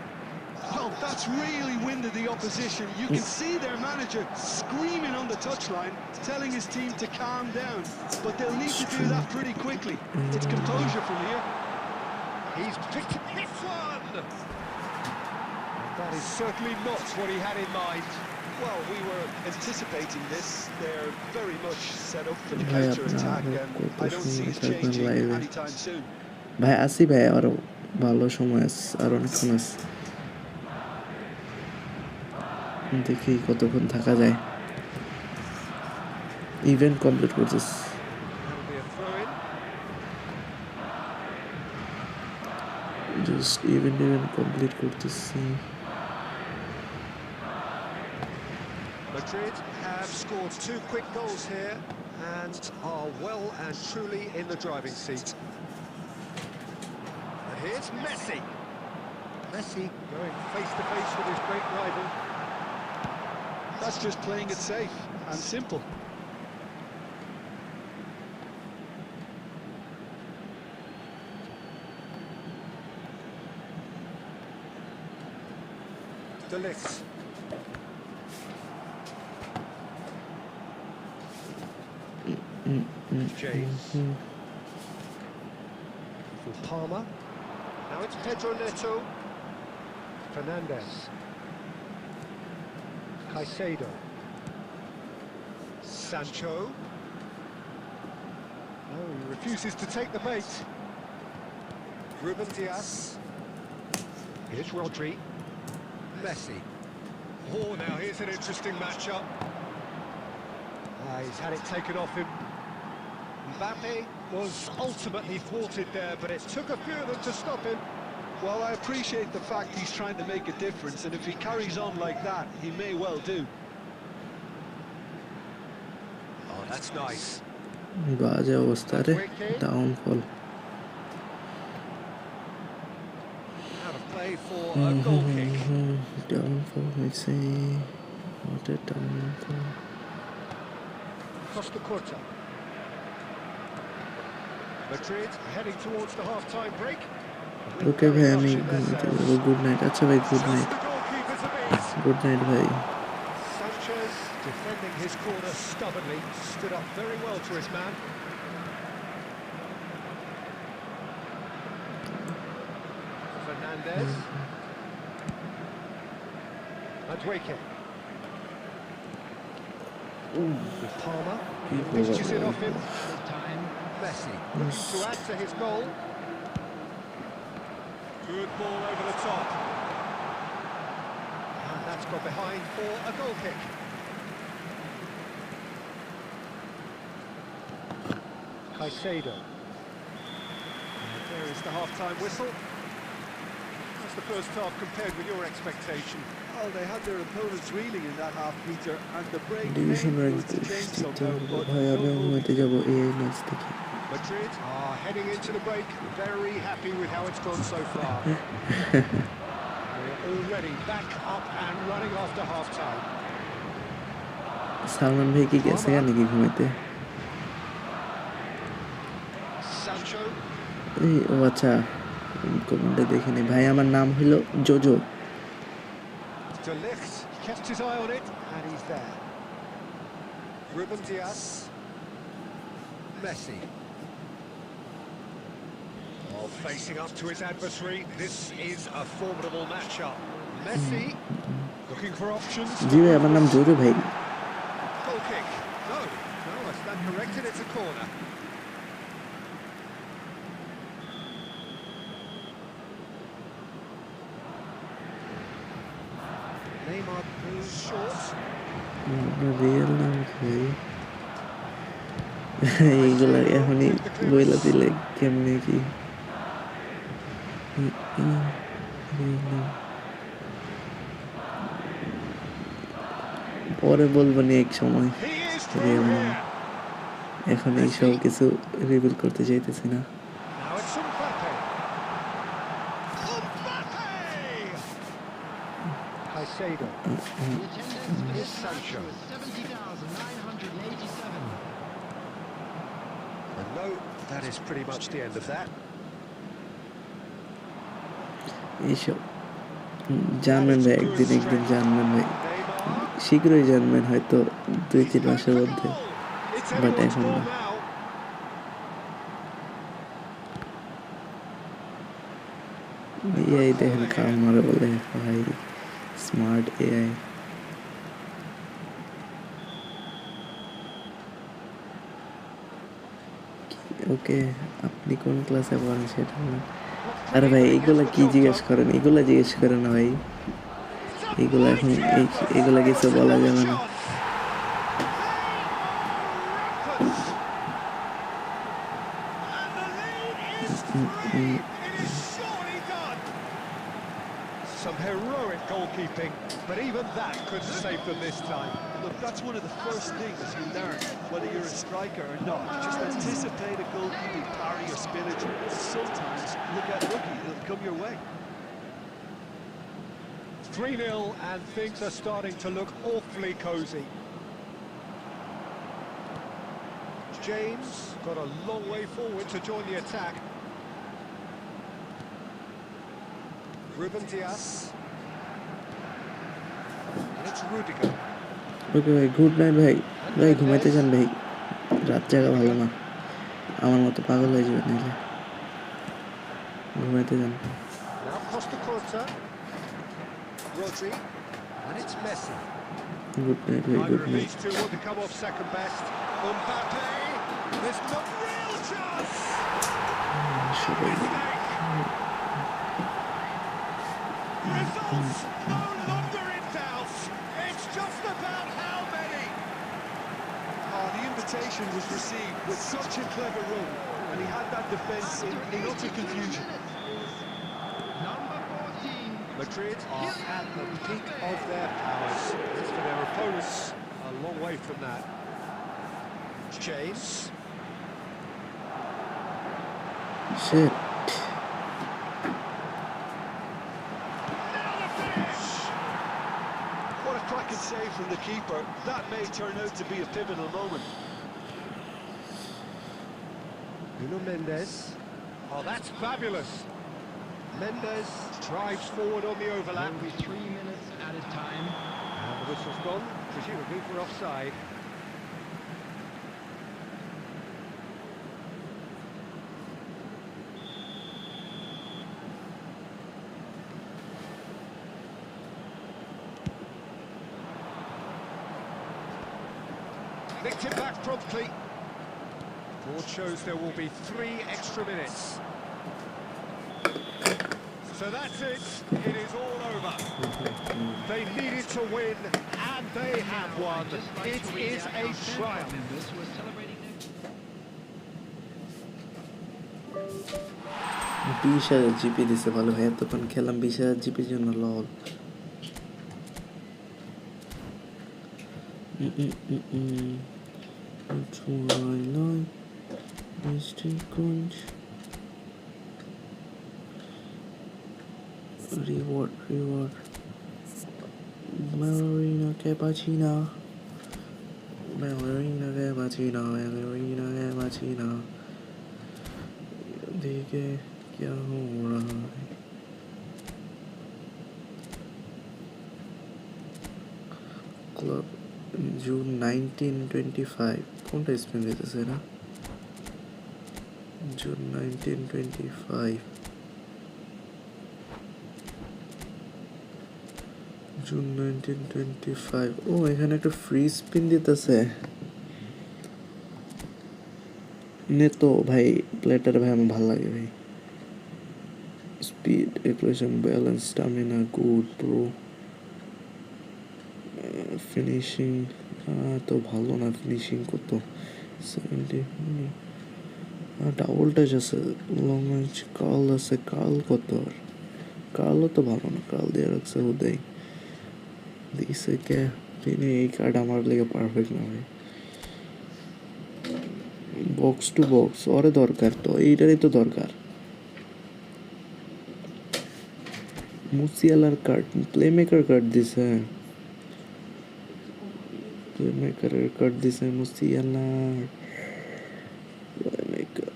Well, that's really winded the opposition. You can see their manager screaming on the touchline, telling his team to calm down. But they'll need to do that pretty quickly. It's composure from here. He's picked this one. That is certainly not what he had in mind. Well, we were anticipating this. They're very much set up for the ভাই counter-attack, আপনার and কত I don't see সময় it থাকবেন changing লাইভে? anytime soon. ভাই আসি ভাই, আরো ভালো সময় আছে, আর অনেকক্ষণ আছে। দেখি কতক্ষণ থাকা যায়। ইভেন্ট কমপ্লিট করতেছি। That'll be a throw-in. Just event complete করতেছি। Madrid have scored 2 quick goals here and are well and truly in the driving seat. And here's Messi. Messi going face-to-face with his great rival. That's just playing it safe and simple. De Ligt. James. For Palmer. Now it's Pedro Neto. Fernandez. Caicedo. Sancho. No, he refuses to take the bait. Ruben Diaz. Here's Rodri. Messi. Oh, now here's an interesting matchup. He's had it taken off him. Mbappe was ultimately thwarted there, but it took a few of them to stop him. Well, I appreciate the fact he's trying to make a difference, and if he carries on like that, he may well do. Oh, that's nice. বাজে অবস্থা রে, downfall. Out of play for a goal kick. Downfall হয়েছে, what a downfall. Costa Curta. Madrid heading towards the half-time break. ওকে ভাই আমি ঘুমাতে যাবো good night আচ্ছা ভাই good Just night the goalkeeper's a miss. Good night ভাই Sanchez defending his corner stubbornly, stood up very well to his man. Fernandez. Madueke. With Palmer. Dishes it off him. Time. Messi looking to add to his goal. Good ball over the top. And that's got behind for a goal kick. Caicedo. And there is the half-time whistle. That's the first half compared with your expectation. Oh, they had their opponents reeling in that half, Peter, and the break division came rank to change somehow, but ভাই আমি no ঘুমাতে যাবো এই match দেখি Madrid are heading into the break, very happy with how it's gone so far. We're already back up and running after half-time. Salman ভাই কি গেছে গা নাকি ঘুমাইতে Sancho. এই ও আচ্ছা কমেন্টে দেখিনি ভাই আমার নাম হলো JoJo De Ligt kept his eye on it, and he's there. Ruben Diaz. Messi. Oh, facing up to his adversary. This is a formidable matchup. Messi looking for options. জি ভাই আমার নাম জোজো ভাই Goal kick. No, I stand corrected. It's a corner. Neymar moves short. Real নাম কি ভাই এইগুলা এখনই বইলা দিলে কেমনে কি পরে বলবো নি এক সময় He is রিয়েল through নাম here. এখন এইসব কিছু রিভিল করতে চাইতেছি না Now it's Mbappe. Caicedo. The attendance for this Sancho. match was 70,987. And no, that is pretty much the end of that. এইসব জানবেন ভাই একদিন একদিন জানবেন ভাই Neymar. শীঘ্রই জানবেন হয়তো 2-3 মাসের মধ্যে It's But anyone's এখন ball না। now. এআই দেখেন কাম মারে বলে ভাই স্মার্ট এআই ওকে আপনি কোন ক্লাসে পড়েন সেটা না আরে ভাই এগুলা কি জিজ্ঞেস করেন এগুলা জিজ্ঞেস করেন না ভাই এগুলা এখন এগুলা কিছু বলা যাবে না Some heroic goalkeeping, but even that couldn't save them this time. Look, that's one of the first things you learn, whether you're a striker or not. Just anticipate a goalkeeping parry or spillage. Sometimes you'll get lucky, it'll come your way. 3-0 and things are starting to look awfully cosy. James got a long way forward to join the attack. Ruben Diaz. And it's Rudiger. ওকে ভাই good night ভাই ভাই ঘুমাইতে যান ভাই রাত জাগা ভালো না আমার মতো পাগল হয়ে যাবে নাহলে ঘুমাইতে যান Now Costa Curta. Rodri. And it's Messi. Good night ভাই Either good of night these two want to come off second best. Mbappe. There's no real chance. সবাই Results no longer in doubt. It's just about how many. The invitation was received with such a clever run, and he had that defence in utter confusion. Number 14. Madrid are at the peak of their powers. As for their opponents, a long way from that. James. Shit Now the finish. What a cracking save from the keeper. That may turn out to be a pivotal moment. Nuno Mendes. Oh, that's fabulous. Mendes drives forward on the overlap. Will be 3 minutes added time. And the whistle's gone, presumably for offside. Nicked it back promptly. Board shows there will be 3 extra minutes. So that's it. It is all over. They needed to win, and they have won. Just like It to read is out a how fan club triumph. members were celebrating their 20,000 GP দিছে ভালো ভাই, এতক্ষণ খেলাম 20,000 জিপির জন্য লল। Reward Ballerina cappuccino. Ballerina cappuccino. Ballerina cappuccino. देखे क्या हो रहा है? Club June 1925. কোনটা স্পেন দিতেছে না? June 1925. June 1925. ও এখানে একটা ফ্রি স্পিন দিতেছে। নেতো ভাই, প্লেটার ভাই আমার ভালো লাগে ভাই। Speed, expression, balance, stamina, good pro, finishing তো ভালো না, ফিনিশিং কত 70, ডাবল টাচ আছে, লং রেঞ্জ, কার্ল আছে, কার্ল কত, আর কার্লও তো ভালো না, কার্ল দিয়ে রাখছে ওদেই দিছে কে। তিনি এই কার্ড আমার লেগে পারফেক্ট না ভাই। বক্স টু বক্স ওরে দরকার, তো এইটারই তো দরকার। মুসিয়ালার কার্ড, প্লেমেকার কার্ড দিছে, প্লেমেকারের কার্ড দিছে মুসিয়ালার। প্লেমেকার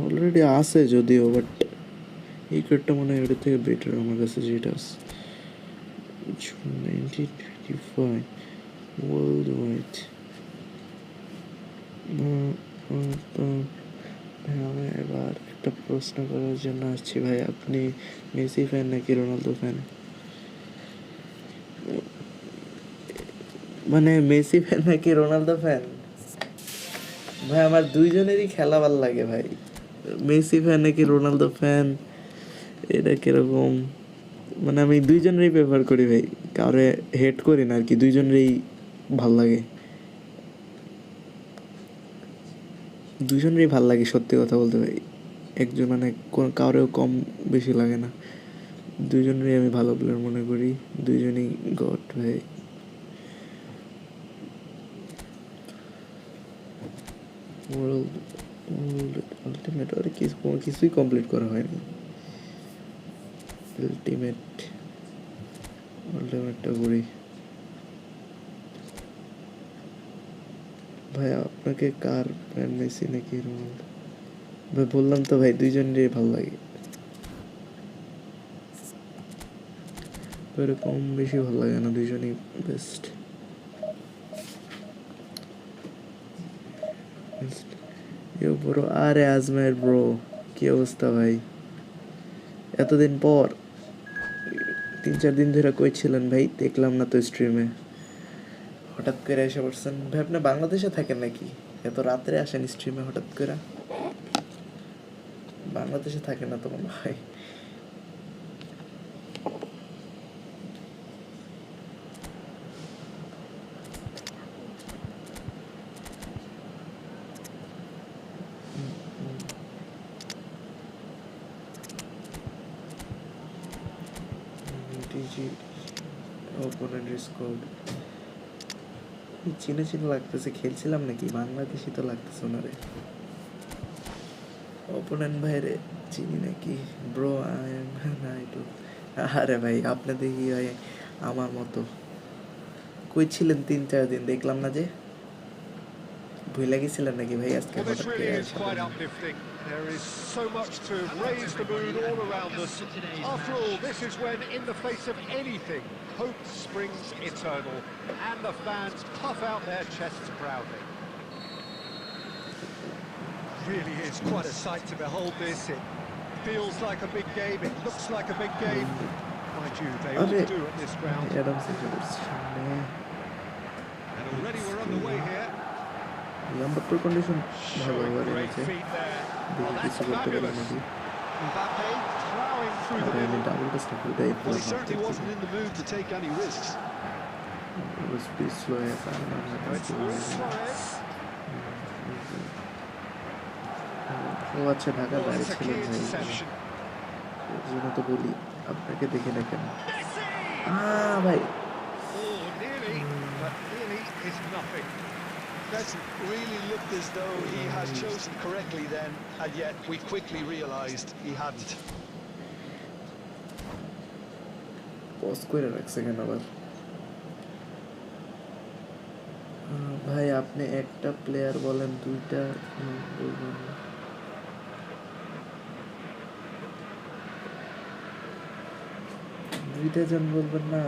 অলরেডি আছে যদিও, বাট এই কার্ডটা মনে হয় ওটা থেকে বেটার আমার কাছে যেটা আছে। 1925 ওয়ার্ল্ড ওয়াইড। আমি এবার একটা প্রশ্ন করার জন্য আসছি ভাই, আপনি মেসি ফ্যান নাকি রোনালদো ফ্যান? মানে মেসি ফ্যান নাকি রোনালদো ফ্যান? ভাই আমার দুইজনেরই খেলা ভালো লাগে ভাই। মেসি ফ্যান নাকি রোনালদো ফ্যান এটা কিরকম, মানে আমি দুইজনেরই প্রেফার করি ভাই, কাউরে হেট করি না আর কি, দুইজনেরই ভাল লাগে, দুজনেরই ভাল লাগে সত্যি কথা বলতে ভাই। একজন মানে কাউরেও কম বেশি লাগে না, দুজনেরই আমি ভালো প্লেয়ার মনে করি, দুইজনই গড ভাই। ওয়ার্ল্ড আলটিমেট আর কোনো কিছুই কমপ্লিট করা হয়নি। আলটিমেটটা করি ভাই। আপনাকে কার ফ্যান, মেসি নাকি রোনালদো? ভাই বললাম তো ভাই দুইজনেরই ভালো লাগে, কম বেশি ভালো লাগে না, দুইজনই বেস্ট। ব্রো, আরে আজমের ব্রো, কি অবস্থা ভাই? এতদিন পর, 3-4 দিন ধরে কই ছিলেন ভাই? দেখলাম না তো স্ট্রিমে, হঠাৎ করে এসে পড়ছেন ভাই। আপনি বাংলাদেশে থাকেন নাকি? এত রাত্রে আসেন স্ট্রিমে হঠাৎ করে? বাংলাদেশে থাকেন না তো মনে হয়। চিনে চিনে লাগতেছে, খেলছিলাম নাকি? বাংলাদেশি তো লাগতেছে ওনারে। অপোনেন্ট ভাইরে চিনি নাকি ব্রো? না একটু, আরে ভাই আপনি দেখি ভাই আমার মতো কই ছিলেন 3-4 দিন, দেখলাম না যে। ভুলে গেছিলেন নাকি ভাই আজকে Well, this হঠাৎ really করে is quite uplifting. There is so much to raise the mood all around us. After all, this is when, in the face of anything, hope springs eternal, and the fans puff out their chests proudly. Really is quite a sight to behold this. It feels like a big game, it looks like a big game. Mind you, they all আরে do at this ground. Adams এসে পড়ছে সামনে And already we're underway here. Number condition ভালো Showing হয়ে great গেছে feet there. দেখি Well, that's কিছু করতে পারি fabulous. নাকি Mbappe plowing through the আরে আমি middle. ডাবল টেস্ট করে দেই Well, he certainly wasn't in the mood to take any risks. Speed slow হয়ে গেছে Now it's Luis Suarez. ও আচ্ছা ঢাকার Oh, বাইরে that's a ছিলেন key ভাই interception. এর জন্য তো বলি আপনাকে দেখে না কেন Messi! ভাই Oh, nearly, but nearly is nothing. That really looked as though he had chosen correctly then, and yet we quickly realised he hadn't. Pause করে রাখছে কেন আবার ভাই আপনি একটা প্লেয়ার বলেন দুইটা বলবেন না। দুইটা জন বলবেন না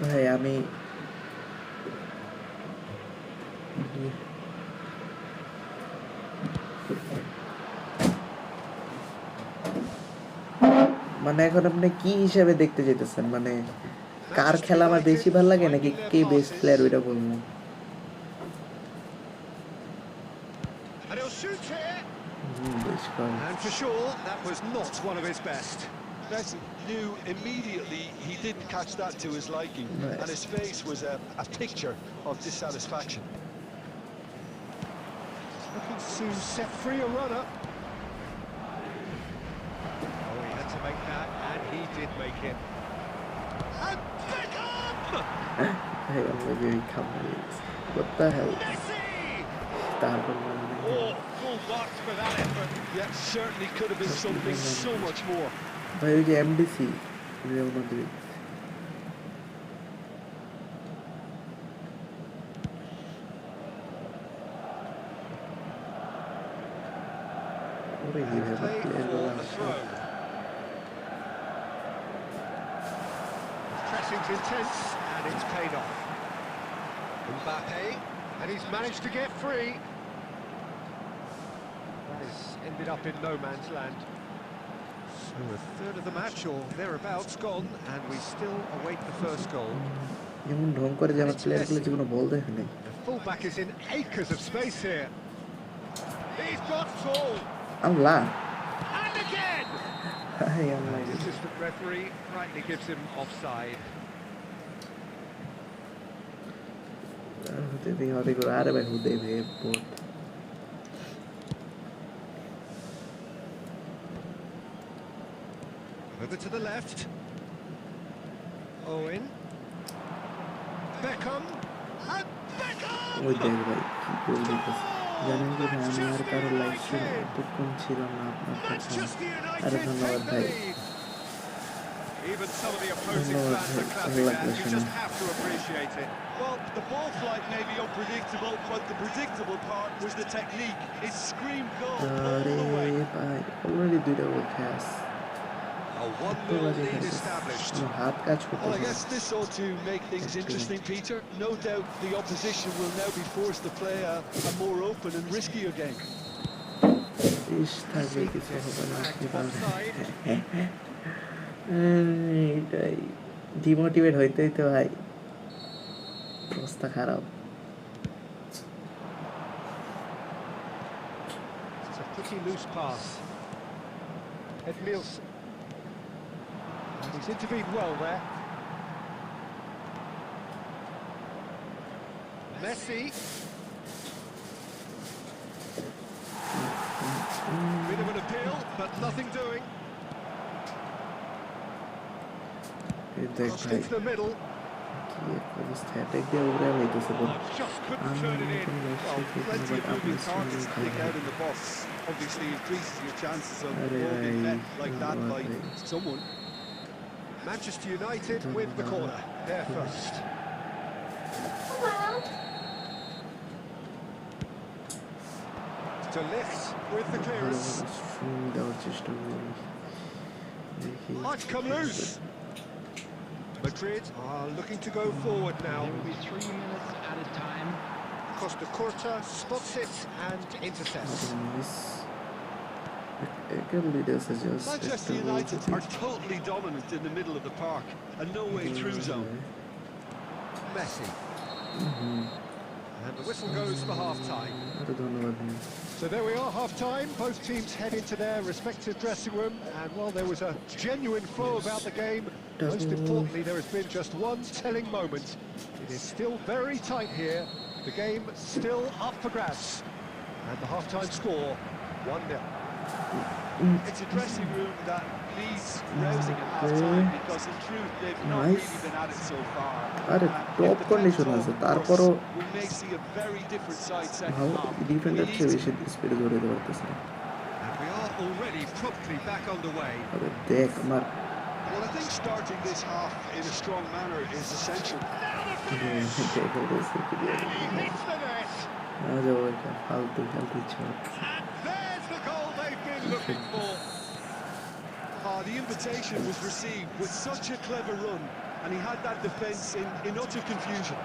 ভাই আমি মানে এখন আপনি কি হিসাবে দেখতে যেতেছেন মানে কার খেলা আমার বেশি ভালো লাগে নাকি কে বেস্ট প্লেয়ার ওইটা বলবো And he'll shoot here. বেশ কম And for sure, that was not one of his best. Messi knew immediately he didn't catch that to his liking, Nice. and his face was a picture of dissatisfaction. Looking to set free a runner. Oh, he had to make that, and he did make it. And Beckham! hey I'm very confident what the hell Messi! তারপর Oh, full marks for that effort. Yeah, certainly could have been something so much more. ভাই ওই যে MDC Real Madrid ওরে কি ভাই Played player for গুলো a throw. Pressing's intense, and it's paid off. Mbappe, and he's managed to get free. That has ended up in no man's land. So a third of the match, or thereabouts, gone, and we still await the first goal. যেমন ঢং করে যে আমার player গুলো যেগুলো বল দেখে নেই The fullback is in acres of space here. He's got tall, Allah and again! হাই Allah The assistant referee rightly gives him offside. হতে দিই হতে করে আরে ভাই হুদে ভাই boat Over to the left. Owen. Beckham. And Beckham! ওই দেখ ভাই কি গোল দিতেছে জানেন কি ভাই আমি আর কারো লাইভ স্ট্রিম এতক্ষণ ছিলাম না আপনার কাছে Manchester আরে United ধন্যবাদ take the ভাই lead. Even some of the opposing ধন্যবাদ fans ভাই are ভালো clapping লাগলো that. You শুনে just have to appreciate it. Well, the ball flight may be unpredictable, but the predictable part was the technique. It screamed goal all আরে the way. ভাই already দুইটা গোল খেয়াস A 1-0 lead established. কোনো হাত কাজ Well, I করতেছে guess this ought to make things interesting, Peter. No doubt the opposition will now be forced to play a more open and riskier game. ইস থাকবে কিছু হবে না আপনি পারবেন Offside. এটাই ডিমোটিভেট হইতেই তো ভাই অবস্থা খারাপ It's a pretty loose pass. Ed Nielsen. And he's intervened well there. Messi. Bit of an appeal, but nothing doing. এই দেখ Crossed ভাই into the middle. কি এক অবস্থা অ্যাটাক দিয়ে উড়ে হইতেছে বল Just couldn't আমি turn it in. নতুন live Well, stream plenty of আপনার moving সঙ্গে targets to ভালো pick out in the box. Obviously increases your chances of আরে ball ভাই being met like that ধন্যবাদ by ভাই someone. Manchester United with the corner. There first. To lift with the clearance. String দেওয়ার চেষ্টা করি দেখি Might come loose. Madrid are looking to go forward now. There will be 3 minutes added time. Costa Curta spots it and intercepts. Miss একটা leader suggest Manchester United are totally dominant in the middle of the park, a no-way through zone. Messi. And the whistle goes for half-time. আরে ধন্যবাদ So there we are, half-time. Both teams head into their respective dressing room, and while there was a genuine flow about the game, most importantly there has been just one telling moment. It is still very tight here. The game still up for grabs. And the half-time score, 1-0. It's a dressing room that needs rousing at half-time because in truth they've not Nice. really been at it so far. আরে top condition আছে তারপরও We may see a very different side second ভালো half. Defender চেয়ে বেশি স্পিডে ধরে দিতে পারতেছে না And we are already promptly back underway. আরে দেখ আমার Well, I think starting this half in a strong manner is essential. Hits the net. ফালতু ফালতু ছট And there's the goal they've been looking for. The invitation was received with such a clever run, and he had that defence in utter confusion.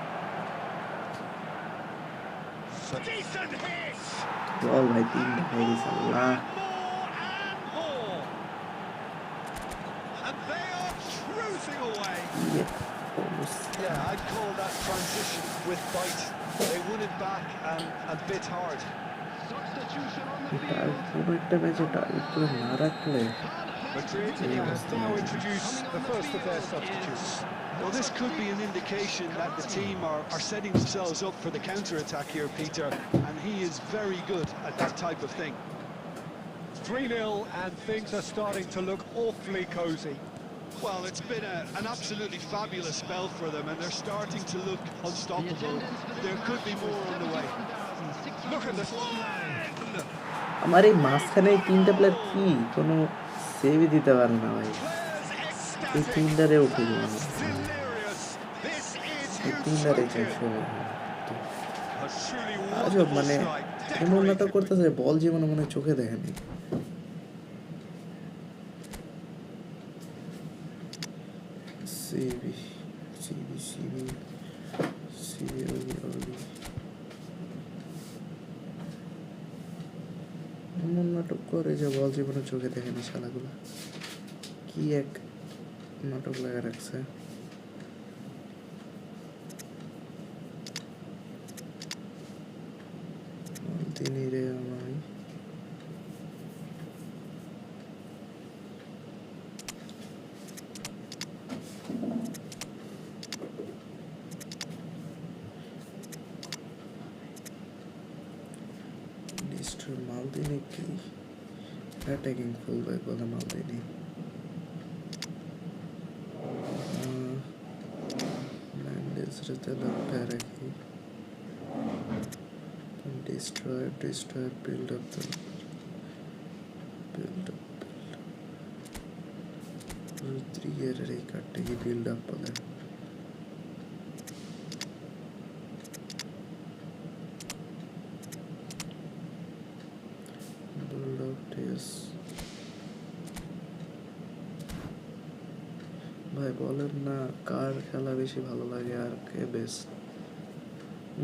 Decent hit. বল ভাই তিনটা হয়ে গেছে আল্লাহ More. And they are cruising away. ইয়ে Yeah, I'd call that transition with bite. They won it back and a bit hard. Substitution on the এটা field. কোনো একটা ম্যাচে target করে না রাখলে Madrid has now introduced the first of their substitutes. Well, this could be an indication that the team are setting themselves up for the counter-attack here, Peter, and he is very good at that type of thing. 3-0 and things are starting to look awfully cosy. Well, it's been an absolutely fabulous spell for them, and they're starting to look The unstoppable. attendance for the There could be more on the way. 71,649. Look at the spread. আমার এই মাঝখানে এই তিনটা player কি কোনো সেভই দিতে পারে না ভাই Players এই ecstatic. তিনটারে উঠে দিল Delirious. This is এই youth তিনটারে soccer. চেঞ্জ করে A truly আজব wonderful মানে strike. এমন নাটক Decorated with করতেছে বল জীবনে মনে হয় চোখে দেখেনি সিবি সিবি সিবি সিবি ওলি এমন নাটক করে যে বল জীবনে চোখে দেখেনি শালাগুলা কি এক নাটক লাগা রাখছে তিনি রে আমায় Mr. Maldini কি attacking fullback বলে Maldini Mendes রেতে লড়তে রাখি destroy build up Rodriguez এই কাটতে কি build up বলে build up yes ভাই বলেন না কার খেলা বেশি ভালো লাগে আর কে বেস্ট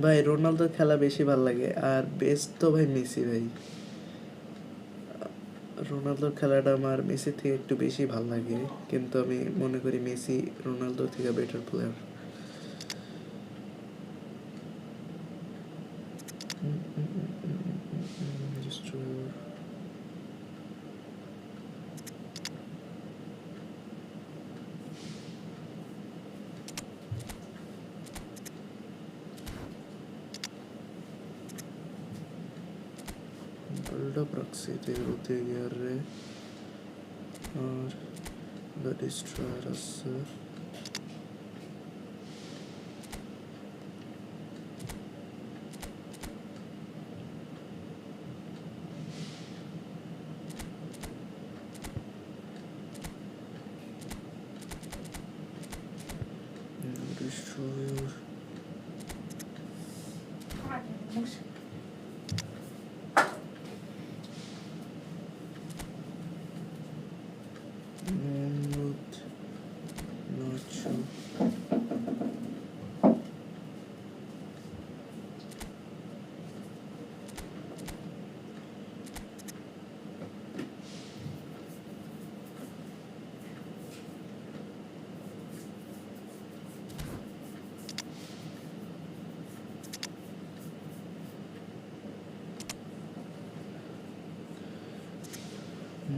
ভাই রোনালদোর খেলা বেশি ভালো লাগে আর বেস্ট তো ভাই মেসি ভাই রোনালদোর খেলাটা আমার মেসি থেকে একটু বেশি ভালো লাগে কিন্তু আমি মনে করি মেসি রোনালদোর থেকে বেটার প্লেয়ার build-up रखसे थे रोते यार रे और the destroyer sir Mohamed Nacho.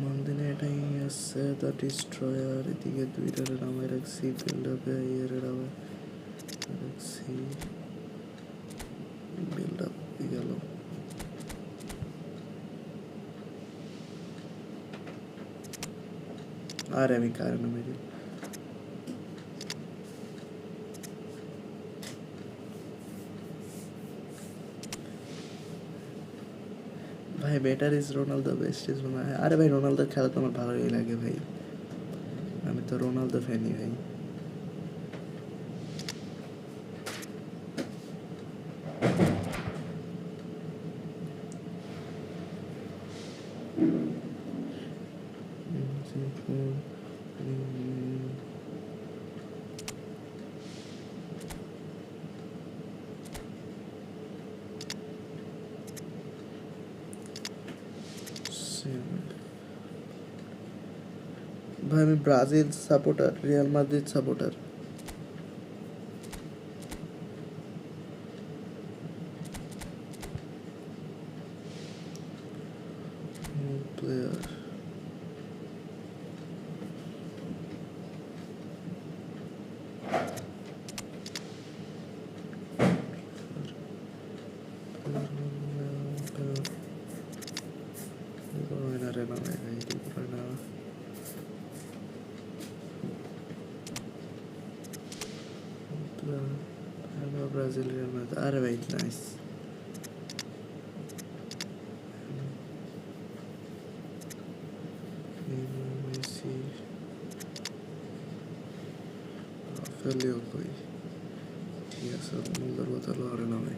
মালদিনে এটাই আছে দ্য ডিস্ট্রয়ার, এদিকে দুইটারে নামায় রাখছি, বিল্ড আপে ইয়ারে নামায় রাখছি, বিল্ড আপ গেল। আরে আমি কারে নামে দিই ভাই, better is Ronaldo, best is Ronaldo. আরে ভাই, রোনালদোর খেলা তো আমার ভালোই লাগে ভাই, আমি তো রোনালদো ফ্যানই ভাই। ভাই আমি Brazil supporter, Real Madrid supporter. Player Brazil, Real Madrid. আরে ভাই নাইস। মেসি, রাফেলিও কই? ঠিক আছে, রোনালদোর বদল আর নামে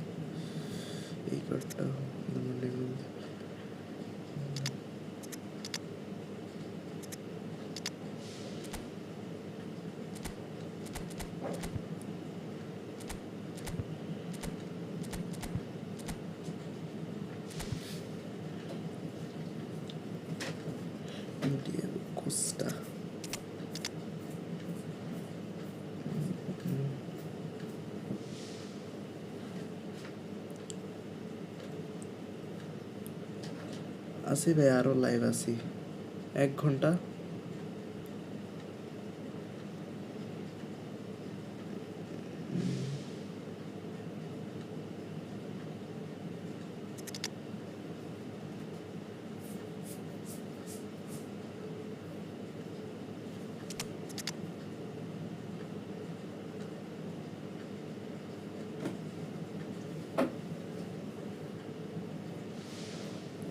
এই কার্ডটা Diego Costa। আছি ভাই, আরো লাইভ আছি 1 ঘন্টা।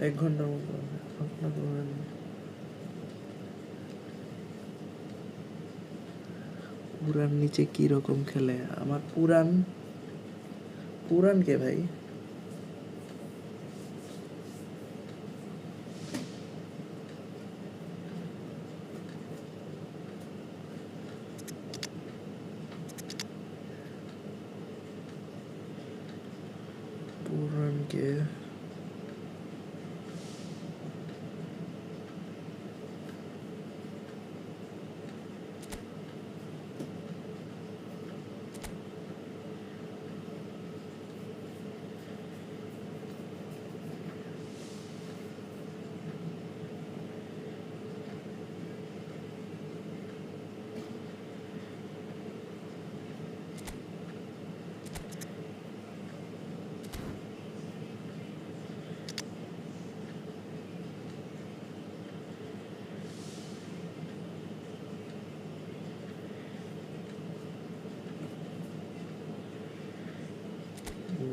এক ঘন্টার মতো পুরান নিচে কি রকম খেলে আমার পুরান? পুরান কে ভাই? পুরান কে?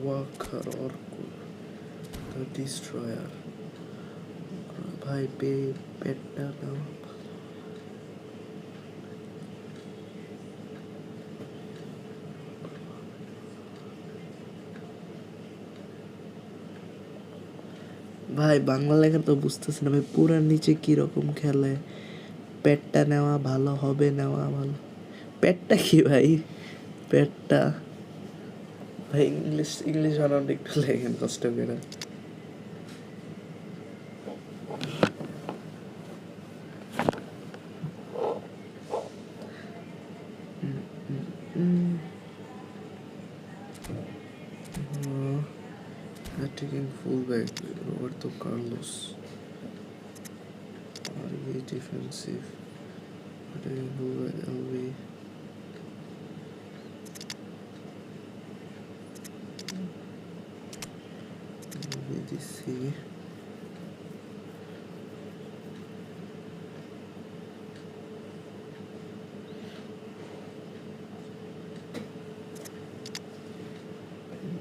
Walker or the Destroyer ভাই, পেটটা দাও। ভাই বাংলা লেখা তো বুঝতেছি না ভাই, পুরার নিচে কি রকম খেলে পেটটা নেওয়া ভালো হবে, নেওয়া ভালো। পেটটা কি ভাই? পেটটা ভাই, ইংলিশ বানানটা একটু লেখেন কষ্ট করে। Attacking fullback Roberto Carlos. RB defensive. Attacking fullback LB. BDC.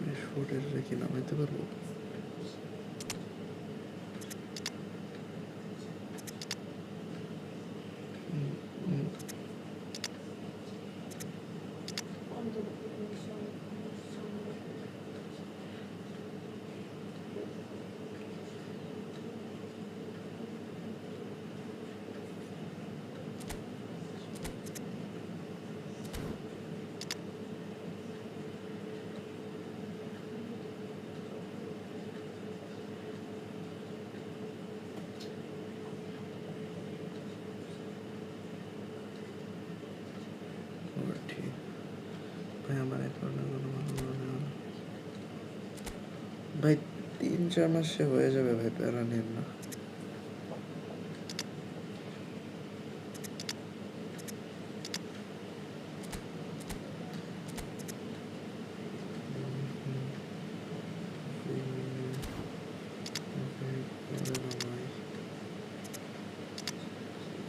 Rashford-এর রেখে নামাইতে পারবো? ঠিক ভাই, আমার এখন ভাই 3-4 মাসে হয়ে যাবে ভাই, প্যারা নেন না।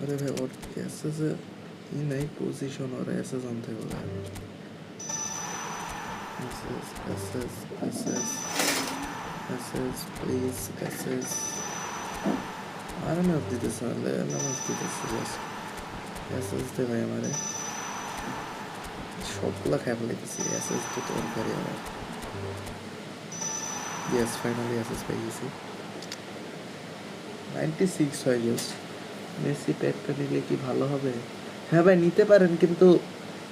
अरे भाई, और कैसे से ही नई पोजीशन और ऐसे जानते हो भाई। SS please SS আরে না দিতেছে না, নামাজ দিতেছে জাস্ট SS দে ভাই আমারে, সবগুলা খাই ফেলাইতেছি। SS তো তোর ঘরে আমার। ইয়েস, ফাইনালি SS পেয়ে গেছি। 96 হয় জাস্ট। মেসি প্যাকটা নিলে কি ভালো হবে? হ্যাঁ ভাই, নিতে পারেন, কিন্তু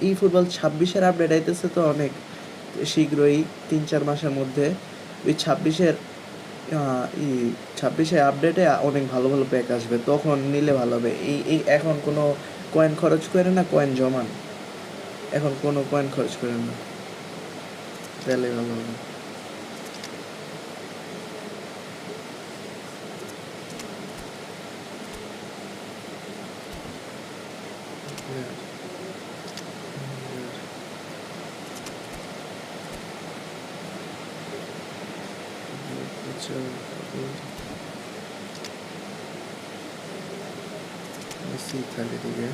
eFootball 26-এর আপডেট আইতেছে তো অনেক শীঘ্রই, 3-4 মাসের মধ্যে। ওই 26-এর আপডেটে অনেক ভালো ভালো প্যাক আসবে, তখন নিলে ভালো হবে। এই এখন কোনো কয়েন খরচ করে না, কয়েন জমান, এখন কোনো কয়েন খরচ করেন না, তাহলে ভালো হবে। Messi İtalya Ligi.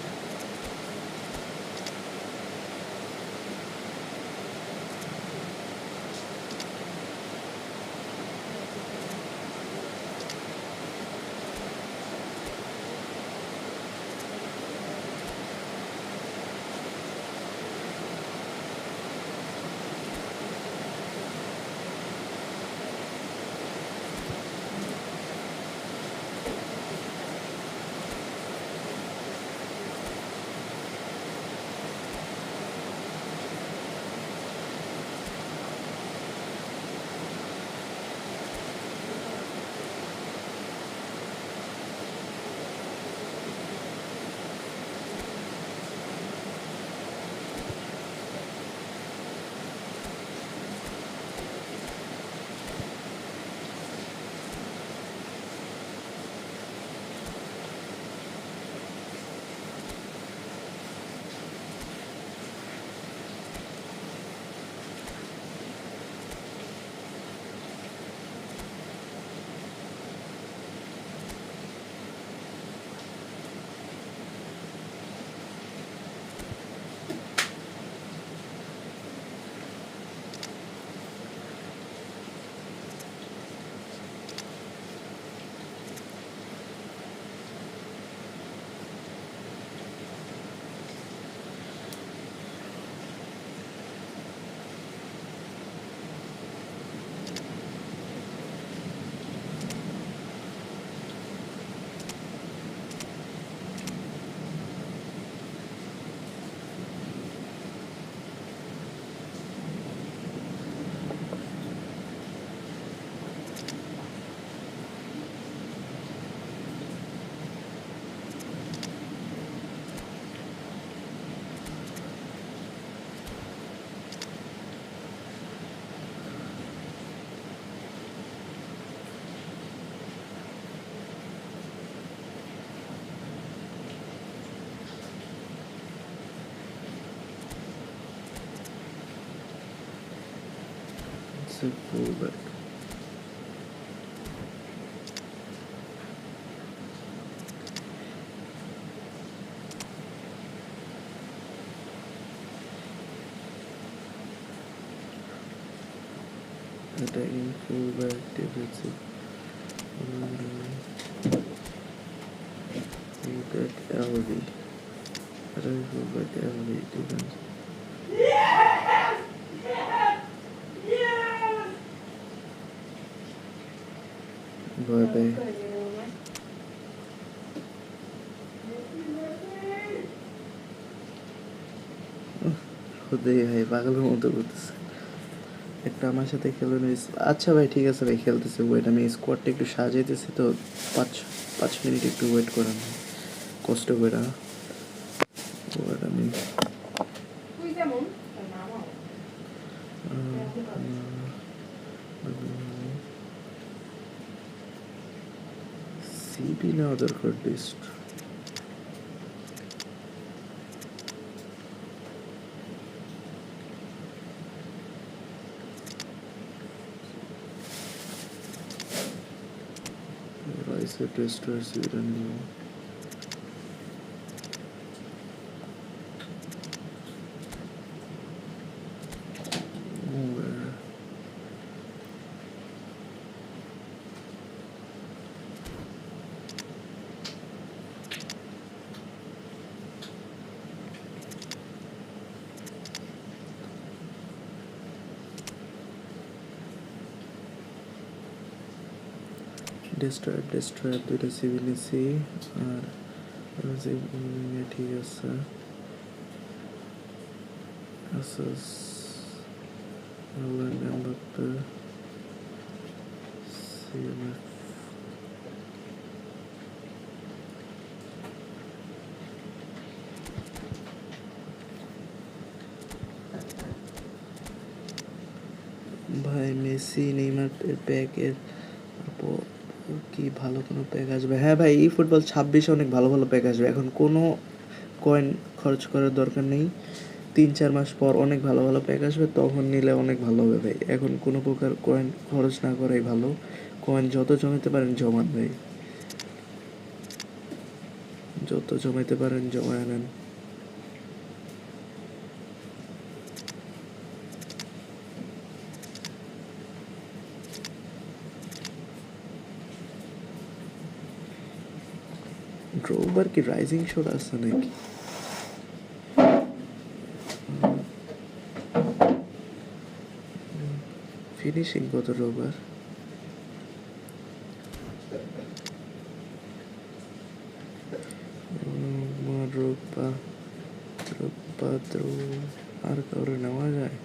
defensive fullback. Attacking fullback, defensive fullback, LV. Attacking fullback, LV, defense. Bye bye. খুদে ভাই পাগলের মতো করতেছে। একটা আমার সাথে খেলবেন। আচ্ছা ভাই ঠিক আছে ভাই, খেলতেছে ওয়েট, আমি স্কোয়াডটা একটু সাজাইতেছি তো, পাঁচ পাঁচ মিনিট একটু ওয়েট করেন কষ্ট করে। ওয়েট আমি তুই কেমন নামাও সিবি নেওয়া দরকার লিস্ট। Rice tester সিবিটা নিব। ডেস্ট্রয়ার দুইটা সিবি নিছি, আর ঠিক আছে। আসস এমবাপ্পে সিএমএফ ভাই মেসি নেইমার প্যাকের কি ভালো কোনো প্যাক আসবে? হ্যাঁ ভাই, এই ফুটবল 26 অনেক ভালো ভালো প্যাক আসবে। এখন কোনো কয়েন খরচ করার দরকার নেই। 3-4 মাস পর অনেক ভালো ভালো প্যাক আসবে, তখন নিলে অনেক ভালো হবে ভাই। এখন কোনো প্রকার কয়েন খরচ না করাই ভালো। কয়েন যত জমাতে পারেন জমান ভাই, যত জমাইতে পারেন জমায় নেন। ড্রোবার কি রাইজিং শট আছে নাকি? ফিনিশিং কত ড্রোবার? আর কাউরে নেওয়া যায়?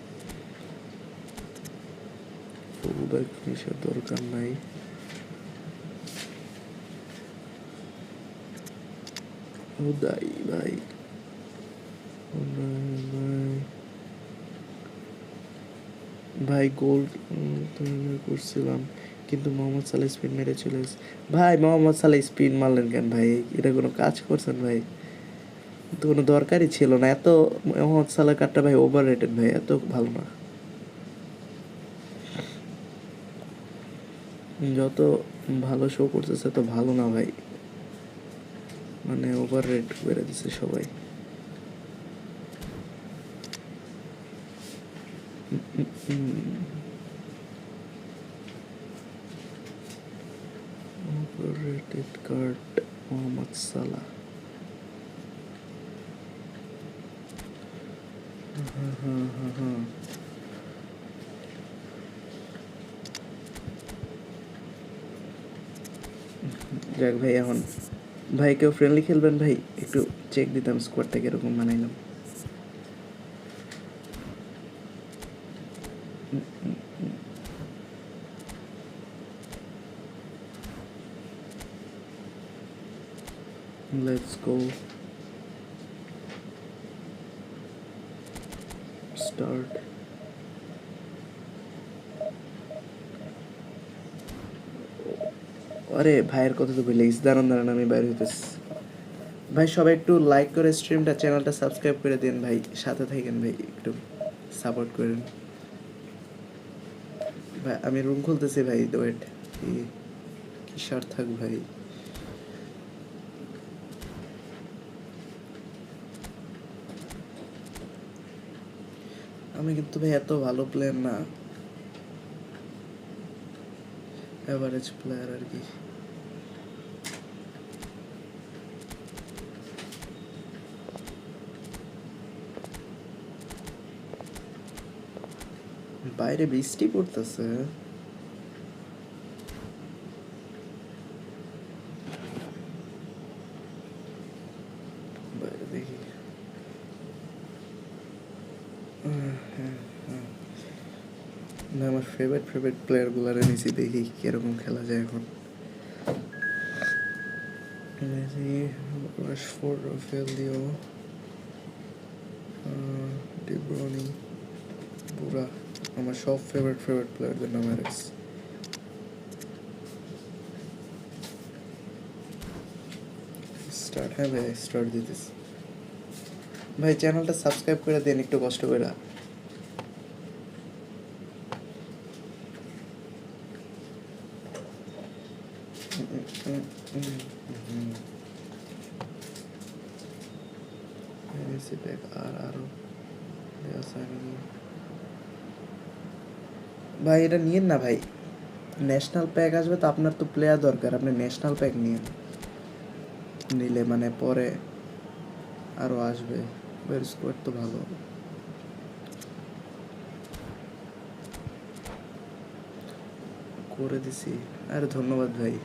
ফুলব্যাক ফিনিশার দরকার নাই। উদয় ভাই, ভাই গোল করছিলাম কিন্তু মোহাম্মদ সালাহ স্পিন মেরে চলে এসেছে। ভাই মোহাম্মদ সালাহ স্পিন মারলেন কেন ভাই? এটা কোনো কাজ করছেন ভাই? তো কোনো দরকারই ছিল না এত। মোহাম্মদ সালাহ কাটটা ভাই ওভার রেটেড ভাই, এত ভালো না। যত ভালো শো করতেছে তো ভালো না ভাই, মানে ওভার রেট করে দিচ্ছে সবাই। ওভাররেটেড কার্ড মোহাম্মদ সালাহ। যাক ভাই, এখন ভাই কেউ ফ্রেন্ডলি খেলবেন ভাই? একটু চেক দিতাম স্কোয়াডটা কিরকম বানাইলাম। Let's go. Start. আরে ভাইয়ের কথা তো ভুলে গেছি, দাঁড়ান দাঁড়ান আমি বাইরে হইতেছি। ভাই সবাই একটু লাইক করে স্ট্রিমটা, চ্যানেলটা সাবস্ক্রাইব করে দিন ভাই, সাথে থাকেন ভাই, একটু সাপোর্ট করেন। ভাই আমি রুম খুলতেছি ভাই, ওয়েট। কি শার্ট থাক ভাই। আমি কিন্তু ভাই এত ভালো প্লেয়ার না, এভারেজ প্লেয়ার আর কি। বাইরে বৃষ্টি পড়তেছে। বাইরে দেখি। না, আমার ফেভারিট প্লেয়ারগুলোরে নিচে দেখি কিরকম খেলা যায় এখন। মেসি, রাশফোর্ড, রাফেলিও, ডি ব্রুইনে, পুরা আমার সব ফেভারিট প্লেয়ারদের নাম রাখছি। স্টার্ট, হ্যাঁ ভাই স্টার্ট দিতেছি। ভাই চ্যানেলটা সাবস্ক্রাইব করে দেন একটু কষ্ট করে। ভাই এটা নিয়েন না ভাই, ন্যাশনাল প্যাক আসবে তো, আপনার তো প্লেয়ার দরকার, আপনি ন্যাশনাল প্যাক নিয়েন, নিলে মানে পরে আরও আসবে, স্কোয়াড তো ভালো। করে দিছি, আরে ধন্যবাদ ভাই।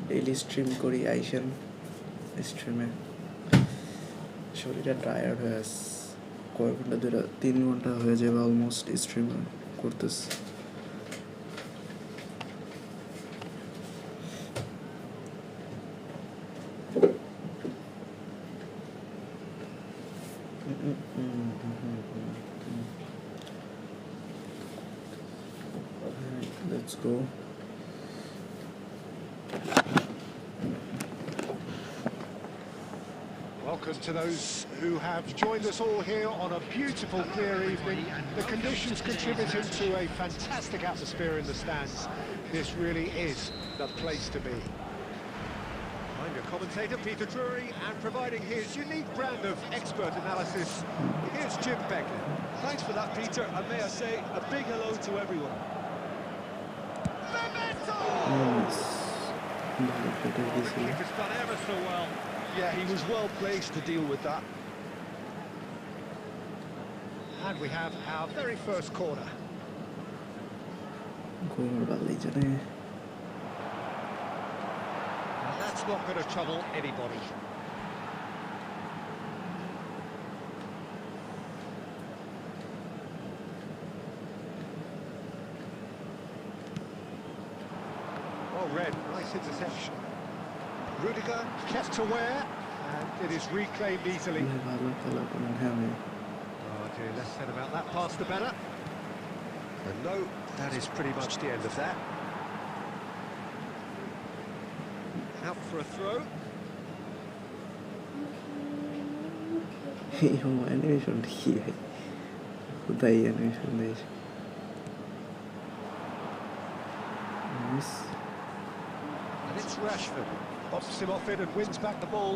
ডেইলি স্ট্রিম করি, আইসেন স্ট্রিমে। শরীরটা টায়ার্ড হয়ে আস, কয়েক ঘন্টা, 3 ঘন্টা হয়ে যাবে অলমোস্ট স্ট্রিম করতেছি। Let's go. Welcome to those who have joined us all here on a beautiful, clear evening. The conditions contributing to a fantastic atmosphere in the stands. This really is the place to be. I'm your commentator, Peter Drury, and providing his unique brand of expert analysis, here's Jim Bangla. Thanks for that, Peter, and may I say a big hello to everyone. Keeper's done ever so well. Yeah, he was well placed to deal with that. And we have our very first corner. And That's not going to trouble anybody. Well read, nice interception. Rudiger kept aware, and it is reclaimed easily. Oh dear, less said about that pass the better. And no, that is pretty much the end of that. Out for a throw. animation here. Animation nice. And it's Rashford. Bops him off it and wins back the ball.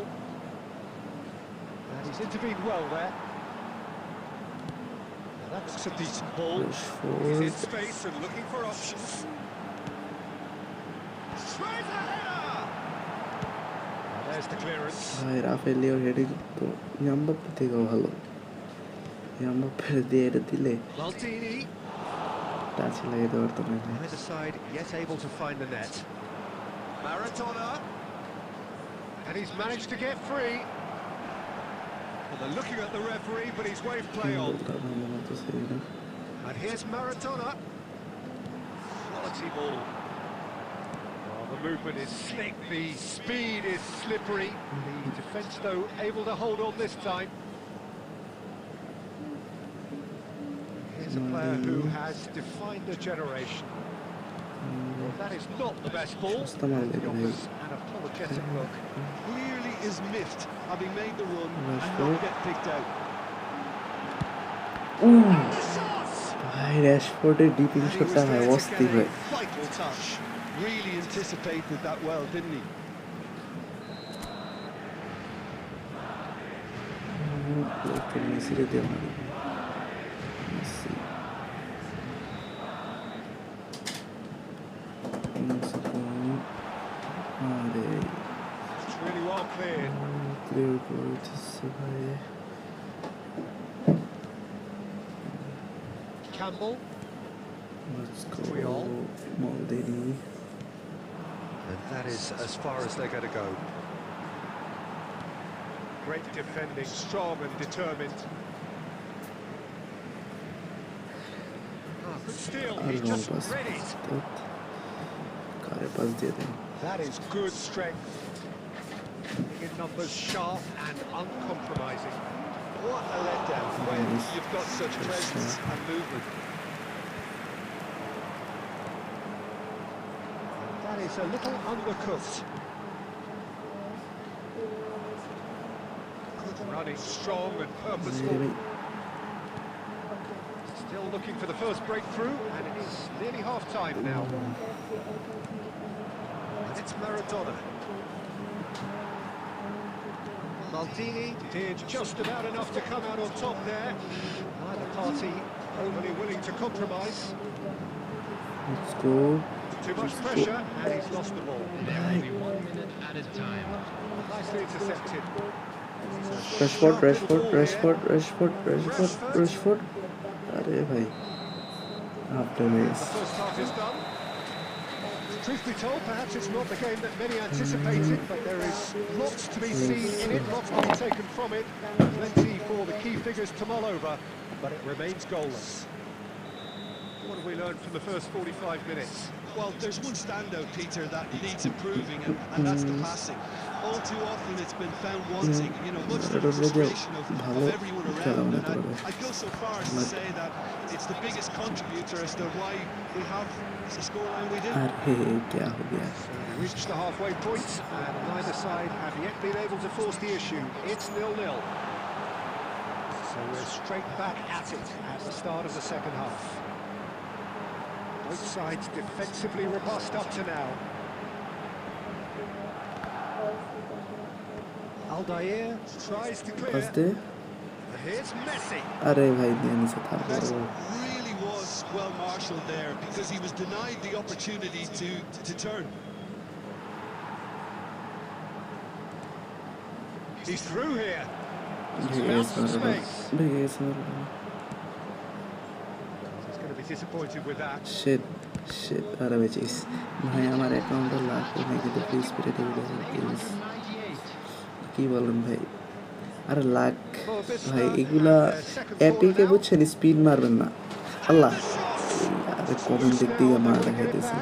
And he's intervened well there. Now that's a decent ball. He's in space and looking for options. Straight ahead! There's the clearance. Rafaelio heading to Yambappe থেকে ভালো, Yambappe দিয়ে এটা দিলে Maldini. Touch লাগাইতে পারতো না। Either side yet able to find the net. Maradona. And he's managed to get free. Well, they're looking at the referee, but he's waved play on. And here's Maradona. Quality ball. Oh, the movement is slick, the speed is slippery. The defence, though, able to hold on this time. Here's a player who has defined a generation. Well, that is not the best ball. He offers an apologetic look. Clearly is miffed, having made the run and not get picked out. ভাই ভাই র‍্যাশফোর্ডের dipping And he শটটা was ভাই there to অস্থির get ভাই a vital touch. Really anticipated that well, didn't he? একটু মেসিরে দিয়ে মারি Messi আরে It's really well cleared. Clear করতেছে ভাই Campbell, let's go Puyol. মলদেনি And that is as far as they're going to go. Great defending, strong and determined. Good steal, আর he wrong just pass read it. কারে pass দিয়ে দেন That is good strength. In numbers sharp and uncompromising. What a letdown when you've got such presence and movement. That is a little undercooked. Good running, strong and purposeful. Still looking for the first breakthrough, and it is nearly half-time now. And it's Maradona. Maldini did just about enough to come out on top there. Neither party overly willing to compromise. Let's go Too much pressure, and he's lost the ball. There will be 1 minute added time. Nicely intercepted. Rashford আরে ভাই after race The first half is done. Truth be told, perhaps it's not the game that many anticipated, but there is lots to be seen in it, lots to be taken from it. Plenty for the key figures to mull over, but it remains goalless. What have we learned from the first 45 minutes? Well, there's one standout, Peter, that needs improving, and that's the passing. All too often it's been found wanting, you know, much to the frustration of everyone around. And I'd go so far as to say that it's the biggest contributor as to why we have the scoreline we do. আরে क्या हो गया We reached the halfway point, and neither side have yet been able to force the issue. It's 0-0. So we're straight back at it at the start of the second half. Both sides defensively robust up to now. Aldair tries to clear. Pass দে And here's Messi. আরে ভাই দিয়ে নিছে That তারপর really was well marshalled there because he was denied the opportunity to turn. He's through here. ভেঙে গেছে He's going to be disappointed with that. Shit shit আরে বেচিস ভাই আমার অ্যাকাউন্টে লাখ নেই কিন্তু প্লিজ স্পিরিট প্লিজ কি বলেন ভাই আরে লাখ ভাই এগুলা এপিকে বুঝছেন স্পিন মারবেন না আল্লাহ আরে কমেন্ট দিক থেকে মার দেখাইতেছে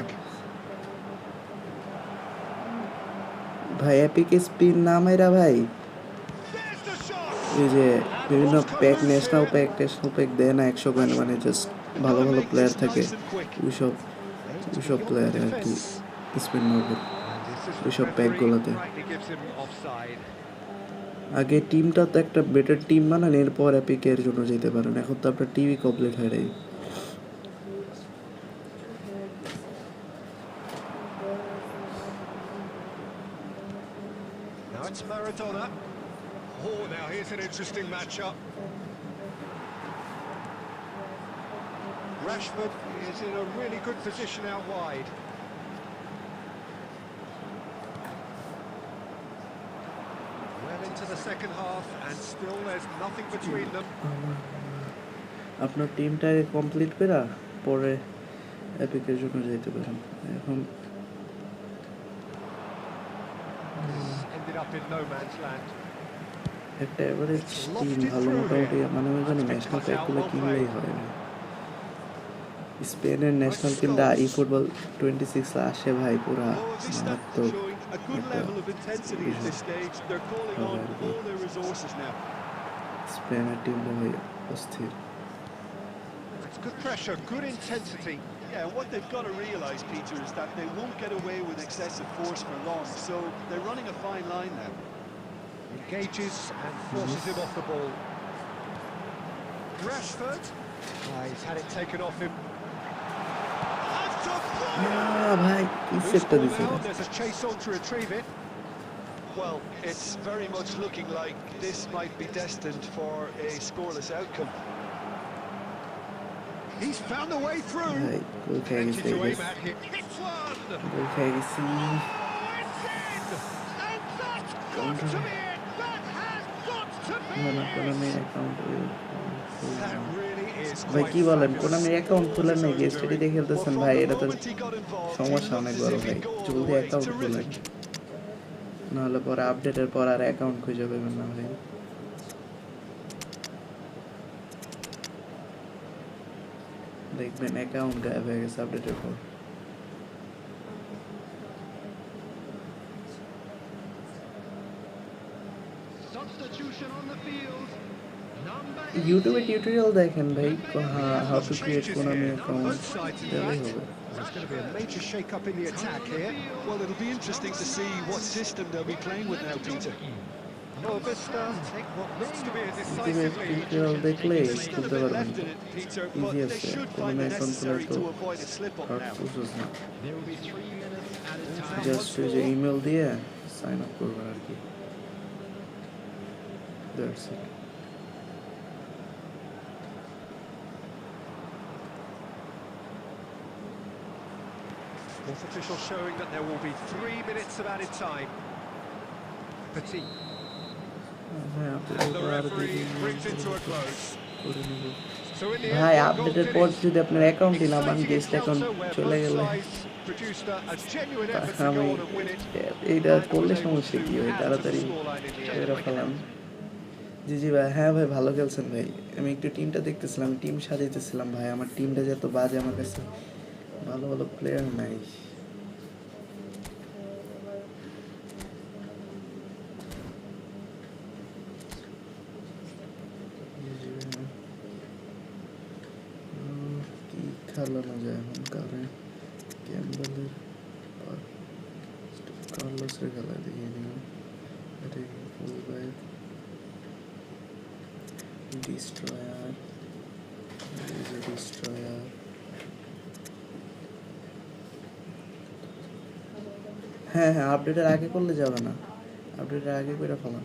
ভাই এপিকে স্পিন না মাইরা ভাই এই যে বিভিন্ন প্যাক ন্যাশনাল প্যাক দেয় না 100 কয়েন মানে জাস্ট ভালো ভালো প্লেয়ার থাকে ওইসব প্লেয়ারে আর কি স্পিন মারবে ওইসব প্যাকগুলোতে আগে টিমটা তো একটা বেটার টিম বানান এরপর এপিকের জন্য যেতে পারেন এখন তো আপনার টিভি কমপ্লিট হয়ে যায় Now it's Maradona. Oh, now here's an interesting matchup. Rashford is in a really good position out wide. Well into the second half, and still there's nothing between them. আপনার টিমটাকে complete করা পরে এপিকের জন্য যেতে পারেন এখন Ended up in no man's land. একটা average team ভালো মোটামুটি মানে ওই জন্য ন্যাশনাল প্যাকগুলো কিনলেই হয় স্পেনের ন্যাশনাল টিমটা eFootball 26 আসে ভাই পুরা Oh, have they started মারাত্মক showing a good একটা level of intensity at this stage? They're calling on all their resources now. স্পেনের টিমটা ভাই অস্থির It's good pressure, good intensity. Yeah, what they've got to realise, Peter, is that they won't get away with excessive force for long. So they're running a fine line now. Engages and forces him off the ball. Rashford He's had it taken off him. ভাই কি Loose সেটটা ball দিছে now, এটা? there's a chase on to retrieve it. Well, it's very much looking like this might be destined for a scoreless outcome. He's found a way through. ভাই গোল খেয়ে Plenty গেছে to guys. aim at here. Hits one! গোল খেয়ে গেছি Oh, it's in! And that's got to be it! That has got to be Konami it! Account That really is ভাই quite কি বলেন fabulous. কোনামির account খোলেন নাই guest Well, দিয়ে খেলতেছেন from ভাই the এটা তো moment he got involved, he সমস্যা অনেক looked as বড় if ভাই he'd go all the জলদি way. অ্যাকাউন্ট খোলেন Terrific. নাহলে পরে আপডেটের পর আর অ্যাকাউন্ট খুঁজে পাবেন না ভাই দেখবেন অ্যাকাউন্ট গায়েব হয়ে গেছে আপডেটের পর Substitution on the field. Number ইউটিউবে 18. টিউটোরিয়াল দেখেন ভাই how to create Changes Konami here, account both sides in দিলেই fact. হবে There's going to be a major shake-up in the attack here. Well, it'll be interesting to see what system they'll be playing with now, Peter. Oh, Vista take what looks to be a ইউটিউবে decisive lead. Tutorial দেখলে There's still a খুলতে bit পারবেন left in it, Peter, but easy they আছে should find Konami it account খোলা necessary তো to avoid a slip-up hard now. Process না There will be 3 minutes at a time. Just ওই যে email দিয়ে sign up করবেন আর কি that's it Fourth official showing that there will be 3 minutes of added time. Petit. And the referee brings it to a close. So in the ভাই end, one goal আপডেটের পর finished. যদি আপনার অ্যাকাউন্টই না পান Exciting guest account encounter where চলে both গেলে sides produced a genuine effort to আমি go on and win it. এইটা And করলে was able সমস্যা to কি হয় add to the তাড়াতাড়ি scoreline in the end. করে ফেলাম জি জি ভাই হ্যাঁ ভাই ভালো খেলছেন ভাই আমি একটু টিমটা দেখতেছিলাম টিম সাজাইতেছিলাম ভাই আমার টিমটা যে এত বাজে আমার কাছে ভালো ভালো প্লেয়ার নাই কি খেলানো যায় এখন কারে ক্যাম্বেলের পর কার্লোসের খেলা দিয়ে দিলাম এটা ফুল ব্যাক ডিস্ট্রয়ার ডিস্ট্রয়ার হ্যাঁ হ্যাঁ আপডেটের আগে করলে যাবে না আপডেটের আগে করে ফেলাম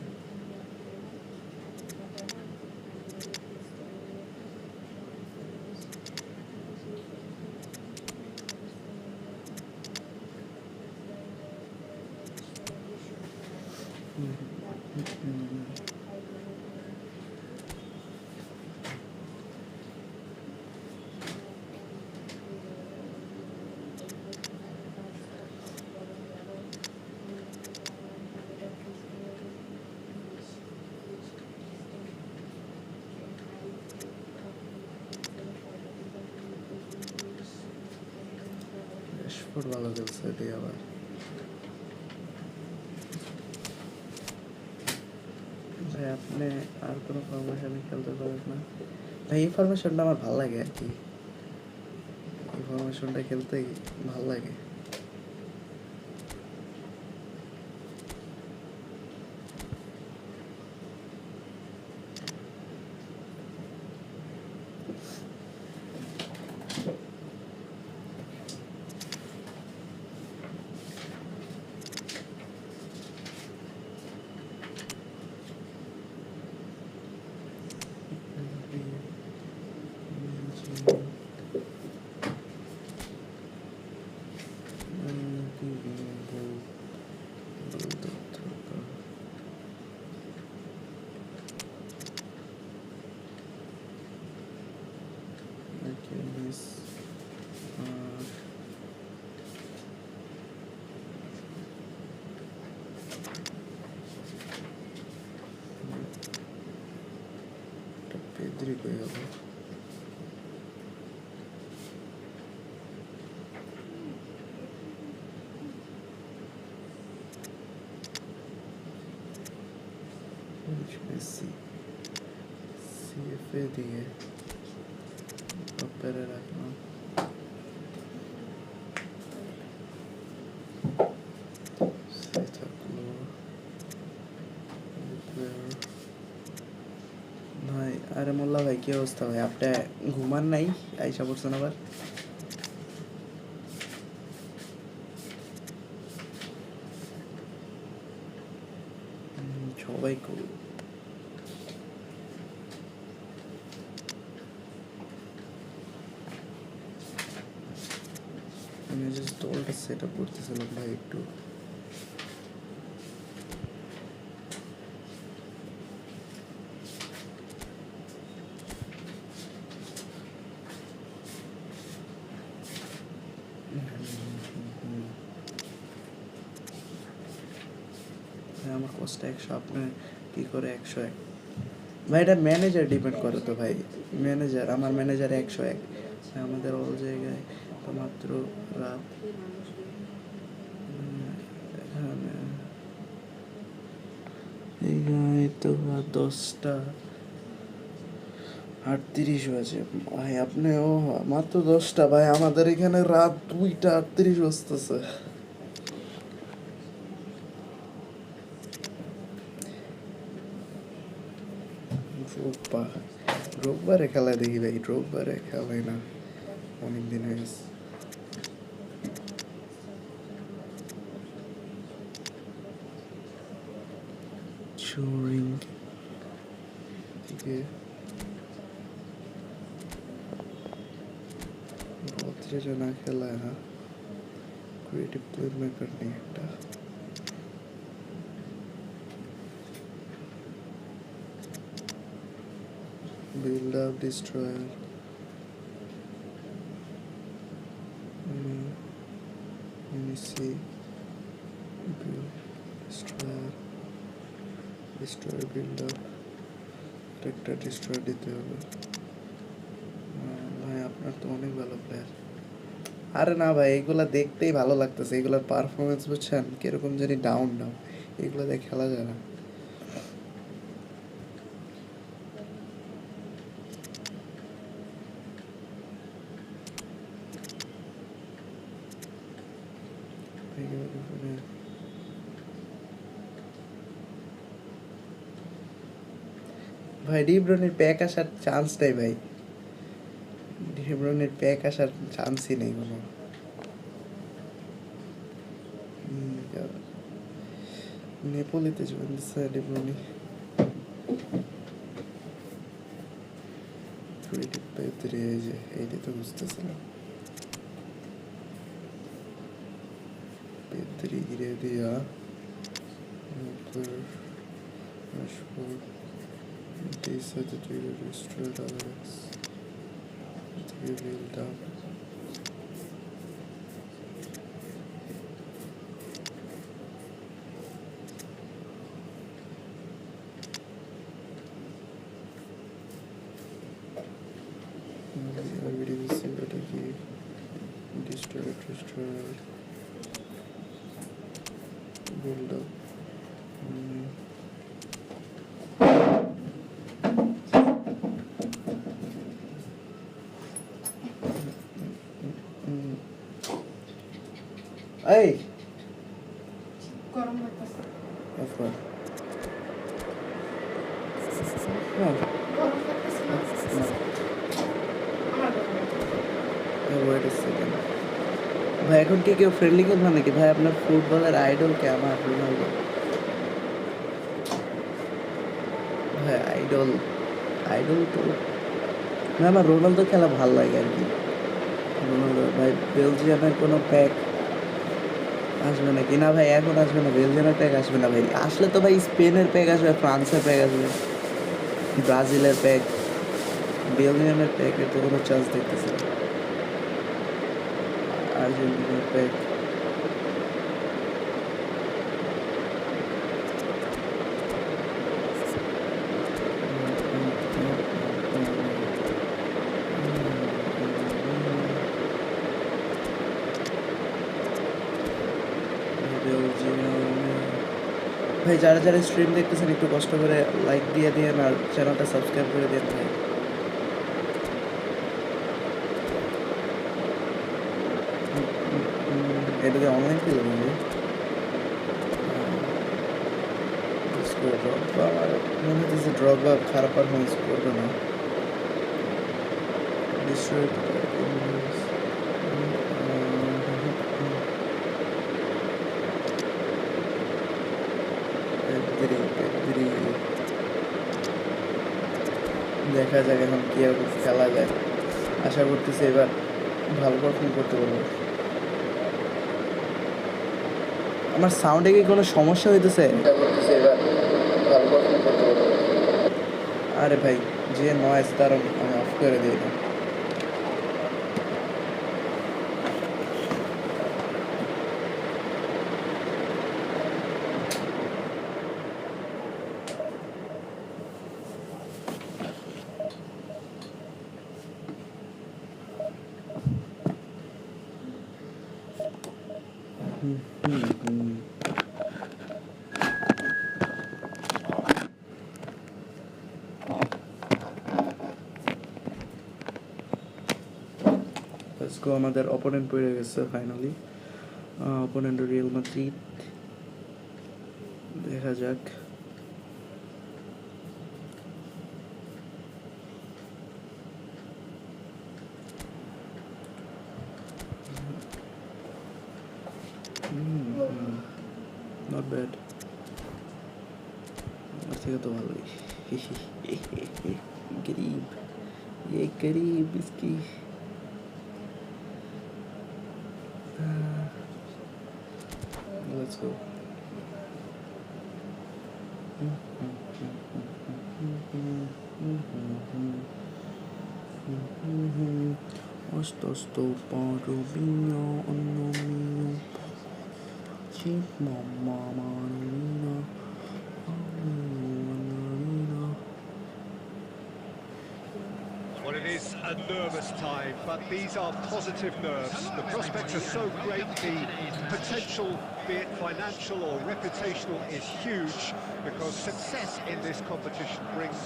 ভালো খেলছে দিয়ে আবার ভাই আপনি আর কোনো ফরমেশনে খেলতে পারেন না ভাই এই ফরমেশনটা আমার ভালো লাগে আর কি এই ফরমেশনটা খেলতেই ভালো লাগে Pedri gaya Messi CFA দিয়ে টপেরে রাখলাম সে থাকলো ভাই আরে মোল্লা ভাই কি অবস্থা ভাই? আপনি ঘুমান নাই? আইসা পড়ছেন আবার? সবাই cool। আমি জাস্ট দলটা সেট আপ করতেছিলাম ভাই একটু। ভাই আমার কষ্ট 100, আপনার কি করে 101? ভাই এটা ম্যানেজার ডিপেন্ড করে তো ভাই। ম্যানেজার, আমার ম্যানেজার 101। আমাদের অল জায়গায় তো মাত্র রাত এখানে এই তো রাত 10:38 বাজে ভাই। আপনি ও মাত্র 10টা ভাই, আমাদের এখানে রাত 2:38 বাজতেছে। রোববারে খেলা দেখি ভাই, রোববারে খেলাই না অনেকদিন হয়ে গেছে। চুরিং থেকে বত্রিশে না খেলা, হ্যাঁ ক্রিয়েটিভ প্লে মেকার নেই একটা। Build up, destroyer. Let me see. Build, destroyer, build up. একটা destroyer দিতে হবে। ভাই আপনার তো অনেক ভালো প্লেয়ার। আরে না ভাই, এগুলা দেখতেই ভালো লাগতেছে, এগুলার পারফরমেন্স বুঝছেন কিরকম জানি ডাউন ডাউন, এগুলো দিয়ে খেলা যায় না। ভাই ডিব্রনের প্যাক আসার চান্স নেই ভাই, ডিব্রনের প্যাক আসার চান্সই নেই কোনো। নেপোলিতে জয়েন দিচ্ছে ডিব্রনি। ক্রিয়েটিভ পেত্রি, এই যে এইটাই তো বুঝতেছিলাম। পেত্রি গিরে দিয়া Rashford, decided to destroy Alex. They build up. Already received a key. Destroy, build up. এই গরম লাগতেছে। অফার গরম লাগতেছে না? আমার গরম লাগতেছে। ভাই এখন কি কেউ ফ্রেন্ডলি খেলবে নাকি ভাই? আপনার ফুটবলের আইডল কে? আমার রোনাল্ডো ভাই। আইডল তো না, আমার রোনালদো খেলা ভালো লাগে আর কি। রোনালদো ভাই। বেলজিয়ামের কোনো প্যাক আসবে নাকি? না ভাই এখন আসবে না, বেলজিয়ামের প্যাক আসবে না ভাই। আসলে তো ভাই স্পেনের প্যাক আসবে, ফ্রান্সের প্যাক আসবে, ব্রাজিলের প্যাক। বেলজিয়ামের প্যাকের তো কোনো চান্স দেখতেছি না। আর্জেন্টিনার প্যাক ভাই। যারা যারা স্ট্রিম দেখতেছেন একটু কষ্ট করে লাইক দিয়ে দিন আর চ্যানেলটা সাবস্ক্রাইব করে দিন ভাই। এটা দিয়ে অনলাইন খেলবে ভাই। আমার মনে হচ্ছে ড্রগবা খারাপ পারফরমেন্স করবে না। Destroyed দেখা যাক এখন কি আর খেলা যায়। আশা করতেছি এবার ভালো পারফর্ম করতে পারবো। আমার সাউন্ডে কি কোনো সমস্যা হইতেছে? আরে ভাই যে নয়েজ তার আমি অফ করে দিই না। Let's go, আমাদের অপোনেন্ট পড়ে গেছে ফাইনালি। Opponent Real Madrid. দেখা যাক। Not bad. আমার থেকে তো ভালোই। গরিব, ये गरीब इसकी let's go. Osto paro mio anno mio chip mamma manina Well, it is a nervous time, but these are positive nerves. The prospects are so great, the potential, be it financial or reputational, is huge because success in this competition brings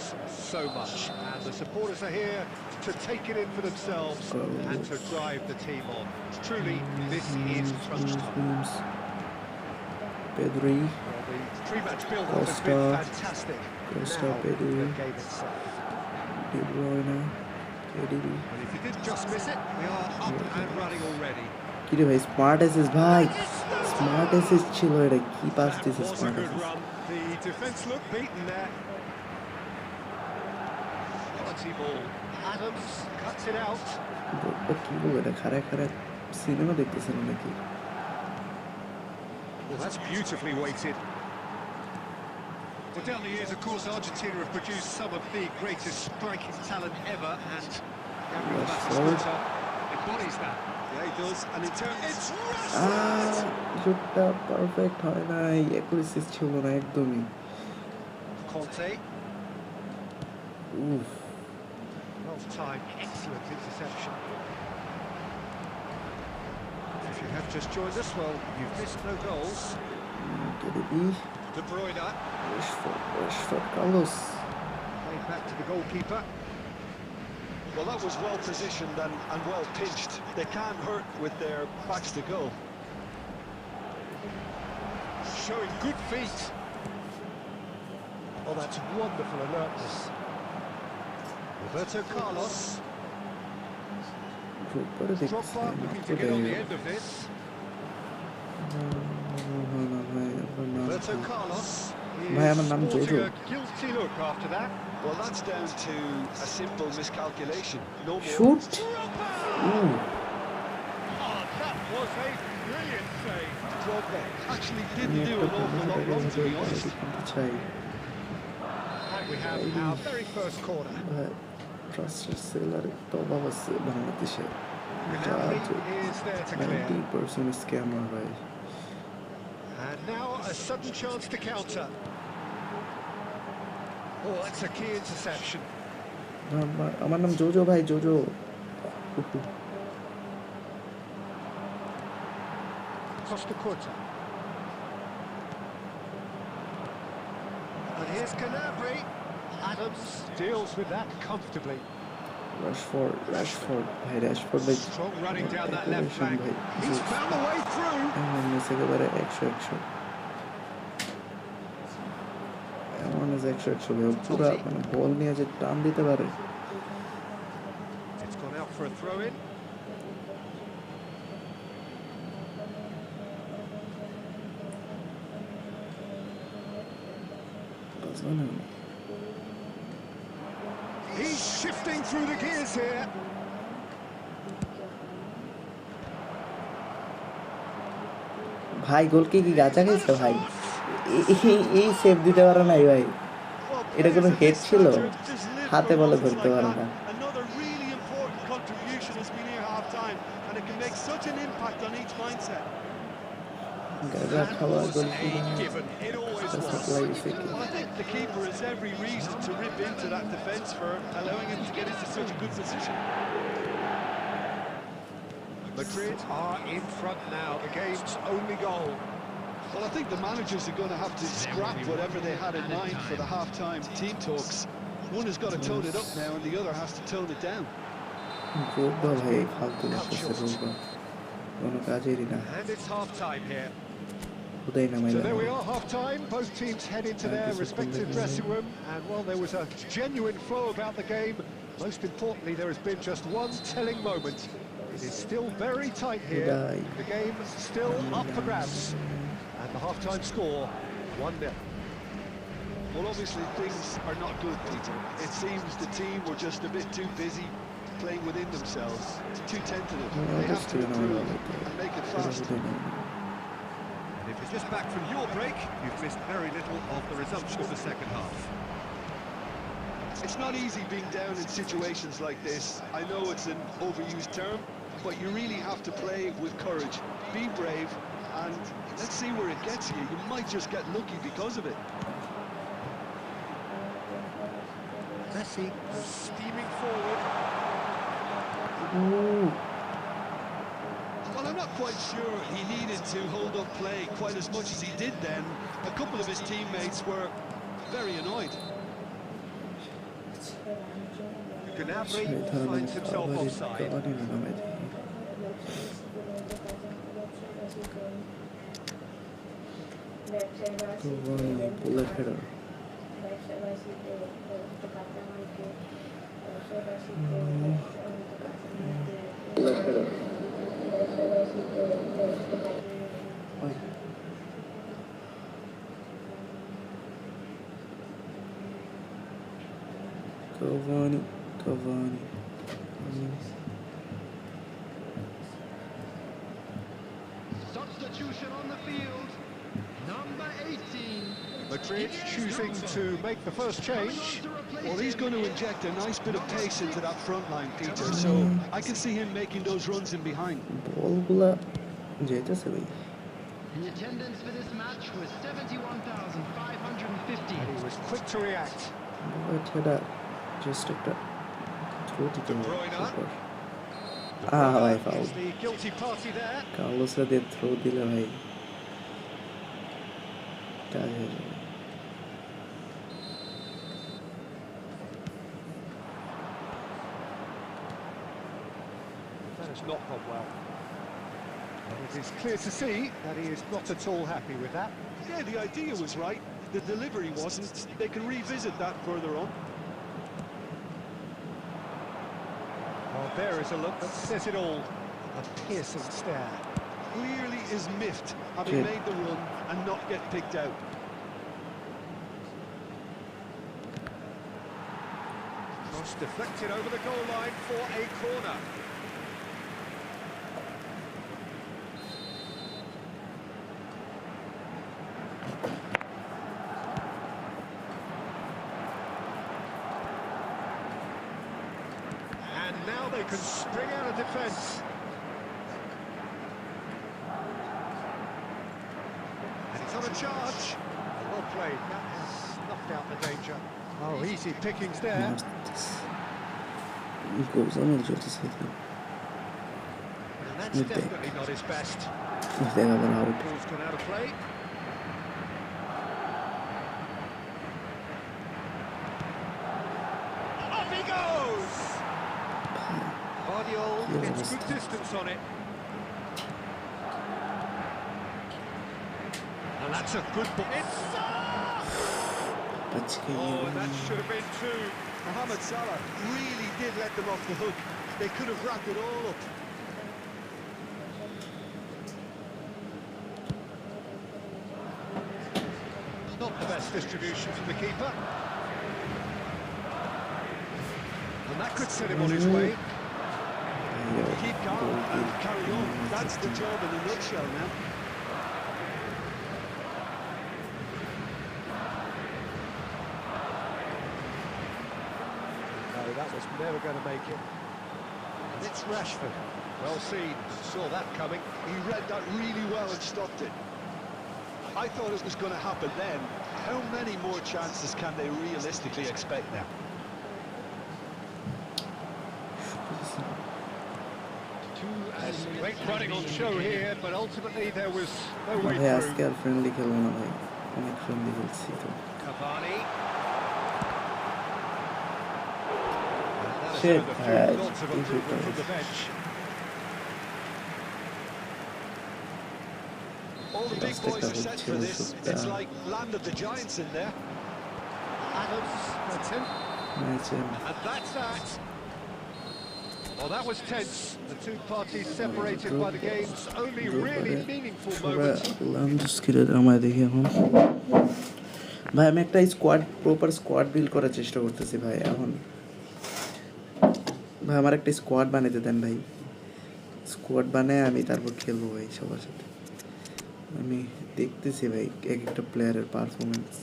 so much. And the supporters are here to take it in for themselves and to drive the team on. Truly, this is crunch time. Pedri, Well, the pre-match build-up has been fantastic. Costa, Now, Pedri, the game itself. De Bruyne, KDB. Well, if you did just miss it, we are up and running already. কি রে ভাই smart assist ভাই, smart assist ছিল এটা, কি pass দিছে That was a smart good assist. run. The defence looked beaten there. Quality ball. Adams cuts it out. কি বলবো এটা, খারাপ খারাপ সিনেমা দেখতেছেন নাকি? Well, that's beautifully weighted. Well, down the years, of course, Argentina have produced some of the greatest striking talent ever, and Gabriel Batistuta embodies that. Yeah, he does. And in turn, it's শুটটা perfect হয় নাই, accuracy ছিল না একদমই। Conte. উফ, Well timed, excellent interception. If you have just joined us, well, you've missed no goals. KDB, De Bruyne Rashford, Carlos। played back to the goalkeeper. well, that was well positioned and well pinched. They can't hurt with their backs to goal. Showing good feet. Oh, that's wonderful alertness. Roberto Carlos. উপরে দেখতেছি Drogba looking to get on the end of this. Roberto Carlos ভাই is আমার নাম sporting JoJo. a guilty look after that. Well, that's down to a simple miscalculation. No more. Shoot, Oh, that was a brilliant save. Drogba actually didn't do an awful lot wrong, to be honest. চাই And we have our very first corner. Trusted seller তো অভাব আছে বাংলাদেশে। Gnabry is there to clear. 90% scammer ভাই। And now a sudden chance to counter. Oh, that's a key interception. আমার নাম JoJo ভাই, JoJo. Costa Curta. And here's Gnabry. Adams deals with that comfortably. Rashford ভাই, Rashford ভাই Strong running down that left Aggression flank. ভাই, He's found the way through. এমন miss একেবারে 100 এমন 100 পুরা মানে বল নিয়ে যে টান দিতে পারে It's gone out for a throw-in. He's shifting through the gears here. ভাই গোলকে কি গাঁচা খাইছে ভাই এই সেভ দিতে পারে নাই ভাই এটা কোনো হেড ছিল হাতে বলে ধরতে পারে না Another really important contribution as we near half time, and it can make such an impact on each mindset. গাঁজা খাওয়া গোলকি Given, it always was. Well, I think the keeper has every reason to rip into that defence for allowing him to get into such a good position. Madrid are in front now, the game's only goal. Well, I think the managers are going to have to scrap whatever they had in mind for the half-time team talks. One has got to tone it up now, and the other has to tone it down. গোবা ভাই ফালতু লাগতেছে গোবা কোনো কাজেরই না And it's half-time here. খুদাই না So মাইলা there we are, half-time. Both teams head into their respective dressing room, and while there was a genuine flow about the game, most importantly, there has been just one telling moment. It is still very tight here. The game still up for grabs, and the half-time score 1-0. Well, obviously, things are not good, Peter. It seems the team were just a bit too busy playing within themselves, too tentative. They have to improve and make it fast. And if you're just back from your break, you've missed very little of the resumption of the second half. It's not easy being down in situations like this. I know it's an overused term, but you really have to play with courage. Be brave, and let's see where it gets you. You might just get lucky because of it. Messi goes steaming forward. Well, I'm not quite sure he needed to hold up play quite as much as he did then. A couple of his teammates were very annoyed. Gnabry finds himself offside. পুলের header Cavani. Substitution on the field. Number 18. Madrid choosing to make the first change. Well, he's going to inject a nice bit of pace into that front line, Peter, so I can see him making those runs in behind. বলগুলা যেতেছে ভাই The attendance for this match was 71,550. And he was quick to react. এটা just একটা throw দিতে De Bruyne. হবে ভাই foul Is the guilty party there? কার্লোসরা দিয়ে throw দিলে ভাই কাজ হয়ে যাবে That has not gone well. And it is clear to see that he is not at all happy with that. Yeah, the idea was right. The delivery wasn't. They can revisit that further on. Well, there is a look that says it all. A piercing stare. Clearly is miffed, having Yeah. made the run and not get picked out. Cross deflected over the goal line for a corner. And now they can spring out of defence. And he's on a charge. Well played. That has snuffed out the danger. Oh, easy pickings there. গোলজামের চলতেছে And that's definitely not his best. দেখা গেল out Ball's gone out of play. Off he goes! Guardiol gets good distance on it. And that's a good ball. It's Oh, and that should have been two. Mohamed Salah really did let them off the hook. They could have wrapped it all up. Not the best distribution from the keeper. And that could set him on his way. Keep calm and carry on. That's the job in a nutshell now. No, that was never going to make it. And it's Rashford. Well seen. Saw that coming. He read that really well and stopped it. I thought it was going to happen then. How many more chances can they realistically expect now? Great running on show here, but ultimately there was no way ভাই আজকে through. আর friendly খেলবো না ভাই, অনেক friendly খেলছি তো। Cavani. And that has Shit, earned a few lots of approval from the bench. All the big boys are set for this. It's like land of the giants in there. Adams, that's him. ম্যাচে And that's that. Well, that was tense. The two parties separated by the game's only really meaningful moment. আমায় দেখি এখন ভাই আমি একটা proper squad build করার চেষ্টা করতেছি ভাই। এখন ভাই আমার একটা স্কোয়াড বানাতে দেন ভাই, স্কোয়াড বানায় আমি তারপর খেলবো ভাই সবার সাথে। আমি দেখতেছি ভাই এক একটা প্লেয়ারের পারফরমেন্স।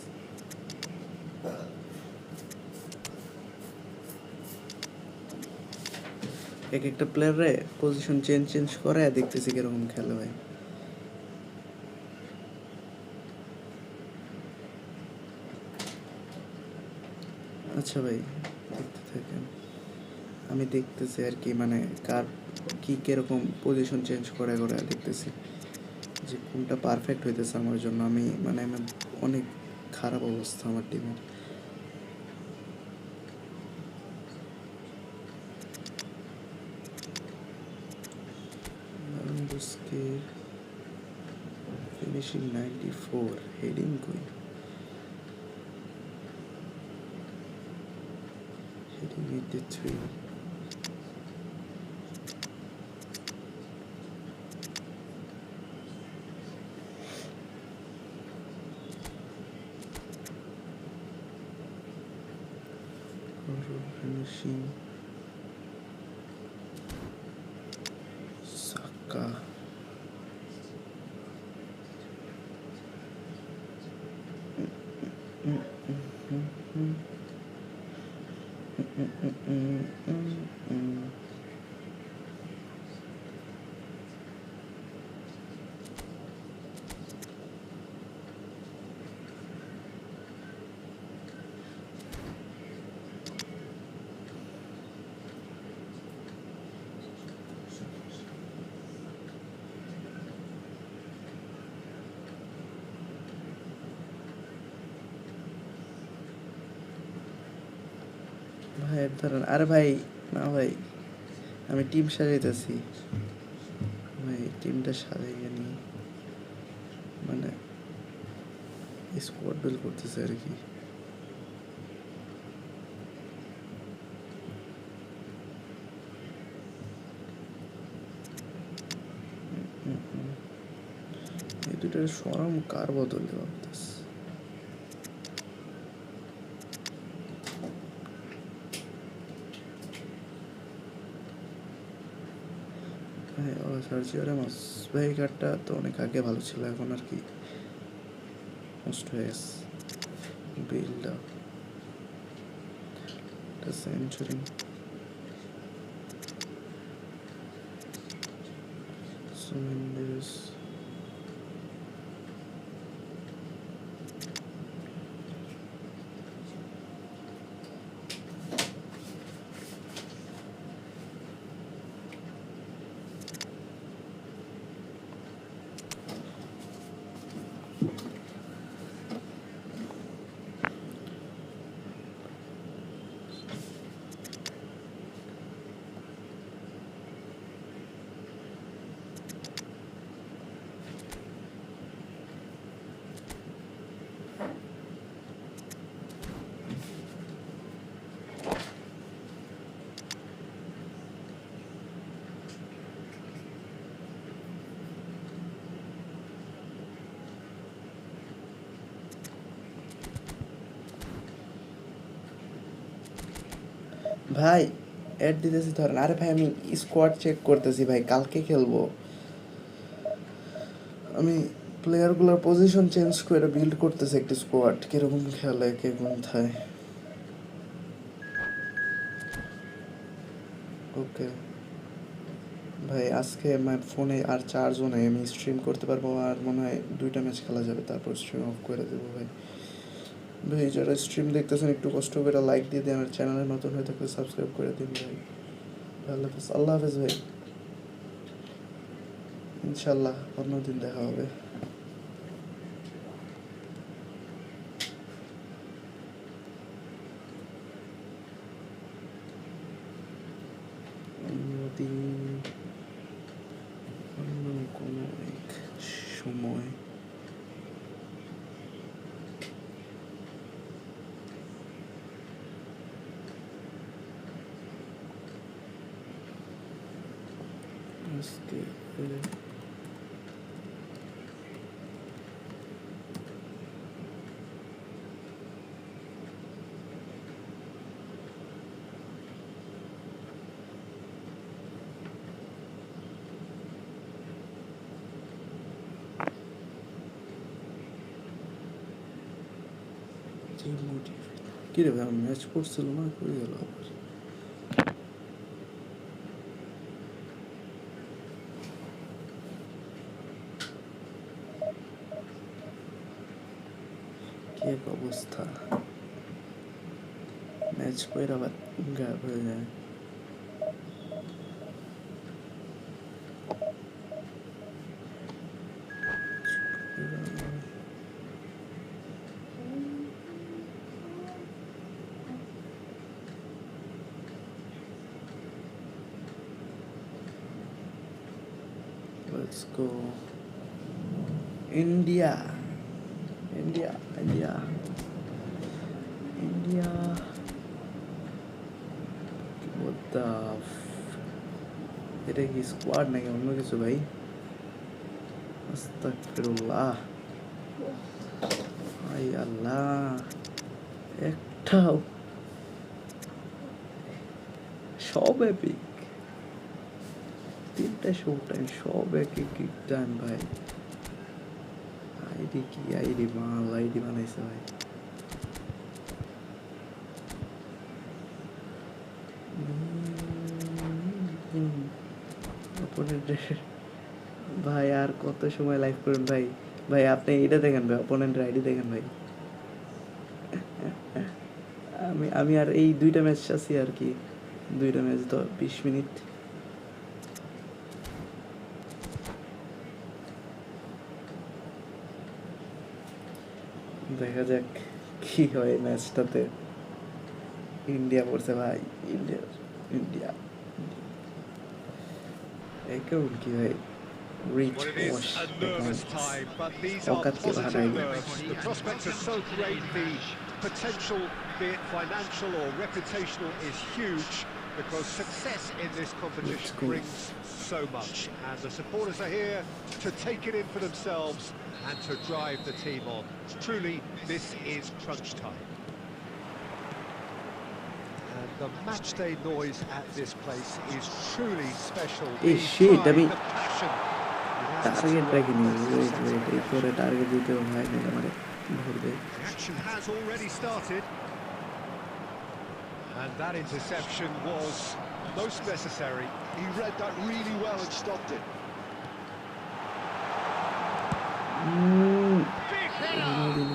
এক একটা প্লেয়ারে পজিশন চেঞ্জ করে দেখতেছি কিরকম খেলে ভাই। আচ্ছা ভাই দেখতে থাকেন, আমি দেখতেছি আর কি, মানে কার কি কিরকম পজিশন চেঞ্জ করে দেখতেছি যে কোনটা পারফেক্ট হইতেছে আমার জন্য। আমি মানে আমার অনেক খারাপ অবস্থা আমার টিমের। ফিনিশিং 94, হেডিং কই, হেডিং 83। finishing Saka, ভাই ধরেন, আরে ভাই না ভাই, আমি টিম সাজাইতেছি ভাই, টিমটা সাজাইয়া নি, মানে স্কোয়াড বিল্ড করতেছে আর কি। এই দুটার সরম কার বদলে ভাবতেছে। সার্জিও রামোস ভাই, কার্ডটা তো অনেক আগে ভালো ছিল, এখন আর কি নষ্ট হয়ে গেছে। বিল্ড আপ সেঞ্চুরি, ভাই অ্যাড দিতেছি ধরেন। আরে ভাই আমি স্কোয়াড চেক করতেছি ভাই, কালকে খেলবো। আমি প্লেয়ারগুলোর পজিশন চেঞ্জ করে বিল্ড করতেছি একটা স্কোয়াড, কিরকম খেলে কে কোথায়। ওকে ভাই, আজকে আমার ফোনে আর চার্জও নেই, আমি স্ট্রিম করতে পারবো আর মনে হয় 2টা ম্যাচ খেলা যাবে, তারপর স্ট্রিম অফ করে দেবো ভাই। ভাই যারা স্ট্রিম দেখতেছেন একটু কষ্ট করে লাইক দিয়ে দিন, আর চ্যানেলে নতুন হয়ে থাকলে সাবস্ক্রাইব করে দিন ভাই। আল্লাহ হাফেজ, আল্লাহ হাফেজ ভাই, ইনশাল্লাহ অন্যদিন দেখা হবে। অন্যদিন, অন্য কোনো এক সময়। আজকে কি রে ভাই, ম্যাচ করছিল না, করে গেল আবার। কি এক অবস্থা, ম্যাচ করে আবার গায়েব হয়ে যায়। Let's go. India. India. India. India. What the এটা কি স্কোয়াড নাকি অন্য কিছু ভাই? আস্তাগফিরুল্লাহ, আই আল্লাহ, একটাও, সব এপিক, 3টা শো টাইম, সব এক এক টাইম ভাই। আইডি কি আইডি, মাল আইডি বানাইছে ভাই। ভাই আর কত সময় লাইভ করুন ভাই? ভাই আপনি এটা দেখেন ভাই, অপোনেন্টের আইডি দেখেন ভাই। আমি আর এই 2টা ম্যাচ আছি আর কি, 2টা ম্যাচ তো 20 মিনিট। দেখা যাক কি হয় ম্যাচটাতে। ইন্ডিয়া পড়ছে ভাই, ইন্ডিয়া, ইন্ডিয়া অ্যাকাউন্ট কি ভাই, রিচ Well, it ওয়াশ is a nervous time, but these are অকাত কে positive বাহারাই। nerves. The prospects are so great, the potential, be it financial or reputational, is huge because success in this competition go. brings so much. And the supporters are here to take it in for themselves and to drive the team on. Truly, this is crunch time. And the matchday noise at this place is truly special. Hey, The shit, pride, I mean, the passion. Target রাখিনি, wait এই করে target দিতে হয় না আমার ধরবে। The action has already started. And that interception was most necessary. He read that really well and stopped it. Big header!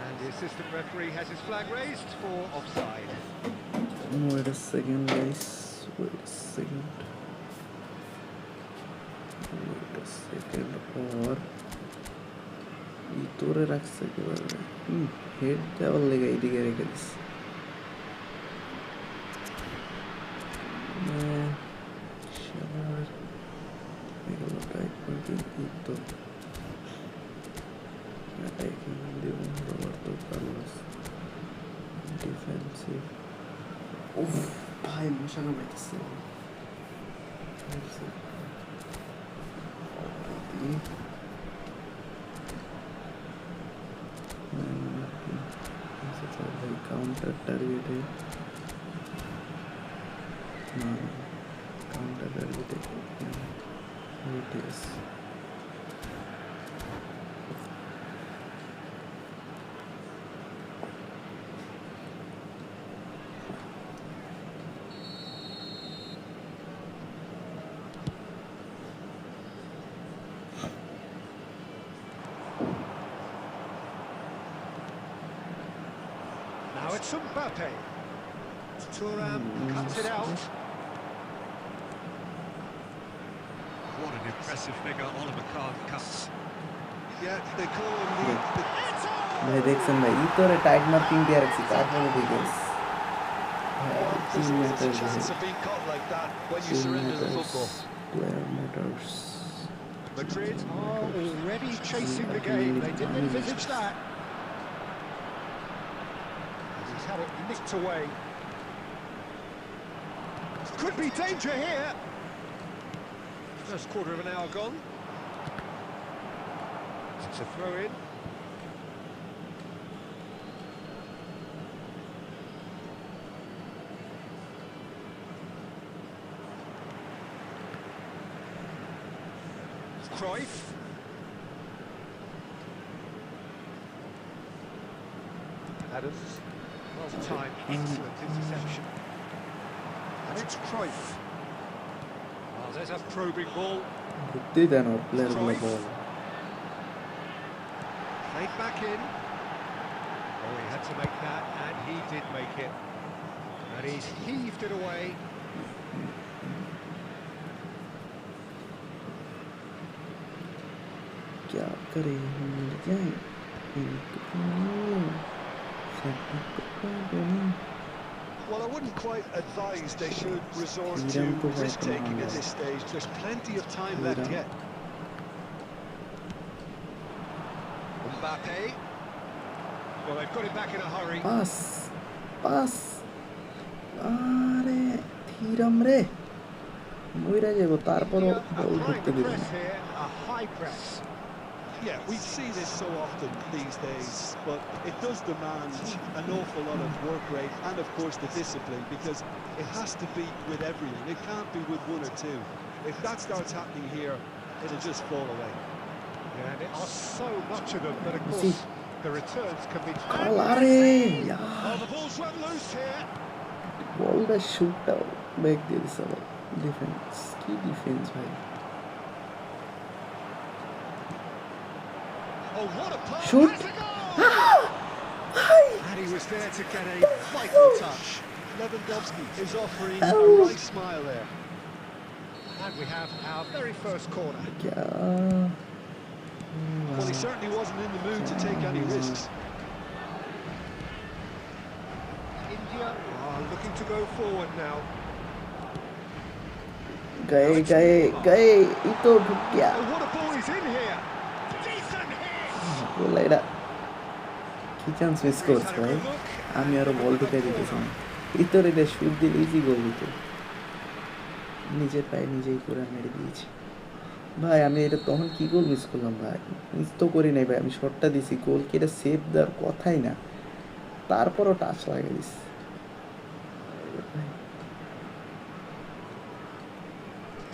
And the assistant referee has his flag raised for offside. Wait a second guys, wait a second, or তোরে রাখছে একেবারে, head দেওয়ার লেগে এইদিকে রেখে this. এগুলো type করতে তো রবার্তো কার্লোস ডিফেন্সিভ। উফ ভাই মশা নামাইতেছে। ভাই কাউন্টার টার্গেটে No, counter will be taken. It is. Now it's Mbappe. Thuram cuts it out. What an impressive figure Oliver Kahn cuts. Yeah, they call him the ভাই দেখছেন ভাই ই তোরে টাইট মার্কিং দিয়ে রাখছি তারপরে ঠিক আছে There's always a chance of being caught like that when you surrender the football. Player matters. Madrid are already chasing the game. They didn't envisage that. And he's had it nicked away. Could be danger here. First quarter of an hour gone. It's a throw in. Cruyff. Adams. Well timed, excellent interception. And it's Cruyff. Well, there's a probing ball. বুদ্ধি দেন ওর প্লেয়ারগুলো বল Played back in. Oh, he had to make that, and he did make it. And he's heaved it away. क्या करे हम मिल जाए Well, I wouldn't quite advise they should resort to risk-taking at this stage. There's plenty of time left yet. Mbappe. Well, they've got him back in a hurry. Pass pass আরে থিরাম রে মইরা যাব তারপরও বল Applying করতে the দিবেন press here, a high press. Yeah, we see this so often these days, but it does demand an awful lot of work rate and, of course, the discipline, because it has to be with everyone. It can't be with one or two. If that starts happening here, it'll just fall away. Yeah, and there are so much of them, but of See. course, the returns can be... আরে Oh, the ball's run loose here. বলটা শুটটা back দিয়ে দিছে ভাই defence কি defence ভাই Oh, what a pass! Shoot. That's a goal! And he was there to get a vital touch. Lewandowski is offering Oh. a right smile there. And we have our very first corner. क्या Well, he certainly wasn't in the mood to take any risks. India are looking to go forward now. गए गए गए ये तो ढुक गया Oh, what a ball is in here! Decent hit! বলে এটা কি চান্স মিস He's করছে had a ভাই good look. আমি আরো বল ঢুকাই দিতেছিলাম এই তো এটা শুট দিলে ইজি গোল দিত নিজের পায়ে নিজেই করে মেরে দিয়েছি ভাই আমি এটা তখন কি গোল মিস করলাম ভাই মিস তো করি নাই ভাই আমি শটটা দিছি গোল কি এটা সেভ দেওয়ার কথাই না তারপরও টাচ লাগিয়ে দিছি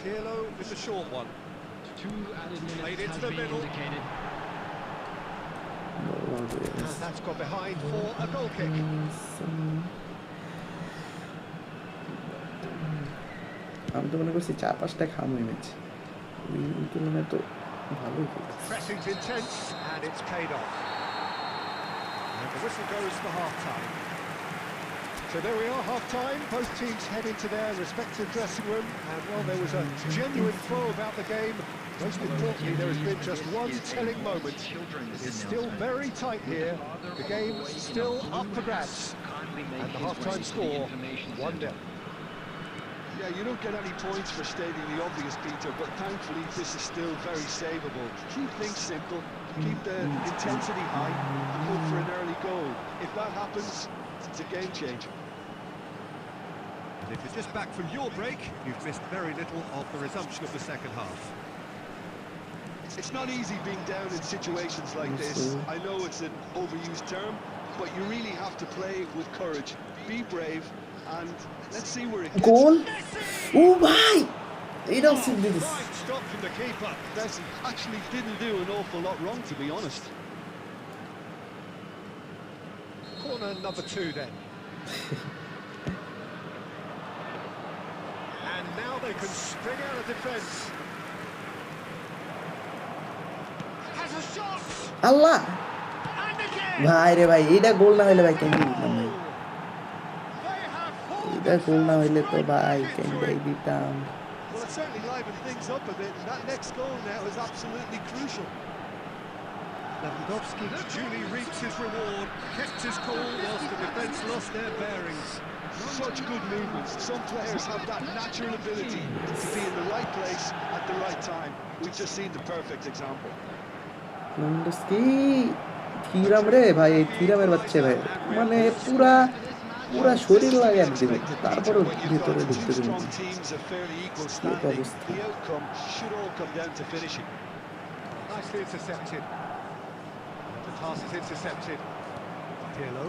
Pirlo with the short one. 2 added Played minutes into has the been middle. indicated. And that's got behind for a goal kick. আমি তো মনে করছি 4-5টা খামই ম্যাচ ওই তুলনায় তো ভালোই খেলছে Pressing's intense, and it's paid off. And the whistle goes for half-time. So there we are, half-time. Both teams head into their respective dressing room, and while there was a genuine flow about the game, most importantly, there has been just one telling moment. It's still very tight here. The game still up for grabs. And the half-time score, 1-0. Yeah, you don't get any points for stating the obvious, Peter, but thankfully this is still very savable. Keep things simple, keep the intensity high, and hope for an early goal. If that happens, it's a game changer. And if you're just back from your break, you've missed very little of the resumption of the second half. It's not easy being down in situations like this. I know it's an overused term, but you really have to play with courage. be brave, and let's see where it gets. গোল ও ভাই এটাও seal this Fine stop from the keeper. Messi actually didn't do an awful lot wrong, to be honest. Corner number 2 then. And now they can spring out of defence. Has a shot! Allah And again! ভাই রে ভাই এটা গোল না হইলে ভাই কেন দিতাম ভাই They have full এটা গোল না হইলে তো defence ভাই to কেন victory. দিতাম Well, it certainly livened things up a bit, and that next goal now is absolutely crucial. Lewandowski duly reaps his reward, kept his cool whilst the defence lost their bearings. Such good movements. Some players have that natural ability to be in the right place at the right time. We've just seen the perfect example. লন্ডস্কি থিরাম রে ভাই এই থিরামের বাচ্চা ভাই মানে পুরা পুরা শরীর লাগে দিবে তারপরে When you've ভিতরে got ঢুকতে two দিবে strong teams of fairly equal কি standing, অবস্থা the outcome should all come down to finishing. Nicely intercepted. The pass is intercepted. Pirlo.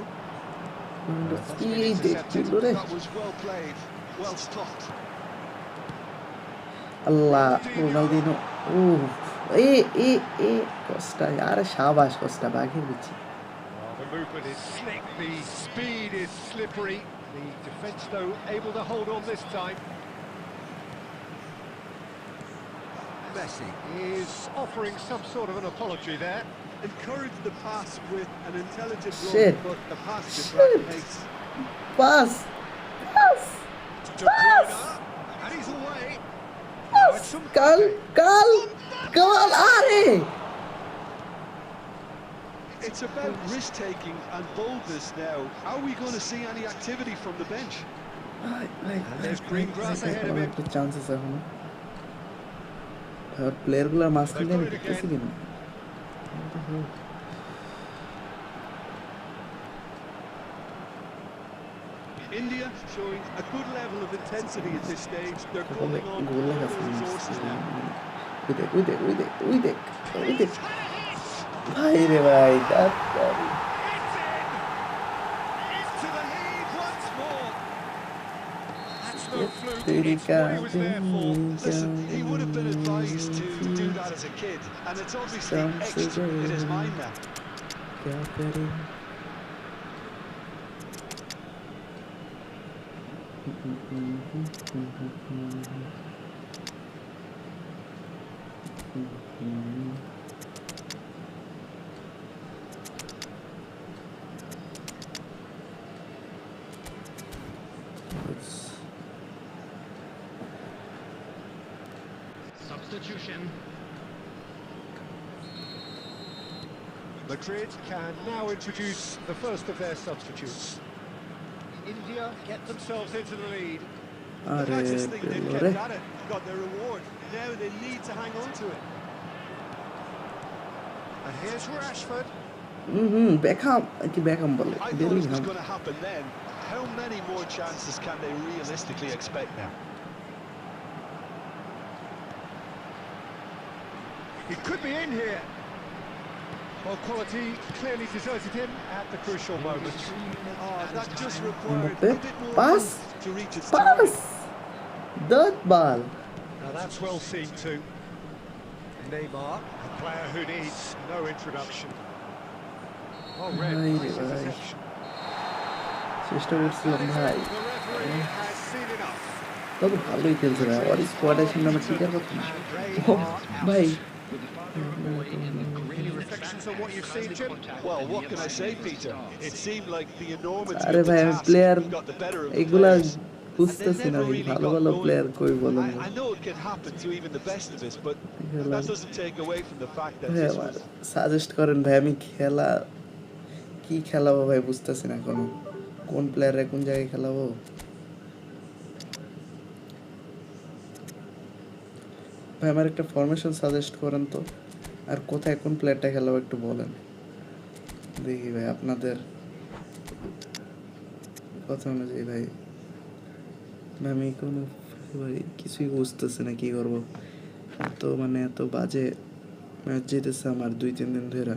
লন্ডস্কি দেখছিল রে That was well played, well stopped. Allah Ronaldinho ও এ এ এ কস্টা আরে শাবাশ কস্টা বাঘের বিচি The movement is slick, the speed is slippery. The defence, though, able to hold on this time. Messi is offering some sort of an apology there. Encouraged the pass with an intelligent Shit. run, but the pass just Shit. lacked pace. Pass pass De Bruyne, and he's away. Now it's some কাল কাল কাল আরে It's about risk-taking and boldness now. Are we going to see any activity from the bench? And there's green grass ahead of him. একটা chance আছে এখন আর প্লেয়ারগুলো মাঝখানে আমি দেখতেছি কেন India showing a good level of intensity at this stage. They're calling on goal all লাগাছে their resources now. ওই দেখ ওই দেখ ওই দেখ ওই দেখ ওই দেখ ভাই রে ভাই তাড়াতাড়ি Into the lead once more. That's no fluke. It's Erika, what he was there for. Listen, he would have been advised to do that as a kid, and it's obviously etched in his mind now. क्या करें Substitution. Madrid can now introduce the first of their substitutes. India get themselves into the lead. The আরে practice thing they've পেলো kept রে at it, got their reward. Now they need to hang on to it. And here's Rashford. Beckham কি Beckham বলে I thought it was Bellingham going to happen then. How many more chances can they realistically expect now? He could be in here. Well, quality clearly deserted him at the crucial moment. Oh, that just required a Mbappe, bit more pass, oomph to reach its pass target. Dot ball Now that's well seen too. Neymar, a player who needs no introduction. Oh, red, Ay, nice ay. interception. চেষ্টা And করছিলাম that is ভাই all. The referee has seen enough. তবে ভালোই খেলছে ভাই ওর স্কোয়াডের সামনে আমার টিকার কথা না And they O are out. ভাই Any reflections on what you've seen, Jim? Well, what can I say, Peter? It seemed like the enormity আরে of the ভাই আমি task player got the better of the এগুলা players. And they বুঝতেছি না never ভাই really ভালো got ভালো going. Player কই বলেন I know it can happen to even the best of us, but খেলা that doesn't take away from the fact that ভাই this আমার was সাজেস্ট করেন ভাই আমি খেলা কি খেলাবো ভাই বুঝতেছি না এখনো কোন প্লেয়ারে কোন জায়গায় খেলাবো ভাই আমার একটা ফরমেশন সাজেস্ট করেন তো আর কোথায় কোন প্লেয়ারটা খেলাবো একটু বলেন দেখি ভাই আপনাদের কথা অনুযায়ী ভাই আমি কোনো ভাই কিছুই বুঝতেছি না কি করবো এত মানে এত বাজে ম্যাচ জিতেছে আমার 2-3 দিন ধরে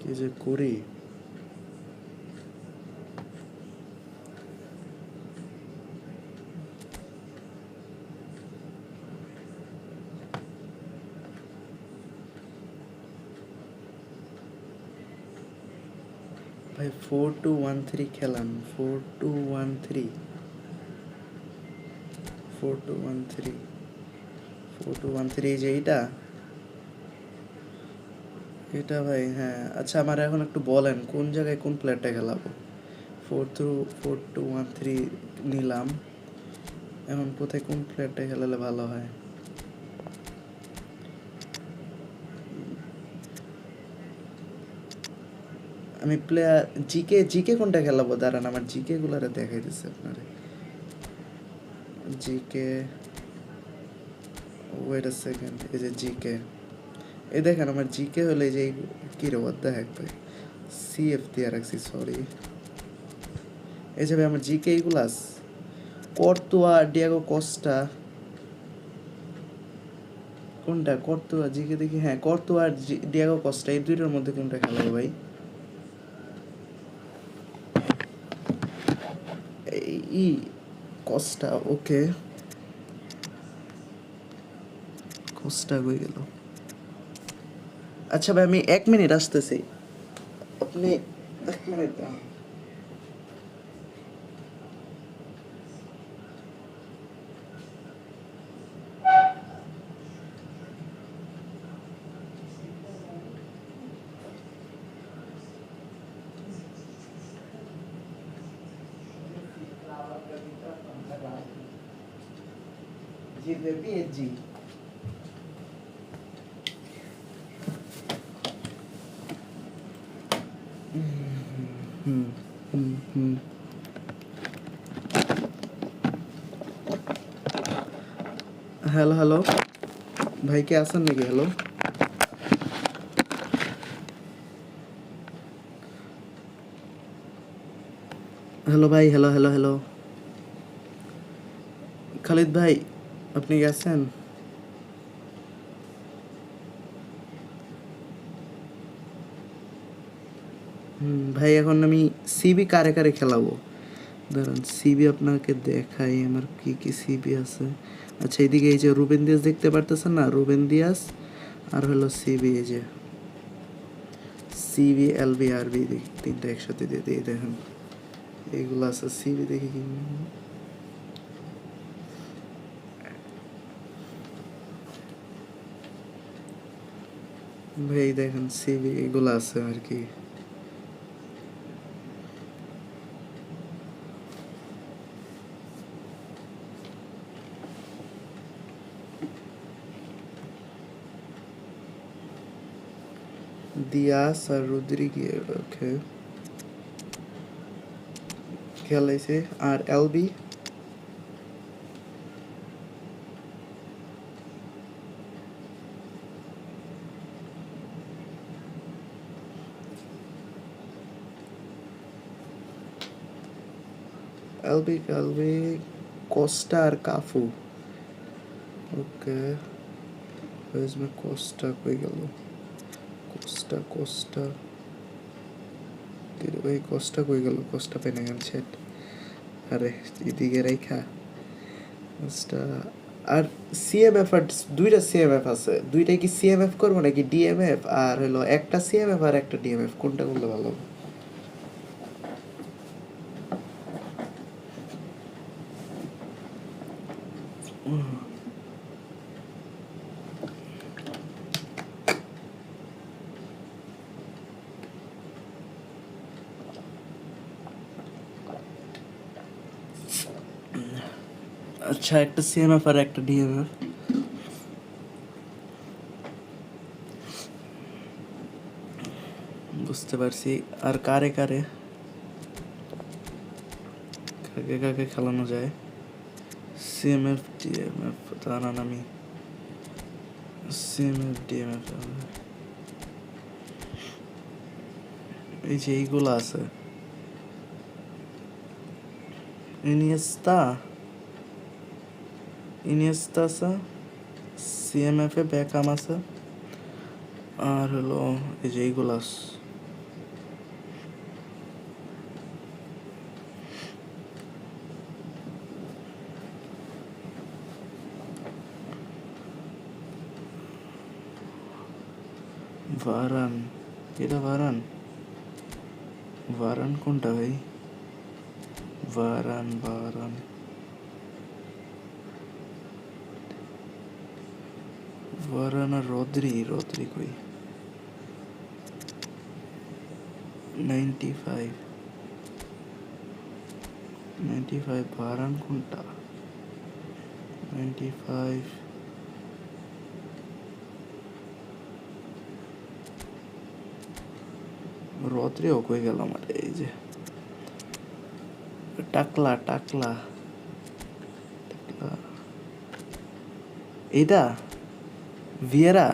কি যে করি। ভাই 4-2-1-3 খেলান। 4-2-1-3 4-2-1-3 4-2-1-3 যে এটা ভাই। হ্যাঁ আচ্ছা, আমার এখন একটু বলেন কোন জায়গায় কোন প্লেয়ারটা খেলাবো। 4-2-1-3 নিলাম, এখন কোথায় কোন প্লেয়ারটা খেলালে ভালো হয়। আমি প্লেয়ার জিকে কোনটা খেলাবো, দাঁড়ান আমার জিকে গুলারে দেখাই দিচ্ছে আপনারে। জিকে, ওয়েট আ সেকেন্ড, এই যে জিকে, এই দেখেন আমার জিকে হলে যে কি রে what the heck ভাই, সিএফ দিয়ে রাখছি সরি। এই যে ভাই আমার জিকে এইগুলাস, কর্তুয়া, ডিয়াগো কস্টা, কোনটা কর্তুয়া জিকে দেখি। হ্যাঁ কর্তুয়া আর ডিয়াগো কস্টা, এই দুইটার মধ্যে কোনটা খেলাবো ভাই। এই কস্টা, ওকে কস্টা হয়ে গেল। আচ্ছা ভাই আমি 1 মিনিট আসতেছি, আপনি 1 মিনিট দাঁড়ান। জিতবে পিএসজি। হুম হুম হুম। হ্যালো হ্যালো ভাই, কে আছেন নাকি? হ্যালো হ্যালো ভাই, হ্যালো হ্যালো হ্যালো খালিদ ভাই, আপনি গেছেন? ভাই এখন আমি সিবি কারে কারে খেলাবো, দাঁড়ান সিবি আপনাকে দেখাই আমার কি কি সিবি আছে। আচ্ছা এদিকে এই যে রুবেন দিয়াস দেখতে পারতেছেন না, রুবেন দিয়াস আর হলো সিবি, এই যে সিবি এলবি আরবি তিনটা একসাথে দিয়ে দিয়ে দেখেন এইগুলো আছে সিবি দেখি কি। ভাই দেখেন সিবি এগুলো আছে আর কি। দিয়াস আর রদ্রিগেজ, ওকে খেলাইছে। আর এলবি, এলবি এলবি কোস্টা আর কাফু, ওকে কোস্টা কই গেল, কোস্টা কোস্টা ওই কোস্টা কই গেল, কোস্টা পেনে গেল সেট। আরে এদিকে রেখা কোস্টা। আর সিএমএফ আর দুইটা সিএমএফ আছে, দুইটাই কি সিএমএফ করবো নাকি ডিএমএফ, আর হলো একটা সিএমএফ আর একটা ডিএমএফ, কোনটা করলে ভালো হবে? আচ্ছা একটা সিএমএফ আর একটা ডিএমএফ, বুঝতে পারছি। আর কারে কারে কাকে কাকে খেলানো যায়? সিএমএফ ডিএমএফ, দাঁড়ান আমি সিএমএফ ডিএমএফ, এই যে এইগুলো আছে ইনিয়েস্তা, ইনিয়েস্তা আছে সিএমএফ এ, বেকাম আছে, আর হলো এই যে এইগুলো আছে ভারান, এটা ভারান, ভারান কোনটা ভাই? ভারান ভারান ভারান আর রদ্রি, রদ্রি কই? 95, 95 ভারান কোনটা? 95 রদ্রিও কই গেল আমার? এই যে টাকলা টাকলা টাকলা, এইটা ভিয়েরা।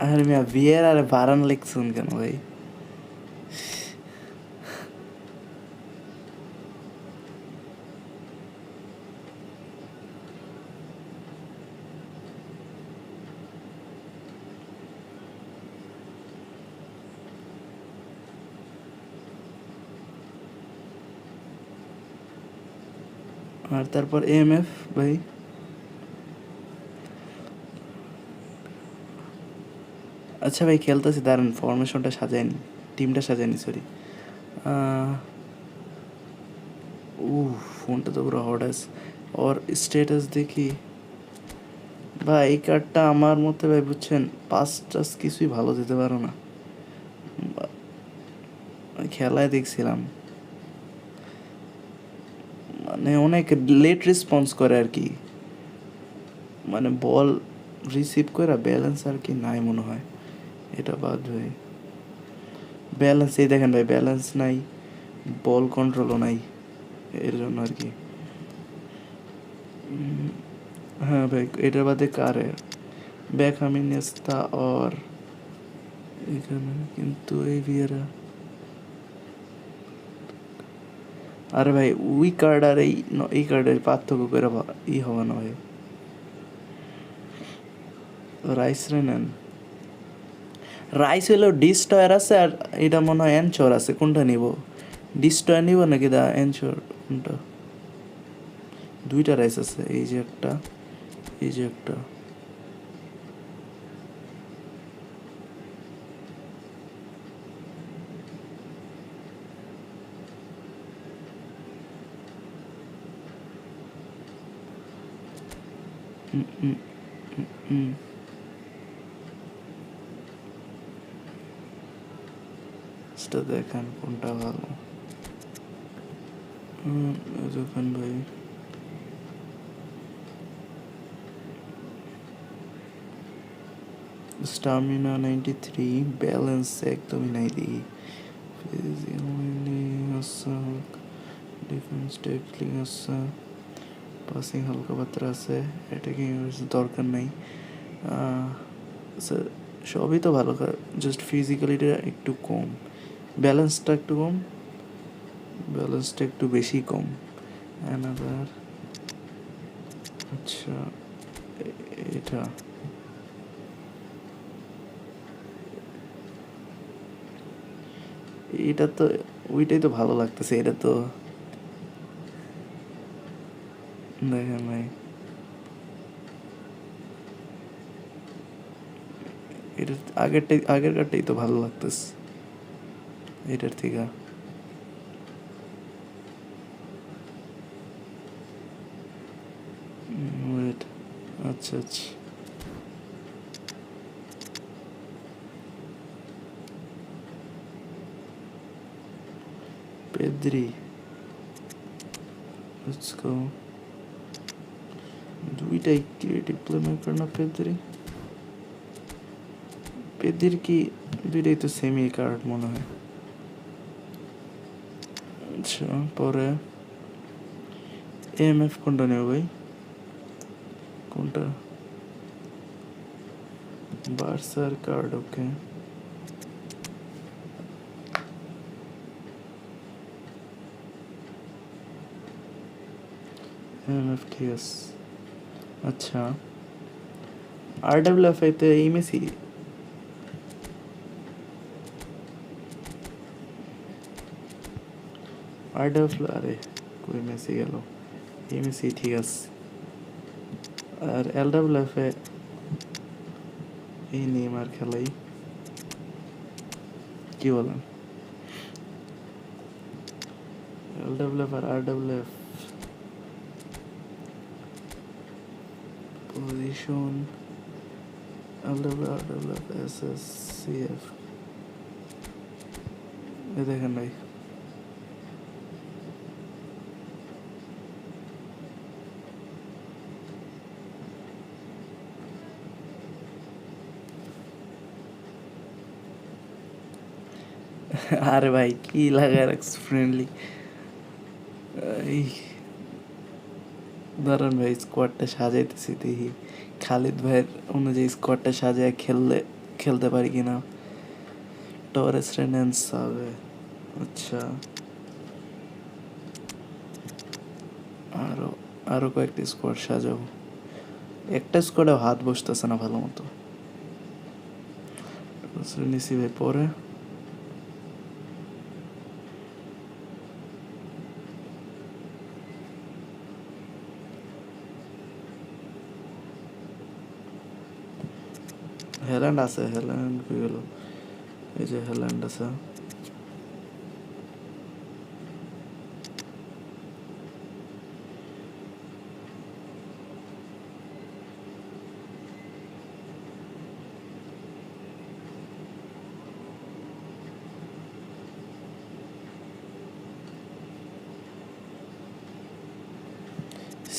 আরে মিয়া ভিয়েরা আর ভারান লিখছুন কেন ভাই? আর তারপর এএমএফ ভাই। আচ্ছা ভাই খেলতেছি, দাঁড়ান ফরমেশনটা সাজাইনি, টিমটা সাজাইনি, সরি। ফোনটা তো পুরো হট আছে। ওর স্ট্যাটাস দেখি ভাই, এই কার্ডটা আমার মতে ভাই বুঝছেন, পাস টাস কিছুই ভালো দিতে পারো না। খেলায় দেখছিলাম মানে অনেক লেট রেসপন্স করে আর কি, মানে বল রিসিভ করে ব্যালেন্স আর কি নাই মনে হয়, এটা বাদ ভাই। ব্যালেন্স এই দেখেন ভাই, ব্যালেন্স নাই, বল কন্ট্রোলও নাই, এর জন্য আর কি। হ্যাঁ ভাই, এটার বাদে কারে বেকহাম, ইনিয়েস্তা আর এখানে কিন্তু এই ভিয়েরা। আরে ভাই ওই কার্ড আর এই কার্ডের পার্থক্য করে হবে না ভাই। রাইস রে নেন, রাইস হইলো ডিস্টয়ার আছে, আর এটা মনে হয় এনচর আছে, কোনটা নিব? ডিস্টয়ার নিব নাকি দা এনচর, কোনটা? দুইটা রাইস আছে, এই যে একটা, এই যে একটা। সেটা দেখেন কোনটা ভালো। দেখেন ভাই, স্টামিনা 93, ব্যালেন্স একদমই নাই দেখি, ডিফেন্স ট্যাকলিং আছে, পাসিং হালকা পাত্রা আছে, অ্যাটাকিং দরকার নাই। সবই তো ভালো, জাস্ট ফিজিক্যালিটা একটু কম, ব্যালেন্সটা একটু কম, ব্যালেন্সটা একটু বেশি কম। অ্যানাদার, আচ্ছা এটা এটা তো ওইটাই তো ভালো লাগতেছে, এটা তো দেখেন ভাই, এটা আগের কারটাই তো ভালো লাগতেছে এটার থেকে। ওয়েট, আচ্ছা আচ্ছা, পেদ্রি, লেটস গো। দুইটাই ক্রিয়েটিভ প্লেমেকার না পেদ্রি? পেদ্রির কি দুইটাই তো সেমি কার্ড মনে হয়। আচ্ছা পরে এএমএফ কোনটা নেব ভাই? কোনটা? বার্সার কার্ড, ওকে। এএমএফ ঠিক আছে। আচ্ছা আরডব্লিউএফ তে এই মেসি, আরডব্লিউ, আরে কই মেসি গেল? এই মেসি ঠিক আছে। আর LWF এ এই নেইমার খেলাই, কি বলেন? LWF আর RWF position, LWF RWF SSCF এ দেখেন ভাই, আরে ভাই কি লাগায় রাখছে ফ্রেন্ডলি। এই দাঁড়ান ভাই, স্কোয়াডটা সাজাইতেছি, দেখি খালিদ ভাইয়ের অনুযায়ী স্কোয়াডটা সাজায় খেলতে পারি কিনা। টরেস রেনান্স হবে, আচ্ছা। আরো আরো কয়েকটি স্কোয়াড সাজাবো, একটা স্কোয়াডে হাত বসতেছে না ভালো মতো। নিসি ভাই পরে, হেল্যান্ড আছে, হেল্যান্ড কই গেল? এই যে হেল্যান্ড আছে।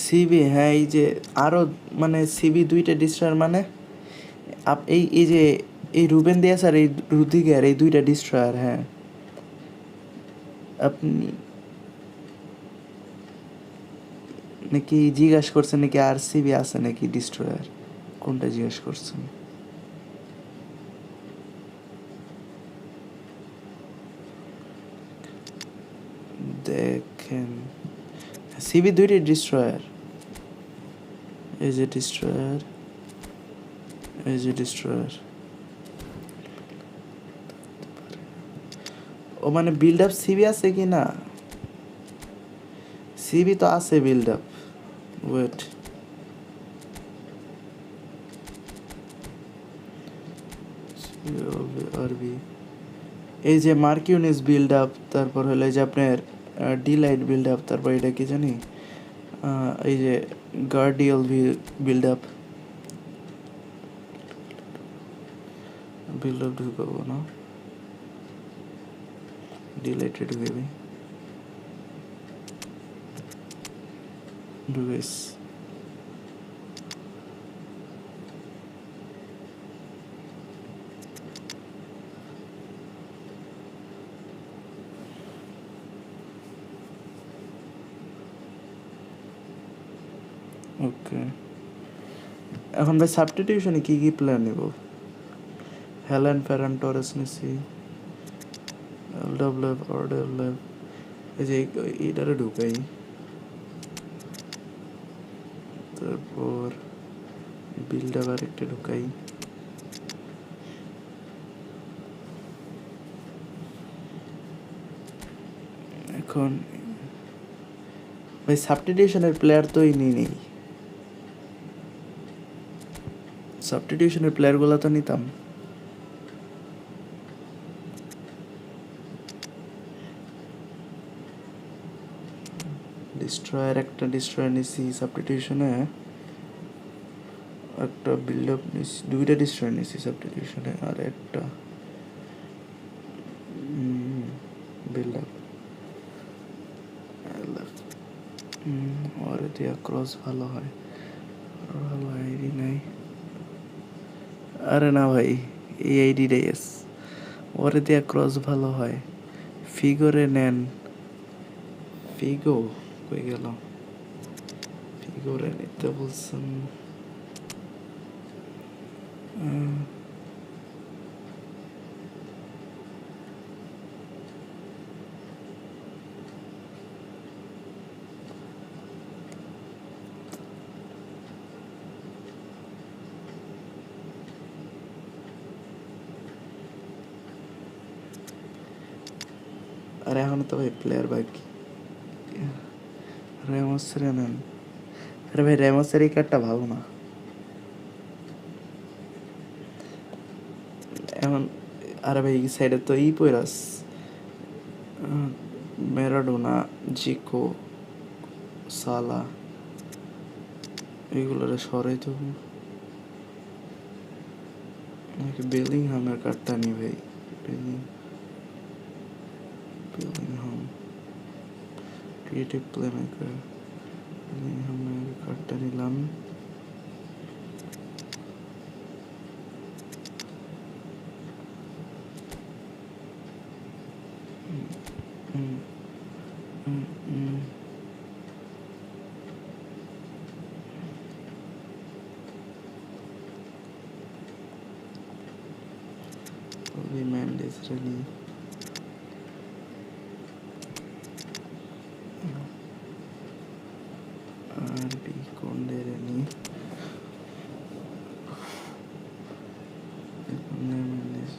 সিবি, হ্যাঁ এই যে আরো মানে সিবি দুইটা ডিস্ট্রয়ার, মানে এই এই যে এই রুবেন দিয়াস আর এই রুদিগার, এই দুইটা ডিস্ট্রয়ার। হ্যাঁ আপনি নাকি জিজ্ঞাসা করছেন নাকি আর সিবি আছে নাকি ডিস্ট্রয়ার, কোনটা জিজ্ঞাসা করছেন? দেখেন সিবি দুইটা ডিস্ট্রয়ার, এই যে ডিস্ট্রয়ার, এই যে ডিস্ট্রয়ার। ও মানে বিল্ড আপ সিবি আছে কি না? সিবি তো আছে বিল্ড আপ, ওয়েট, আরবি এই যে মার্কিউনিস বিল্ড আপ, তারপর হলো এই যে আপনার ডিলাইট বিল্ড আপ, তারপর এটা কি জানি এই যে গার্ডিয়াল বিল্ড আপ, বিল্ড আপ ঢুকাবো না, ডিলাইটে ঢুকাবি, ঢুকাইস। ওকে, এখন ভাই সাবস্টিটিউশনে কি কি প্লেয়ার নেব? হেলেন, ফেরান টরেস নিছি, LWF RWF, এই যে এইটারে ঢুকাই, তারপর বিল্ড আপ আরেকটা ঢুকাই। এখন ভাই সাবস্টিটিউশনের প্লেয়ার তো নেই, সাবস্টিটিউশনের প্লেয়ারগুলো তো নিতাম। ডিস্ট্রয়ার, একটা ডিস্ট্রয়ার নিছি সাবস্টিটিউশনে, একটা বিল্ড আপ নিছি, দুইটা ডিস্ট্রয়ার নিছি সাবস্টিটিউশনে, আর একটা বিল্ড আপ। ওরে দিয়া ক্রস ভালো হয়, ভালো আইডি নাই। আরে না ভাই, এই আইডিটাই এস, ওরে দিয়া ক্রস ভালো হয়। ফিগোরে নেন, ফিগো কই গেল? ফিগোরে নিতে বলছেন? আর এখন তো ভাই প্লেয়ার বাকি, রেমোসের নেন। আরে ভাই রেমোসের এই কার্ডটা ভালো না। এখন আরে ভাই এই সাইডে তো পইরাস ম্যারাডোনা, জিকো, সালা এইগুলোরে সরাই তো নাকি বেলিংহামের কার্ডটা নি ভাই। বেলিংহাম ক্রিয়েটিভ প্লে মেকার, বেলিংহামের কার্ডটা নিলাম। ম্যান্ডেস রেলি আরবি কোন্ডে রেলি ম্যান্ডেস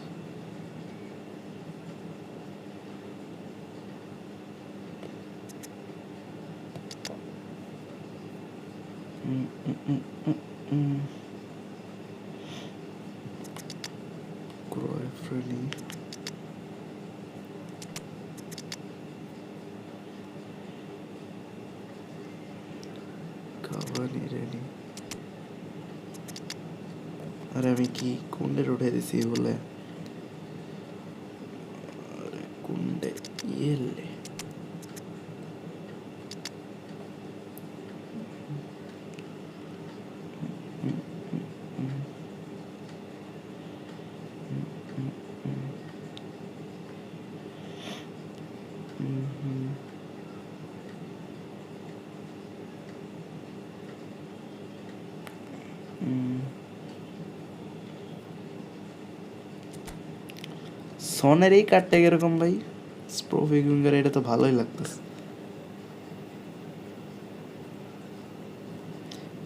ক্রয়েফ রেলি কাভানি রেলি। আরে আমি কি কোন্ডে উঠে দিছি বলে কোন্ডে ইয়েলে সনের এই কার্ডটা কিরকম ভাই? স্প্রোফিগুঙ্গার এটা তো ভালোই লাগতেছে।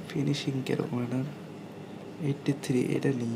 ফিনিশিং কিরকম এটার? 83 এটা নেই।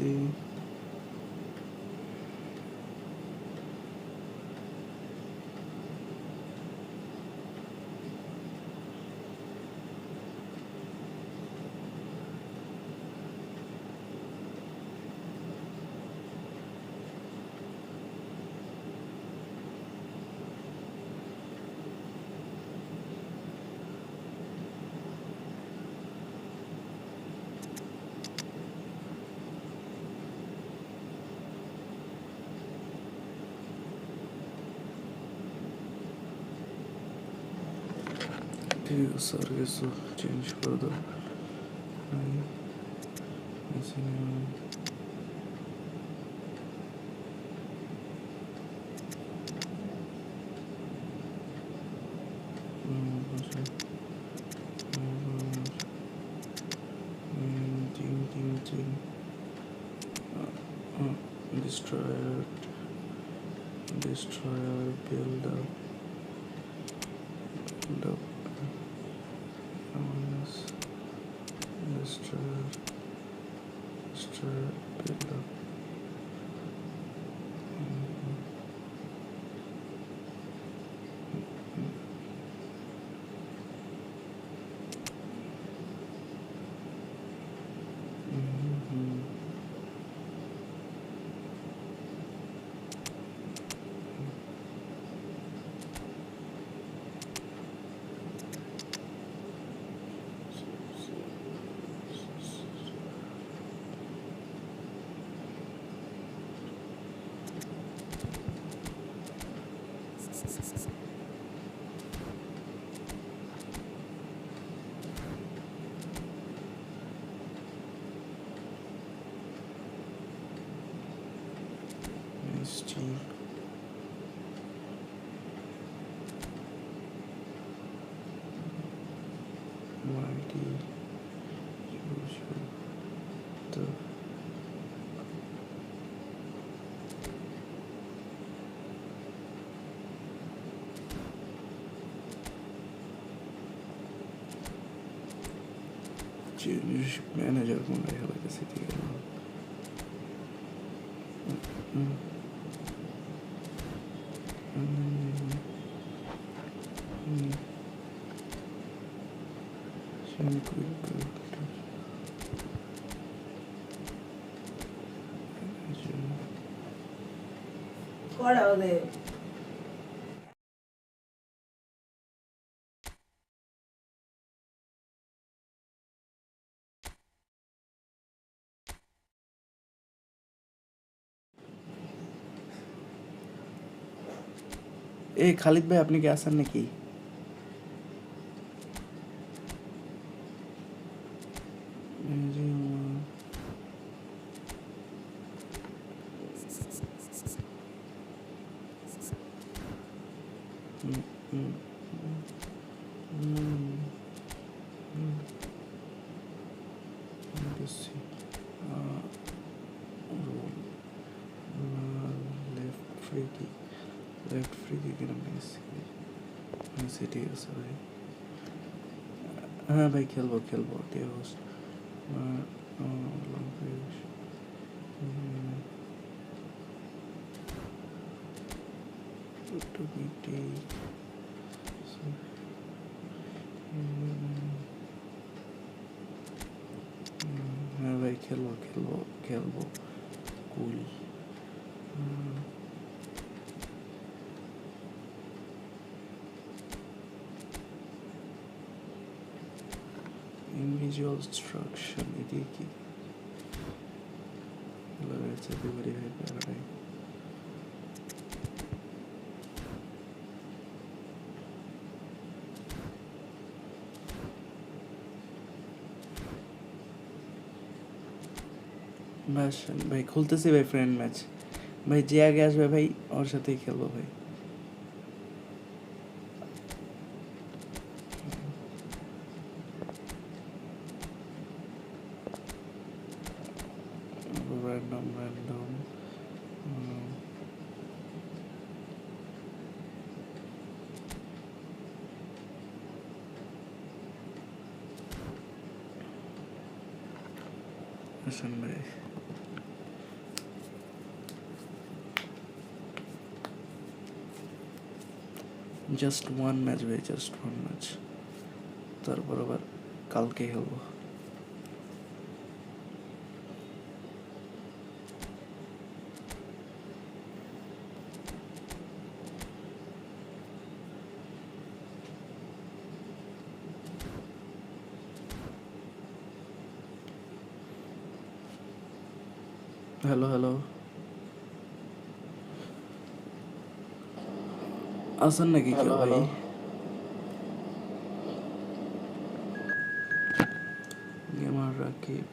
See. স্যার কিছু চেঞ্জ করে দাও। Destroyer, build up, destroyer, build up. ST mighty usual the manager কোনটা খেলা গেছে ঠিক আছে করা ওদের এই খালিদ ভাই আপনি কি আছেন নাকি লেফট ফ্রি কিক এর মেসি ঠিক আছে ভাই হ্যাঁ ভাই খেলবো dear host long fish to be take হ্যাঁ ভাই খেলবো কুল visual instruction এদিকে কি let's everybody have paradigm বাস ভাই খুলতেছি ভাই ফ্রেন্ড ম্যাচ ভাই যে আগে আসবে ভাই ওর সাথেই খেলবো ভাই random আসেন ভাই জাস্ট ওয়ান ম্যাচ ভাই জাস্ট ওয়ান ম্যাচ তারপর আবার কালকে খেলবো হ্যালো আছেন নাকি কেউ ভাই gamer Rakib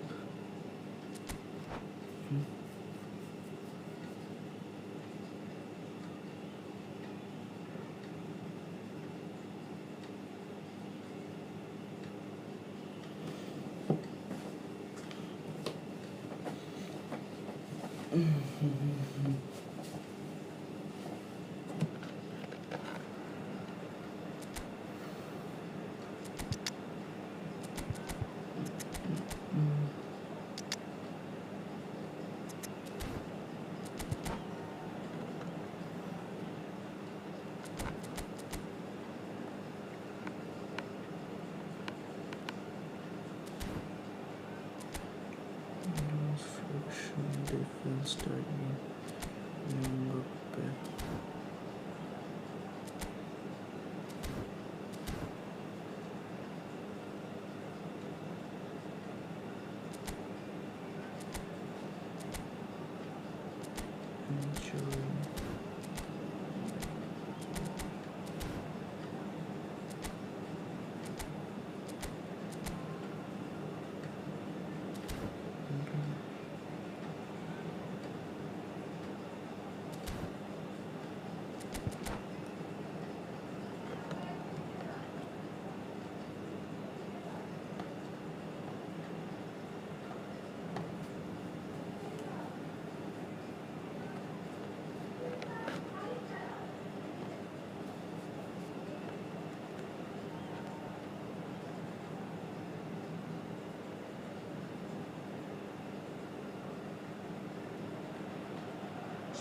defense tactics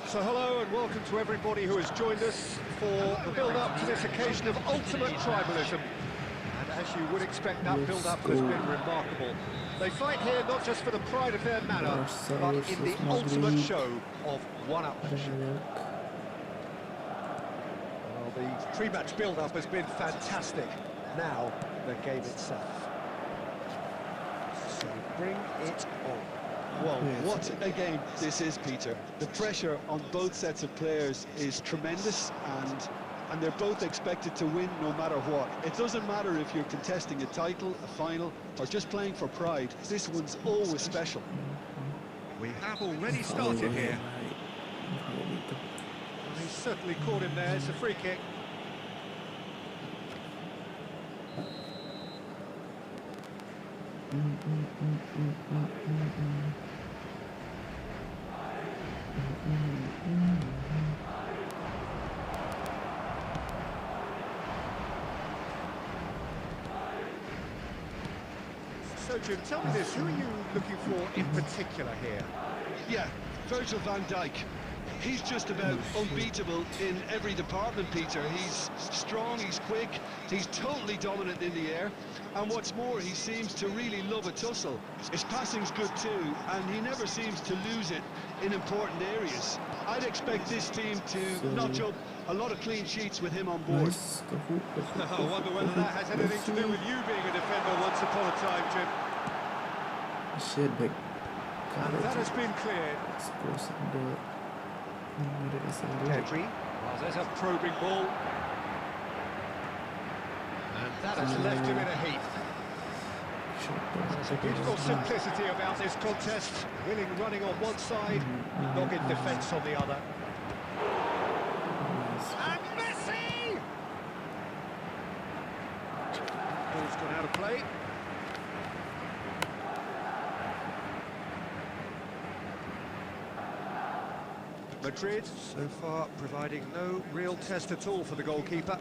So hello and welcome to everybody who has joined us for the build-up to this occasion of ultimate tribalism. And as you would expect, that build-up has been remarkable. They fight here not just for the pride of their manor, but in the ultimate show of one-upmanship. Well, the pre-match build-up has been fantastic. Now, the game itself. So bring it on. Well, what a game this is, Peter. The pressure on both sets of players is tremendous, and they're both expected to win no matter what. It doesn't matter if you're contesting a title, a final, or just playing for pride. This one's always special. We have already started here. Well, he's certainly caught him there. It's a free kick. So, Jim, tell me this, who are you looking for in particular here? Yeah, Virgil van Dijk. He's just about unbeatable in every department, Peter. He's strong, he's quick, he's totally dominant in the air. And what's more, he seems to really love a tussle. His passing's good too, and he never seems to lose it in important areas. I'd expect this team to notch up a lot of clean sheets with him on board. I wonder whether that has anything to do with you being a defender once upon a time, Jim. And that has been cleared. Pedri. Well, there's a probing ball. And that has left him in a heap. There's a beautiful simplicity about this contest. Willing running on one side, dogged defence on the other. And Messi! Ball's gone out of play. Madrid, so far, providing no real test at all for the goalkeeper.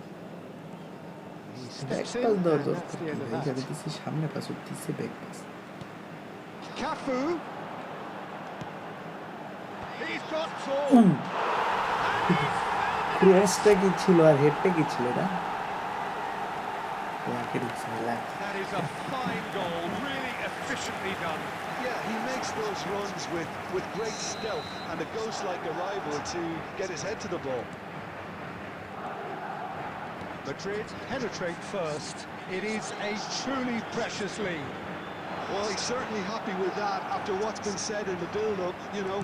He steps in, and that's the end of that. Cafu. He's got four. ক্রসটা কি ছিল আর হেডটা কি ছিল না ওয়াকে দিছে That is a fine goal, really efficiently done. Yeah, he makes those runs with great stealth and a ghost-like arrival to get his head to the ball. Madrid penetrate first. It is a truly precious lead. Well, he's certainly happy with that after what's been said in the build-up, you know.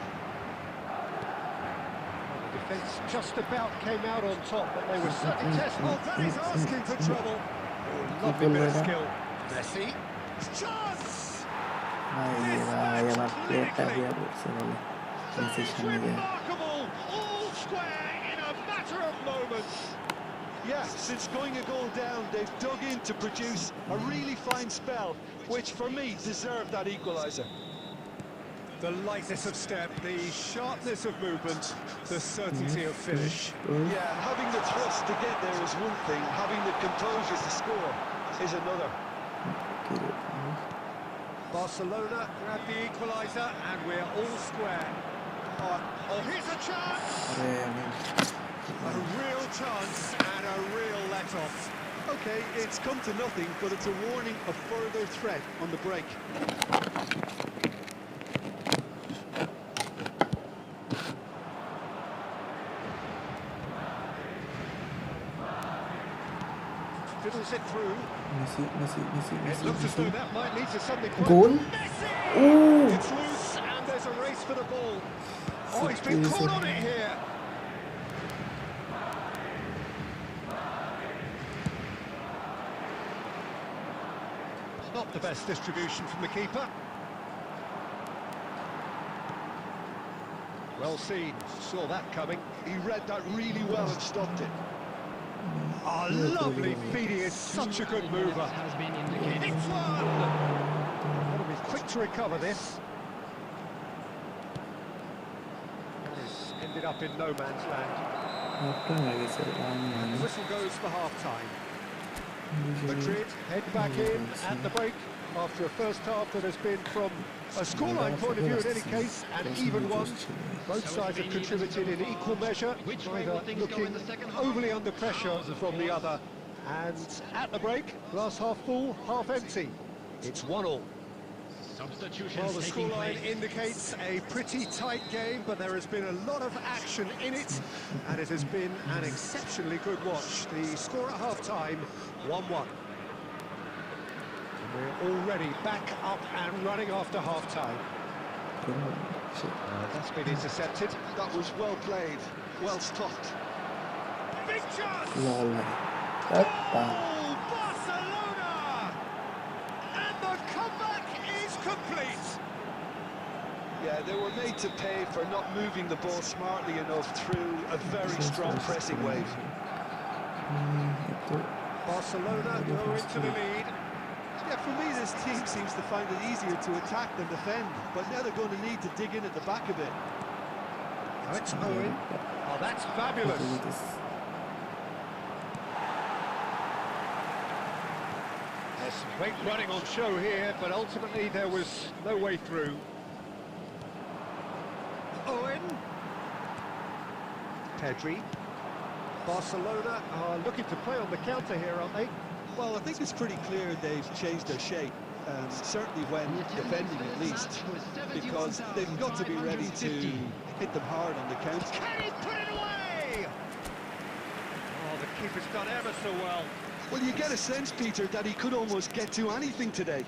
The defence just about came out on top, but they were certainly tested. Oh, that is asking for trouble. Oh, lovely bit of skill. Messi. Chance! Remarkable! All square in a matter of moments. Yeah, since going a goal down, they've dug in to produce a really fine spell, which for me deserved that equaliser. The lightness of step, the sharpness of movement, the certainty of finish. Yeah, having the thrust to get there is one thing, having the composure to score is another. Barcelona grab the equaliser and we're all square. Oh, here's a chance! A real chance and a real let-off. Okay, it's come to nothing, but it's a warning of further threat on the break. Fiddles it through. It looks as though that might lead to something quite... Goal? Messi! It's loose and there's a race for the ball. Oh, he's been caught on it here. Not the best distribution from the keeper. Well seen, saw that coming. He read that really well and stopped it. Oh, lovely feeding is such a good mover. Has been indicated. It's one! Got to be quick to recover this. It's ended up in no man's land. And the whistle goes for half-time. Madrid head back in at the break after a first half that has been, from a scoreline point of view in any case, an even one. Both sides have contributed in equal measure, Which way neither will things go looking in the second half? overly under pressure Ours, of from the course. other. And at the break, glass half full, half empty. It's 1-1. Substitutions Well, the taking scoreline place. indicates a pretty tight game, but there has been a lot of action in it, and it has been an exceptionally good watch. The score at half-time, 1-1. And we're already back up and running after half-time. That's been intercepted. That was well played, well stopped. Big chance! Oppa. Oh, Barcelona! And the comeback is complete. Yeah, they were made to pay for not moving the ball smartly enough through a very strong pressing wave. Barcelona go into the lead. Yeah, for me, this team seems to find it easier to attack than defend, but now they're going to need to dig in at the back a bit. Now it's Owen. Oh, that's fabulous. There's some great running on show here, but ultimately there was no way through. Owen. Pedri. Barcelona are looking to play on the counter here, aren't they? Well, I think it's pretty clear they've changed their shape, certainly when defending at least, because they've got to be ready to hit them hard on the counter. Can he put it away? Oh, the keeper's done ever so well. Well, you get a sense, Peter, that he could almost get to anything today.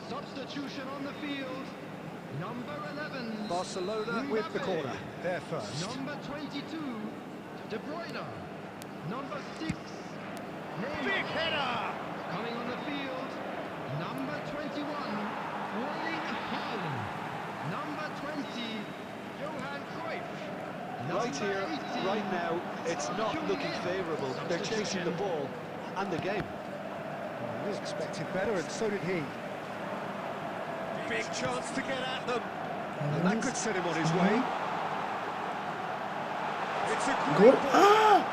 Substitution on the field. Number 11. Barcelona with the corner. They're first. Number 22. De Bruyne. Number 6. Big header! Coming on the field. Number 21. Erling Haaland. Number 20. Johan Cruyff. Right here, right now, it's not looking favourable. They're chasing the ball and the game. Well, he expected better, and so did he. Big chance to get at them. And that could set him on his way. It's a great ball.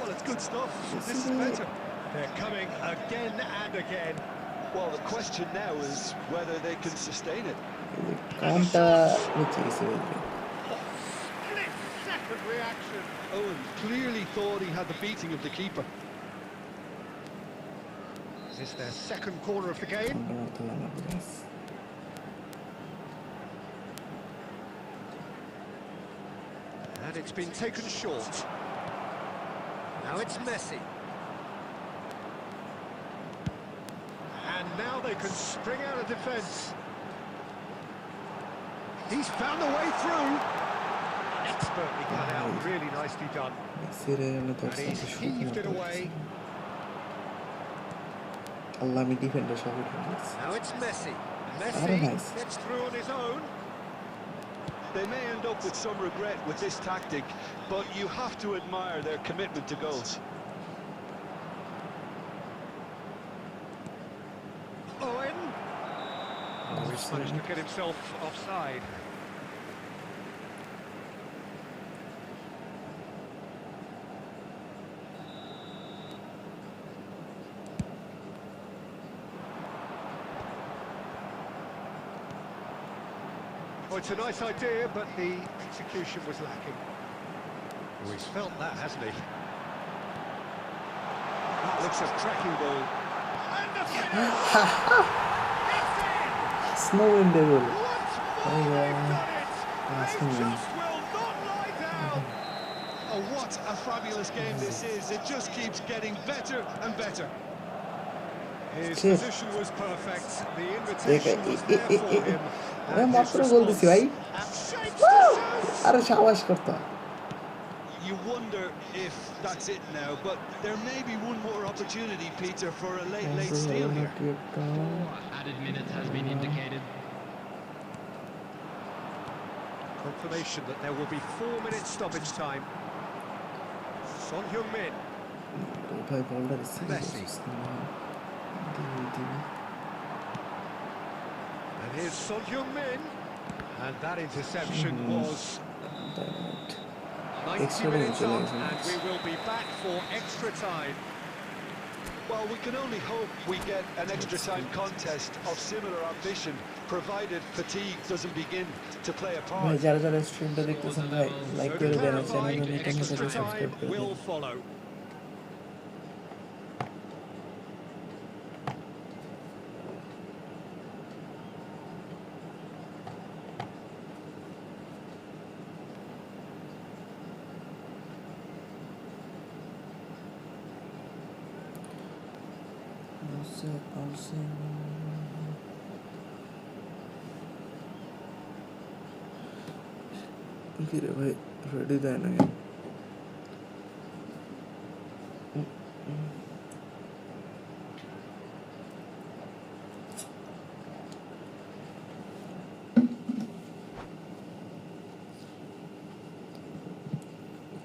Well, it's good stuff. This is better. They're coming again and again. Well, the question now is whether they can sustain it. Split-second reaction. Owen clearly thought he had the beating of the keeper. Is this their second corner of the game? And it's been taken short. Now it's Messi. And now they can spring out of defence. He's found a way through. Expertly cut out, really nicely done. And he's heaved it away. Allah me defender shot it. Now it's Messi. Very Messi nice. gets through on his own. They may end up with some regret with this tactic, but you have to admire their commitment to goals. Owen. Oh, he's managed to get himself offside. Oh, it's a nice idea, but the execution was lacking. Oh, he's felt that, hasn't he? That looks a cracking goal. And the finish! It's in! Snow in the wool. Once more they've done it! They just will not lie down! Oh, what a fabulous game this is. It just keeps getting better and better. His Cheers. position was perfect. The invitation was there for him. अरे And his मात्र गोल दिसी भाई response. And shapes the chance. अरे शाबाश करता You wonder if that's it now, but there may be one more opportunity, Peter, for a late steal here. Poor added minutes has been indicated. Confirmation that there will be 4 minutes stoppage time. Son Heung-min. ভাই বলটা receive Messi. And here's Son Heung-min. And that interception was 90 Extra minutes time on, চলে and গেছে। we will be back for extra time. Well, we can only hope we get an extra time contest of similar ambition, provided fatigue doesn't begin to play a ভাই part. যারা যারা স্ট্রিমটা দেখতেছেন ভাই like So to করে দেন আর clarify, চ্যানেলে নতুন হলে extra subscribe time করে will দেন follow. কি রে ভাই রেডি দেয় না কেন?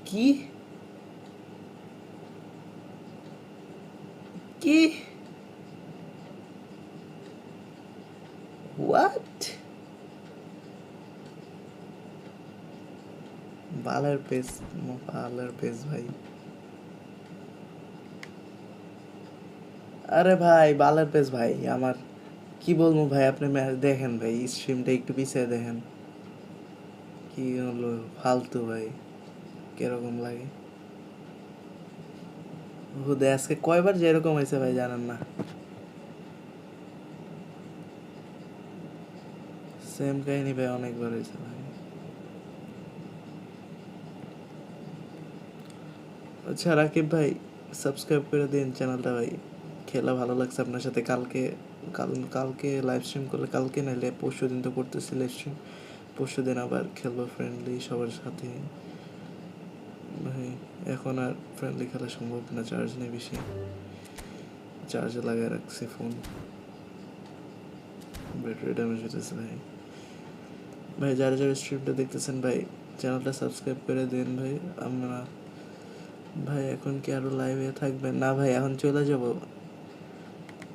কি কি হোয়াট বালের পেজ ভাই আরে ভাই বালের পেজ ভাই আমার কি বলবো ভাই আপনি দেখেন ভাই স্ট্রিমটা একটু পিছিয়ে দেখেন কি হলো ফালতু ভাই কিরকম লাগে হুদে আজকে কয়বার যে এরকম হয়েছে ভাই জানেন না সেম কাহিনী ভাই অনেকবার হয়েছে ভাই আচ্ছা রাকিব ভাই সাবস্ক্রাইব করে দিন চ্যানেলটা ভাই খেলা ভালো লাগছে আপনার সাথে কালকে লাইভ স্ট্রিম করলে কালকে নাইলে পরশু দিন তো করতেছি লাইভ স্ট্রিম পরশু দিন আবার খেলবো ফ্রেন্ডলি সবার সাথে ভাই এখন আর ফ্রেন্ডলি খেলা সম্ভব না চার্জ নেই বেশি চার্জে লাগাই রাখছি ফোন ব্যাটারি ড্যামেজ হতেছে ভাই ভাই যারা যারা স্ট্রিমটা দেখতেছেন ভাই চ্যানেলটা সাবস্ক্রাইব করে দিন ভাই আমরা ভাই এখন কি আরো লাইভে থাকবেন না ভাই এখন চলে যাব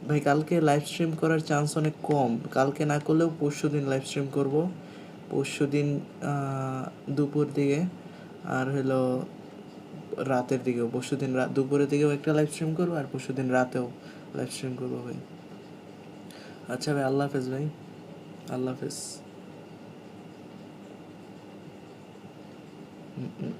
ভাই কালকে লাইভ স্ট্রিম করার চান্স অনেক কম কালকে না করলেও পরশু দিন লাইভ স্ট্রিম করবো পরশু দিন দুপুর দিকে আর হলো রাতের দিকেও পরশু দিন দুপুরের দিকেও একটা লাইভ স্ট্রিম করবো আর পরশু দিন রাতেও লাইভ স্ট্রিম করবো ভাই আচ্ছা ভাই আল্লাহ হাফেজ ভাই আল্লাহ হাফেজ হুম